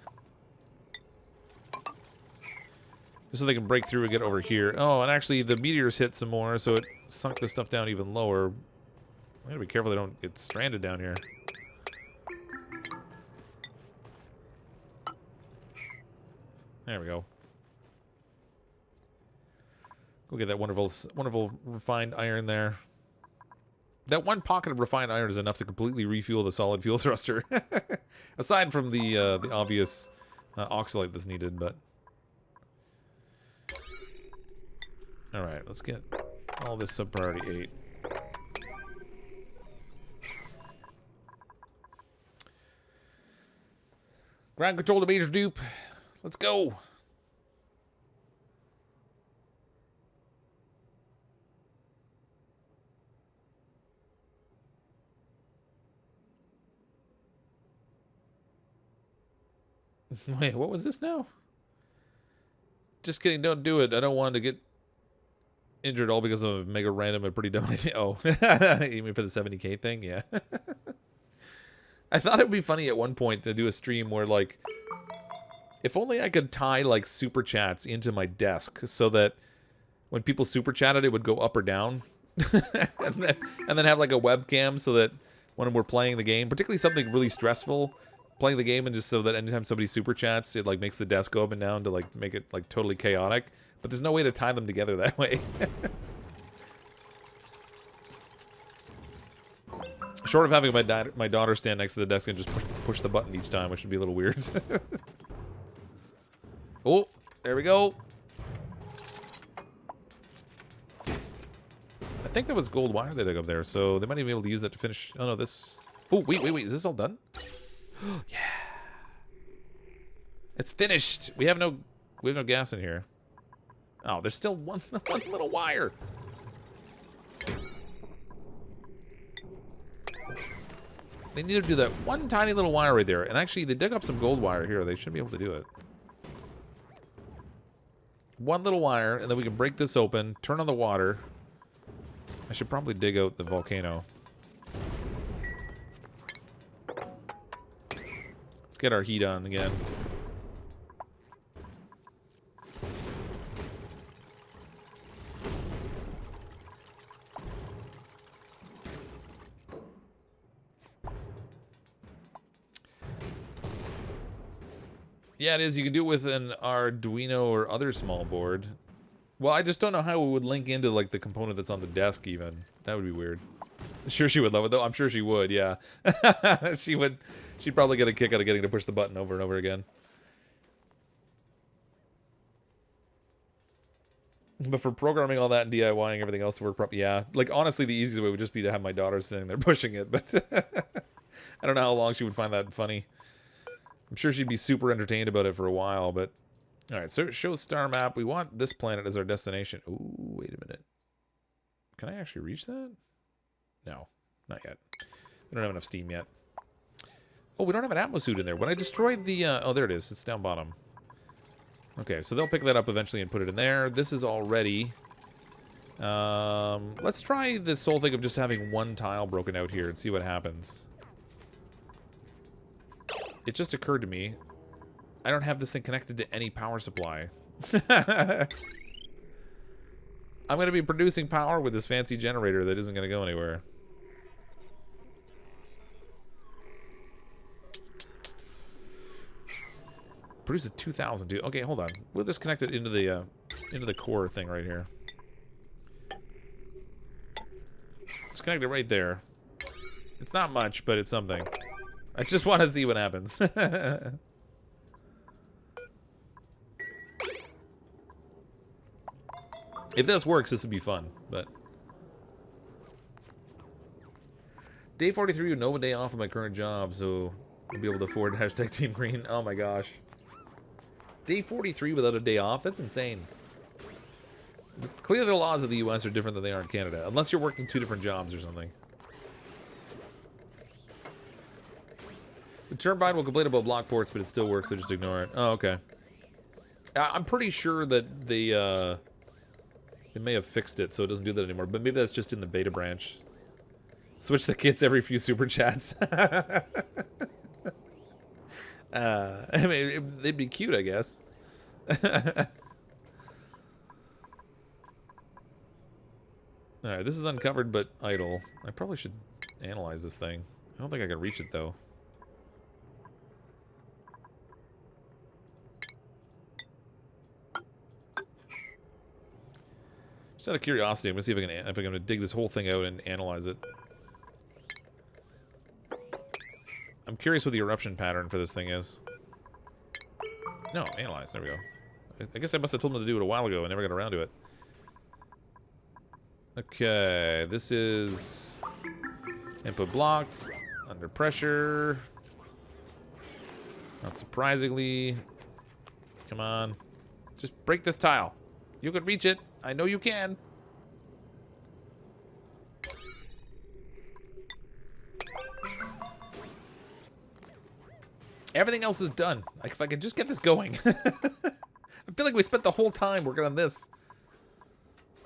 A: Just so they can break through and get over here. Oh, and actually the meteors hit some more, so it sunk the stuff down even lower. I gotta be careful they don't get stranded down here. There we go. Go get that wonderful refined iron there. That one pocket of refined iron is enough to completely refuel the solid fuel thruster. Aside from the obvious oxalate that's needed, but... Alright, let's get all this sub-priority 8. Ground control to Major Dupe. Let's go. Wait, what was this now? Just kidding, don't do it. I don't want to get injured all because of a mega random and pretty dumb idea. Oh, you mean for the 70k thing? Yeah. I thought it would be funny at one point to do a stream where, like, if only I could tie, like, super chats into my desk so that when people super chatted, it would go up or down. and then have, like, a webcam so that when we're playing the game, particularly something really stressful, playing the game, and just so that anytime somebody super chats, it like makes the desk go up and down to like make it like totally chaotic. But there's no way to tie them together that way. Short of having my daughter stand next to the desk and just push the button each time, which would be a little weird. Oh, there we go. I think there was gold wire they dug up there, so they might even be able to use that to finish. Oh no, this. Oh, wait. Is this all done? Yeah. It's finished. We have no gas in here. Oh, there's still one little wire. They need to do that one tiny little wire right there. And actually, they dug up some gold wire here. They should be able to do it. One little wire, and then we can break this open, turn on the water. I should probably dig out the volcano. Let's get our heat on again. Yeah, it is. You can do it with an Arduino or other small board. Well, I just don't know how it would link into like the component that's on the desk even. That would be weird. Sure she would love it though. I'm sure she would, yeah. She would. She'd probably get a kick out of getting to push the button over and over again. But for programming all that and DIYing everything else to work properly, yeah. Like honestly, the easiest way would just be to have my daughter sitting there pushing it, but I don't know how long she would find that funny. I'm sure she'd be super entertained about it for a while, but... Alright, so it shows star map. We want this planet as our destination. Ooh, wait a minute. Can I actually reach that? No, not yet. We don't have enough steam yet. Oh, we don't have an atmosuit in there. When I destroyed the... oh, there it is. It's down bottom. Okay, so they'll pick that up eventually and put it in there. This is all ready. Let's try this whole thing of just having one tile broken out here and see what happens. It just occurred to me, I don't have this thing connected to any power supply. I'm going to be producing power with this fancy generator that isn't going to go anywhere. Produces 2,000, dude. Okay, hold on. We'll just connect it into the core thing right here. Just connect it right there. It's not much, but it's something. I just want to see what happens. If this works, this would be fun, but... Day 43 with no day off of my current job, so I'll be able to afford hashtag Team Green. Oh my gosh. Day 43 without a day off? That's insane. Clearly the laws of the US are different than they are in Canada, unless you're working 2 different jobs or something. The turbine will complain about block ports, but it still works, so just ignore it. Oh, okay. I'm pretty sure that they may have fixed it, so it doesn't do that anymore. But maybe that's just in the beta branch. Switch the kits every few super chats. I mean, they'd be cute, I guess. Alright, this is uncovered but idle. I probably should analyze this thing. I don't think I can reach it, though. Just out of curiosity, I'm gonna see if I can dig this whole thing out and analyze it. I'm curious what the eruption pattern for this thing is. No, analyze. There we go. I guess I must have told them to do it a while ago. I never got around to it. Okay, this is input blocked, under pressure. Not surprisingly. Come on. Just break this tile. You can reach it. I know you can. Everything else is done. Like, if I could just get this going. I feel like we spent the whole time working on this.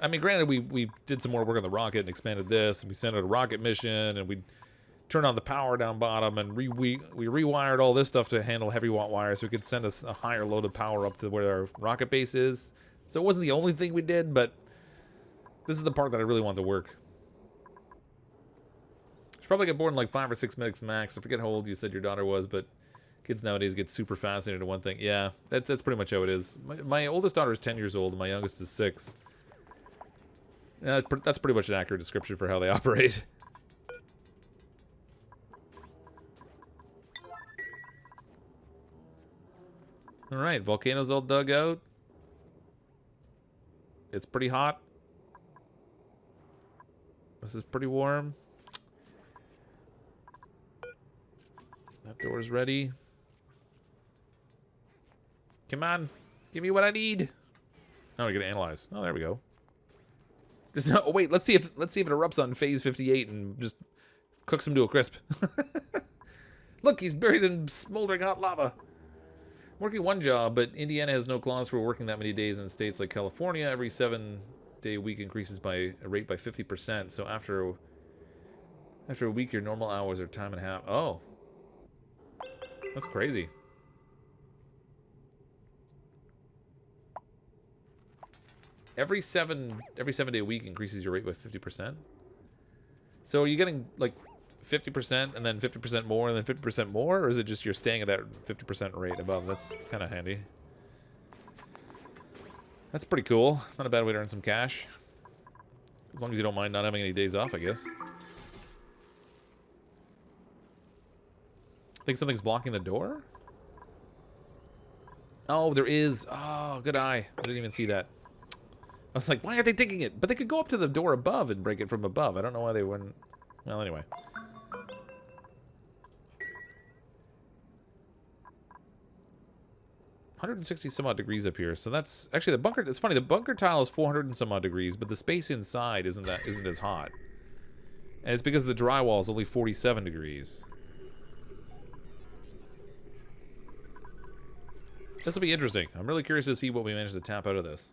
A: I mean, granted, we did some more work on the rocket and expanded this, and we sent out a rocket mission, and we turned on the power down bottom, and we rewired all this stuff to handle heavy watt wire so we could send us a higher load of power up to where our rocket base is. So it wasn't the only thing we did, but this is the part that I really want to work. Should probably get bored in like 5 or 6 minutes max. I forget how old you said your daughter was, but kids nowadays get super fascinated in one thing. Yeah, that's pretty much how it is. My oldest daughter is 10 years old, and my youngest is 6. That's pretty much an accurate description for how they operate. Alright, volcano's all dug out. It's pretty hot. This is pretty warm. That door's ready. Come on. Give me what I need. Oh, we're gonna analyze. Oh, there we go. Just oh wait, let's see if it erupts on phase 58 and just cooks him to a crisp. Look, he's buried in smoldering hot lava. Working one job, but Indiana has no clause for working that many days in states like California. Every 7-day week increases by a rate by 50%. So after a week, your normal hours are time and a half. Oh, that's crazy. Every 7-day week increases your rate by 50%. So are you getting like 50% and then 50% more and then 50% more, or is it just you're staying at that 50% rate above? That's kind of handy. That's pretty cool. Not a bad way to earn some cash. As long as you don't mind not having any days off, I guess. Think something's blocking the door? Oh, there is. Oh, good eye. I didn't even see that. I was like, why aren't they digging it? But they could go up to the door above and break it from above. I don't know why they wouldn't. Well, anyway. $160 some odd degrees up here. So that's actually the bunker. It's funny. The bunker tile is 400 and some odd degrees, but the space inside isn't as hot. And it's because the drywall is only 47 degrees. This will be interesting. I'm really curious to see what we manage to tap out of this.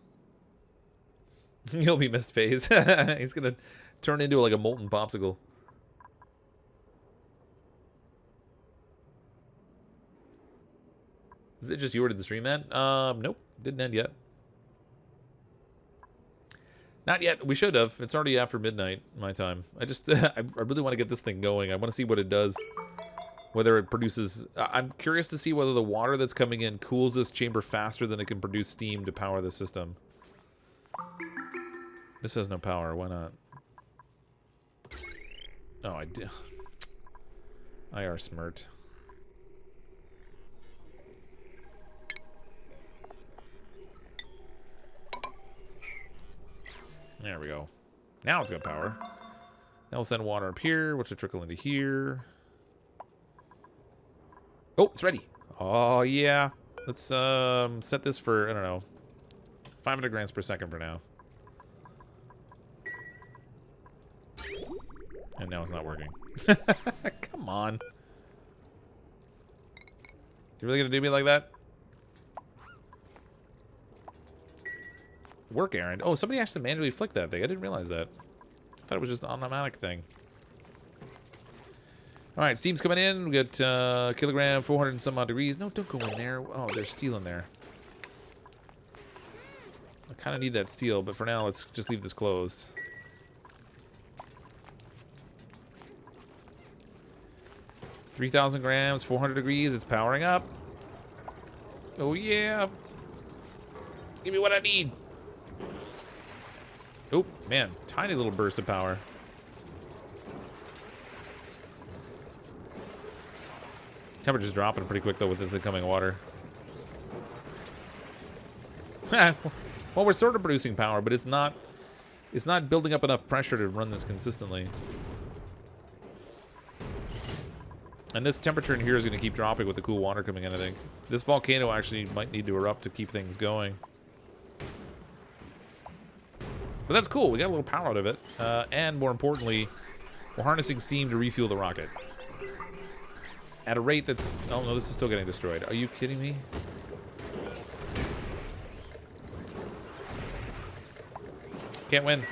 A: He'll be missed phase. He's gonna turn into like a molten popsicle. Is it just you or did the stream end? Nope. Didn't end yet. Not yet. We should have. It's already after midnight, my time. I just, I really want to get this thing going. I want to see what it does. Whether it produces... I'm curious to see whether the water that's coming in cools this chamber faster than it can produce steam to power the system. This has no power. Why not? Oh, I did. IR smart. There we go. Now it's got power. That will send water up here, which will trickle into here. Oh, it's ready. Oh, yeah. Let's set this for, I don't know, 500 grams per second for now. And now it's not working. Come on. You really gonna do me like that? Work errand. Oh, somebody has to manually flick that thing. I didn't realize that. I thought it was just an automatic thing. Alright, steam's coming in. We got kilogram, 400 and some odd degrees. No, don't go in there. Oh, there's steel in there. I kind of need that steel, but for now, let's just leave this closed. $3,000 grams, 400 degrees. It's powering up. Oh, yeah. Give me what I need. Oh, man. Tiny little burst of power. Temperature's dropping pretty quick, though, with this incoming water. Well, we're sort of producing power, but it's not building up enough pressure to run this consistently. And this temperature in here is going to keep dropping with the cool water coming in, I think. This volcano actually might need to erupt to keep things going. But that's cool. We got a little power out of it. And more importantly, we're harnessing steam to refuel the rocket. At a rate that's... Oh, no, this is still getting destroyed. Are you kidding me? Can't win.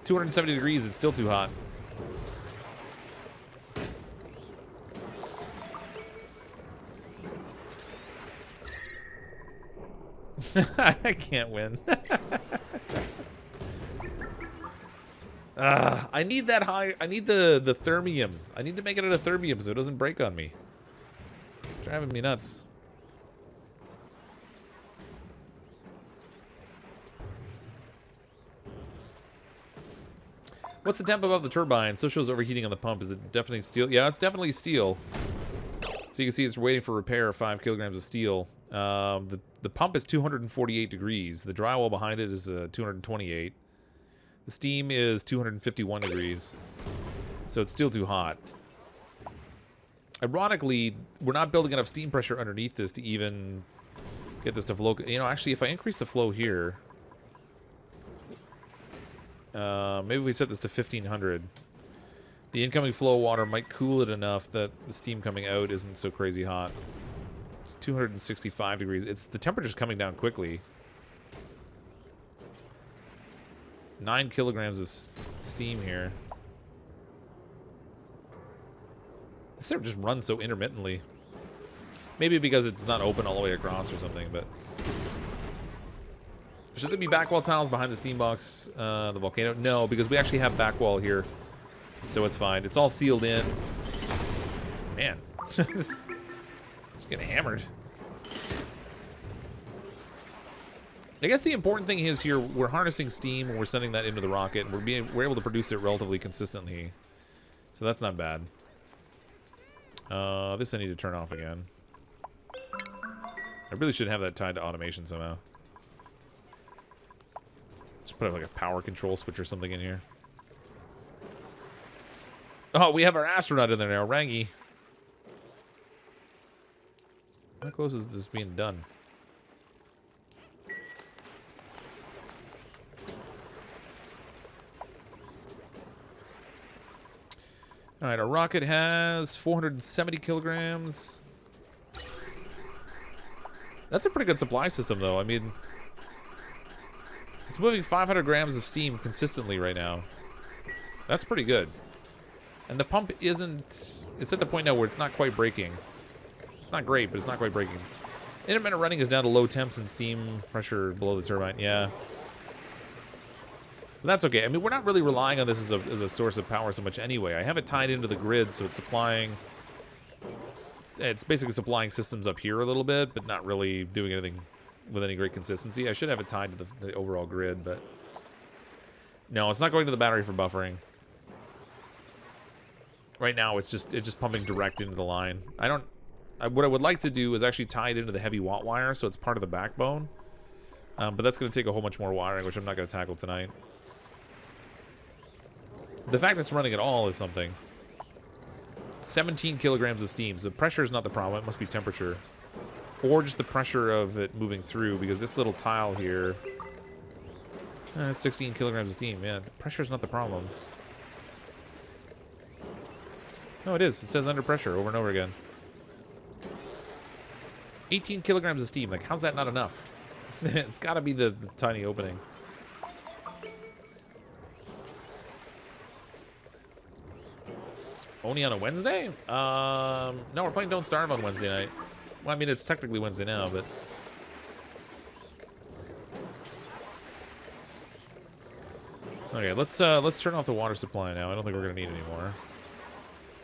A: 270 degrees. It's still too hot. I can't win. I need that high. I need the thermium. I need to make it at a thermium so it doesn't break on me. It's driving me nuts. What's the temp above the turbine? So shows overheating on the pump. Is it definitely steel? Yeah, it's definitely steel. So you can see it's waiting for repair. 5 kilograms of steel. The pump is 248 degrees. The drywall behind it is 228. The steam is 251 degrees. So it's still too hot. Ironically, we're not building enough steam pressure underneath this to even get this to flow. You know, actually, if I increase the flow here, maybe we set this to 1500. The incoming flow of water might cool it enough that the steam coming out isn't so crazy hot. It's 265 degrees. The temperature's coming down quickly. 9 kilograms of steam here. This server just runs so intermittently. Maybe because it's not open all the way across or something, but... Should there be backwall tiles behind the steam box, the volcano? No, because we actually have backwall here. So it's fine. It's all sealed in. Man. Just getting hammered. I guess the important thing is here, we're harnessing steam and we're sending that into the rocket. And we're able to produce it relatively consistently. So that's not bad. This I need to turn off again. I really should have that tied to automation somehow. Just put like a power control switch or something in here. Oh, we have our astronaut in there now, Rangy. How close is this being done? Alright, our rocket has 470 kilograms. That's a pretty good supply system, though. I mean, it's moving 500 grams of steam consistently right now. That's pretty good. And the pump isn't... It's at the point now where it's not quite breaking. It's not great, but it's not quite breaking. Intermittent running is down to low temps and steam pressure below the turbine. Yeah. But that's okay. I mean, we're not really relying on this as a source of power so much anyway. I have it tied into the grid, so it's supplying... It's basically supplying systems up here a little bit, but not really doing anything with any great consistency. I should have it tied to the overall grid, but... No, it's not going to the battery for buffering. Right now, it's just pumping direct into the line. What I would like to do is actually tie it into the heavy watt wire, so it's part of the backbone. But that's going to take a whole bunch more wiring, which I'm not going to tackle tonight. The fact it's running at all is something. 17 kilograms of steam. So pressure is not the problem. It must be temperature. Or just the pressure of it moving through, because this little tile here... 16 kilograms of steam. Yeah, pressure is not the problem. No, it is. It says under pressure over and over again. 18 kilograms of steam. Like, how's that not enough? It's got to be the tiny opening. Only on a Wednesday? No, we're playing Don't Starve on Wednesday night. Well, I mean, it's technically Wednesday now, but... Okay, let's turn off the water supply now. I don't think we're going to need any more.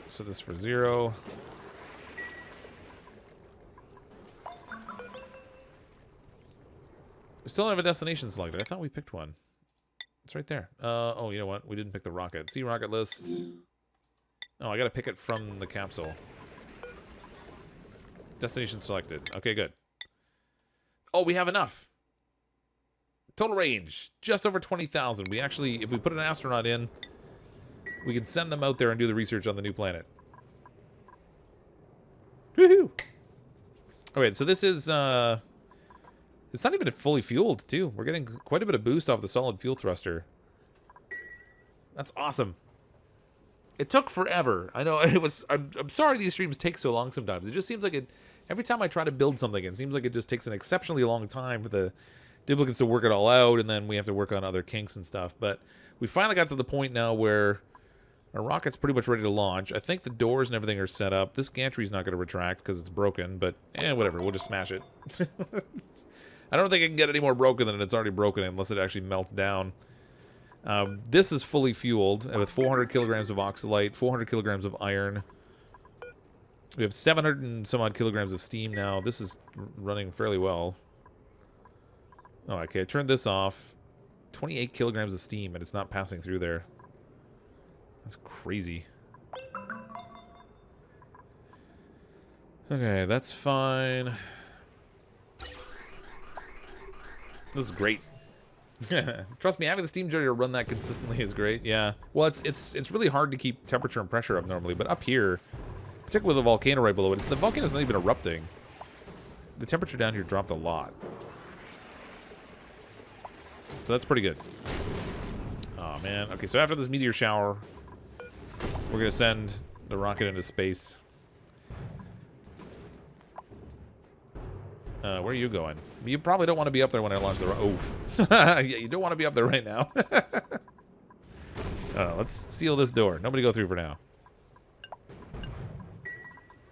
A: Set this for 0. We still don't have a destination selected. I thought we picked one. It's right there. Oh, you know what? We didn't pick the rocket. See rocket list. Oh, I gotta pick it from the capsule. Destination selected. Okay, good. Oh, we have enough. Total range, just over 20,000. We actually, if we put an astronaut in, we can send them out there and do the research on the new planet. Woohoo! Okay, so this is, it's not even fully fueled, too. We're getting quite a bit of boost off the solid fuel thruster. That's awesome. It took forever. I know, I'm sorry these streams take so long sometimes. It just seems like every time I try to build something, it seems like it just takes an exceptionally long time for the Duplicants to work it all out, and then we have to work on other kinks and stuff. But we finally got to the point now where our rocket's pretty much ready to launch. I think the doors and everything are set up. This gantry's not going to retract because it's broken, but whatever. We'll just smash it. I don't think it can get any more broken than it's already broken unless it actually melts down. This is fully fueled with 400 kilograms of oxalite, 400 kilograms of iron. We have 700 and some odd kilograms of steam now. This is running fairly well. Oh, okay. I turned this off. 28 kilograms of steam, and it's not passing through there. That's crazy. Okay, that's fine. This is great. Trust me, having the steam generator run that consistently is great. Yeah. Well, it's really hard to keep temperature and pressure up normally, but up here, particularly with the volcano right below it, the volcano's not even erupting. The temperature down here dropped a lot. So that's pretty good. Oh, man. Okay, so after this meteor shower, we're going to send the rocket into space. Where are you going? You probably don't want to be up there when I launch the rocket. Oh. Yeah, you don't want to be up there right now. Let's seal this door. Nobody go through for now.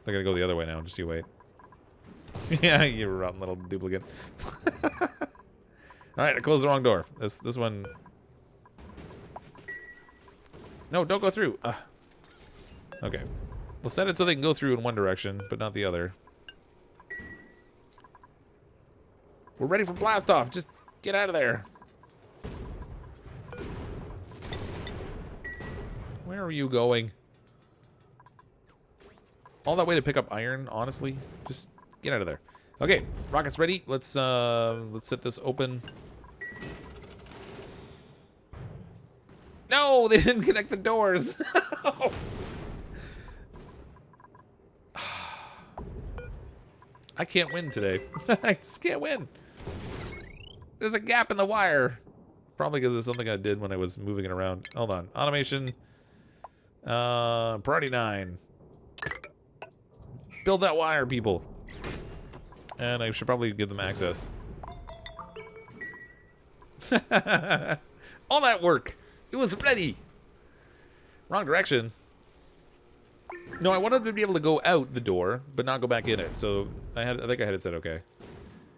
A: They're going to go the other way now. Just you wait. Yeah, you rotten little duplicate. Alright, I closed the wrong door. This one... No, don't go through. Okay. We'll set it so they can go through in one direction, but not the other. We're ready for blast off. Just get out of there. Where are you going? All that way to pick up iron, honestly? Just get out of there. Okay, rocket's ready. Let's set this open. No, they didn't connect the doors. I can't win today. I just can't win. There's a gap in the wire. Probably because of something I did when I was moving it around. Hold on. Automation. Priority 9. Build that wire, people. And I should probably give them access. All that work. It was ready. Wrong direction. No, I wanted to be able to go out the door, but not go back in it. So I think I had it set okay.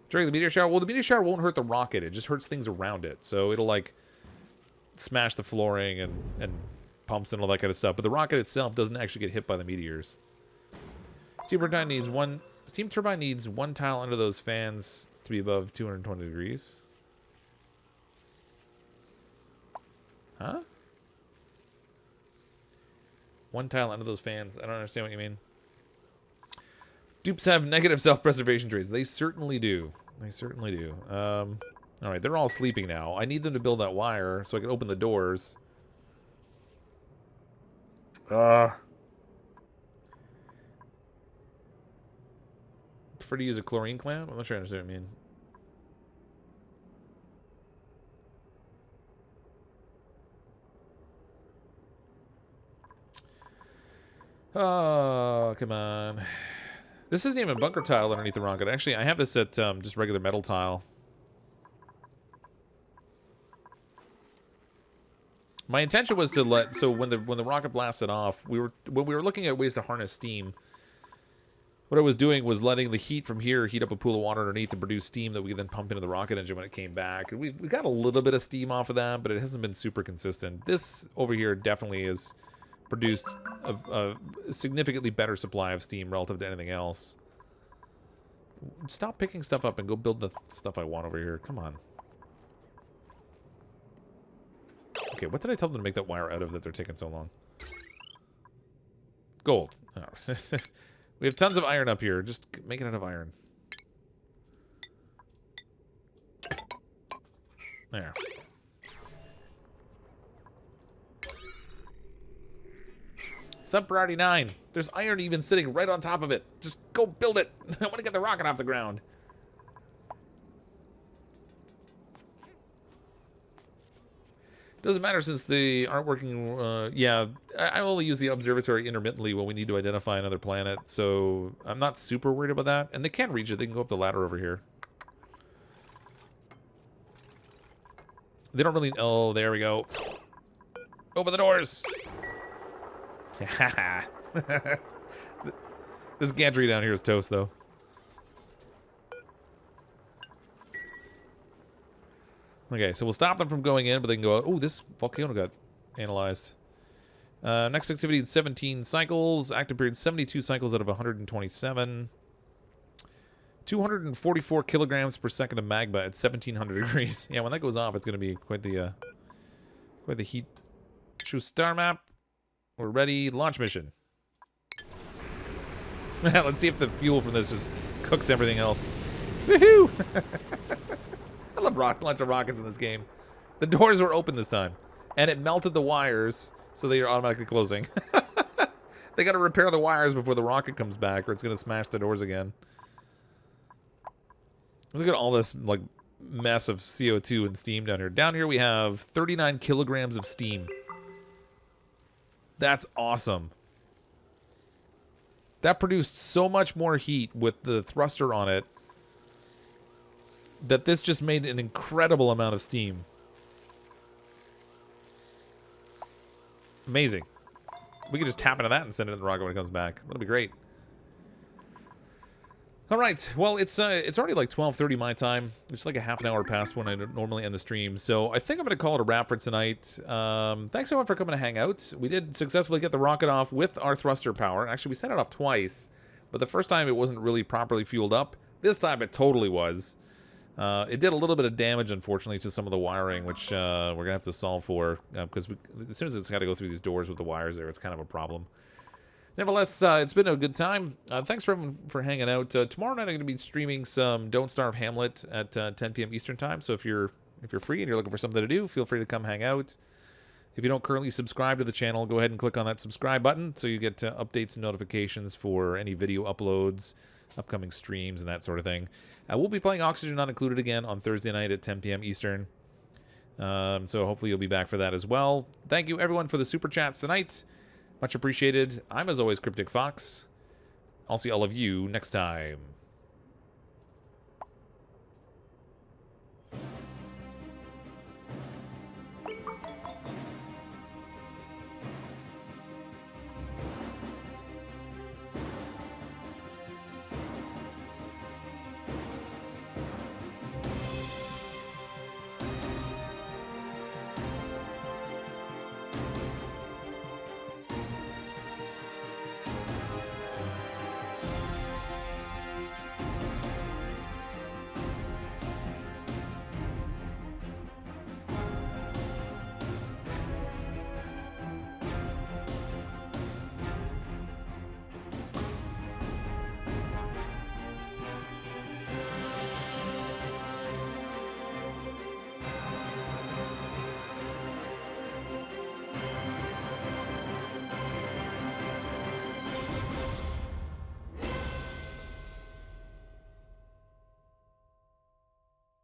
A: During the meteor shower, well, the meteor shower won't hurt the rocket. It just hurts things around it. So it'll like smash the flooring and pumps and all that kind of stuff. But the rocket itself doesn't actually get hit by the meteors. Steam turbine needs one tile under those fans to be above 220 degrees. Huh? One tile under those fans. I don't understand what you mean. Dupes have negative self-preservation traits. They certainly do. They certainly do. Alright, they're all sleeping now. I need them to build that wire so I can open the doors. Prefer to use a chlorine clamp? I'm not sure I understand what you mean. Oh, come on. This isn't even a bunker tile underneath the rocket. Actually, I have this at just regular metal tile. My intention was to let, so when the rocket blasted off, when we were looking at ways to harness steam, what I was doing was letting the heat from here heat up a pool of water underneath to produce steam that we could then pump into the rocket engine when it came back. We got a little bit of steam off of that, but it hasn't been super consistent. This over here definitely is produced a significantly better supply of steam relative to anything else. Stop picking stuff up and go build the stuff I want over here. Come on. Okay, what did I tell them to make that wire out of that they're taking so long? Gold. Oh. We have tons of iron up here. Just make it out of iron. There. Sub priority 9. There's iron even sitting right on top of it. Just go build it. I want to get the rocket off the ground. Doesn't matter since they aren't working. Yeah, I only use the observatory intermittently when we need to identify another planet, so I'm not super worried about that. And they can reach it. They can go up the ladder over here. They don't really... Oh, there we go. Open the doors. This gantry down here is toast, though. Okay, so we'll stop them from going in, but they can go out. Oh, this volcano got analyzed. Next activity in 17 cycles. Active period 72 cycles out of 127. 244 kilograms per second of magma at 1700 degrees. Yeah, when that goes off, it's going to be quite the heat. Choose star map. We're ready. Launch mission. Let's see if the fuel from this just cooks everything else. Woohoo! I love launching rockets in this game. The doors were open this time, and it melted the wires, so they are automatically closing. They got to repair the wires before the rocket comes back, or it's going to smash the doors again. Look at all this like mess of CO2 and steam down here. Down here we have 39 kilograms of steam. That's awesome. That produced so much more heat with the thruster on it that this just made an incredible amount of steam. Amazing. We could just tap into that and send it in the rocket when it comes back. That'll be great. All right. Well, it's already like 12:30 my time. It's like a half an hour past when I normally end the stream. So I think I'm going to call it a wrap for tonight. Thanks everyone for coming to hang out. We did successfully get the rocket off with our thruster power. Actually, we sent it off twice, but the first time it wasn't really properly fueled up. This time it totally was. It did a little bit of damage, unfortunately, to some of the wiring, which we're going to have to solve for, because as soon as it's got to go through these doors with the wires there, it's kind of a problem. Nevertheless, it's been a good time. Thanks for hanging out. Tomorrow night I'm going to be streaming some Don't Starve Hamlet at 10 p.m. Eastern Time, so if you're free and you're looking for something to do, feel free to come hang out. If you don't currently subscribe to the channel, go ahead and click on that subscribe button so you get updates and notifications for any video uploads, upcoming streams, and that sort of thing. We'll be playing Oxygen Not Included again on Thursday night at 10 p.m. Eastern. So hopefully you'll be back for that as well. Thank you, everyone, for the super chats tonight. Much appreciated. I'm, as always, CrypticFox. I'll see all of you next time.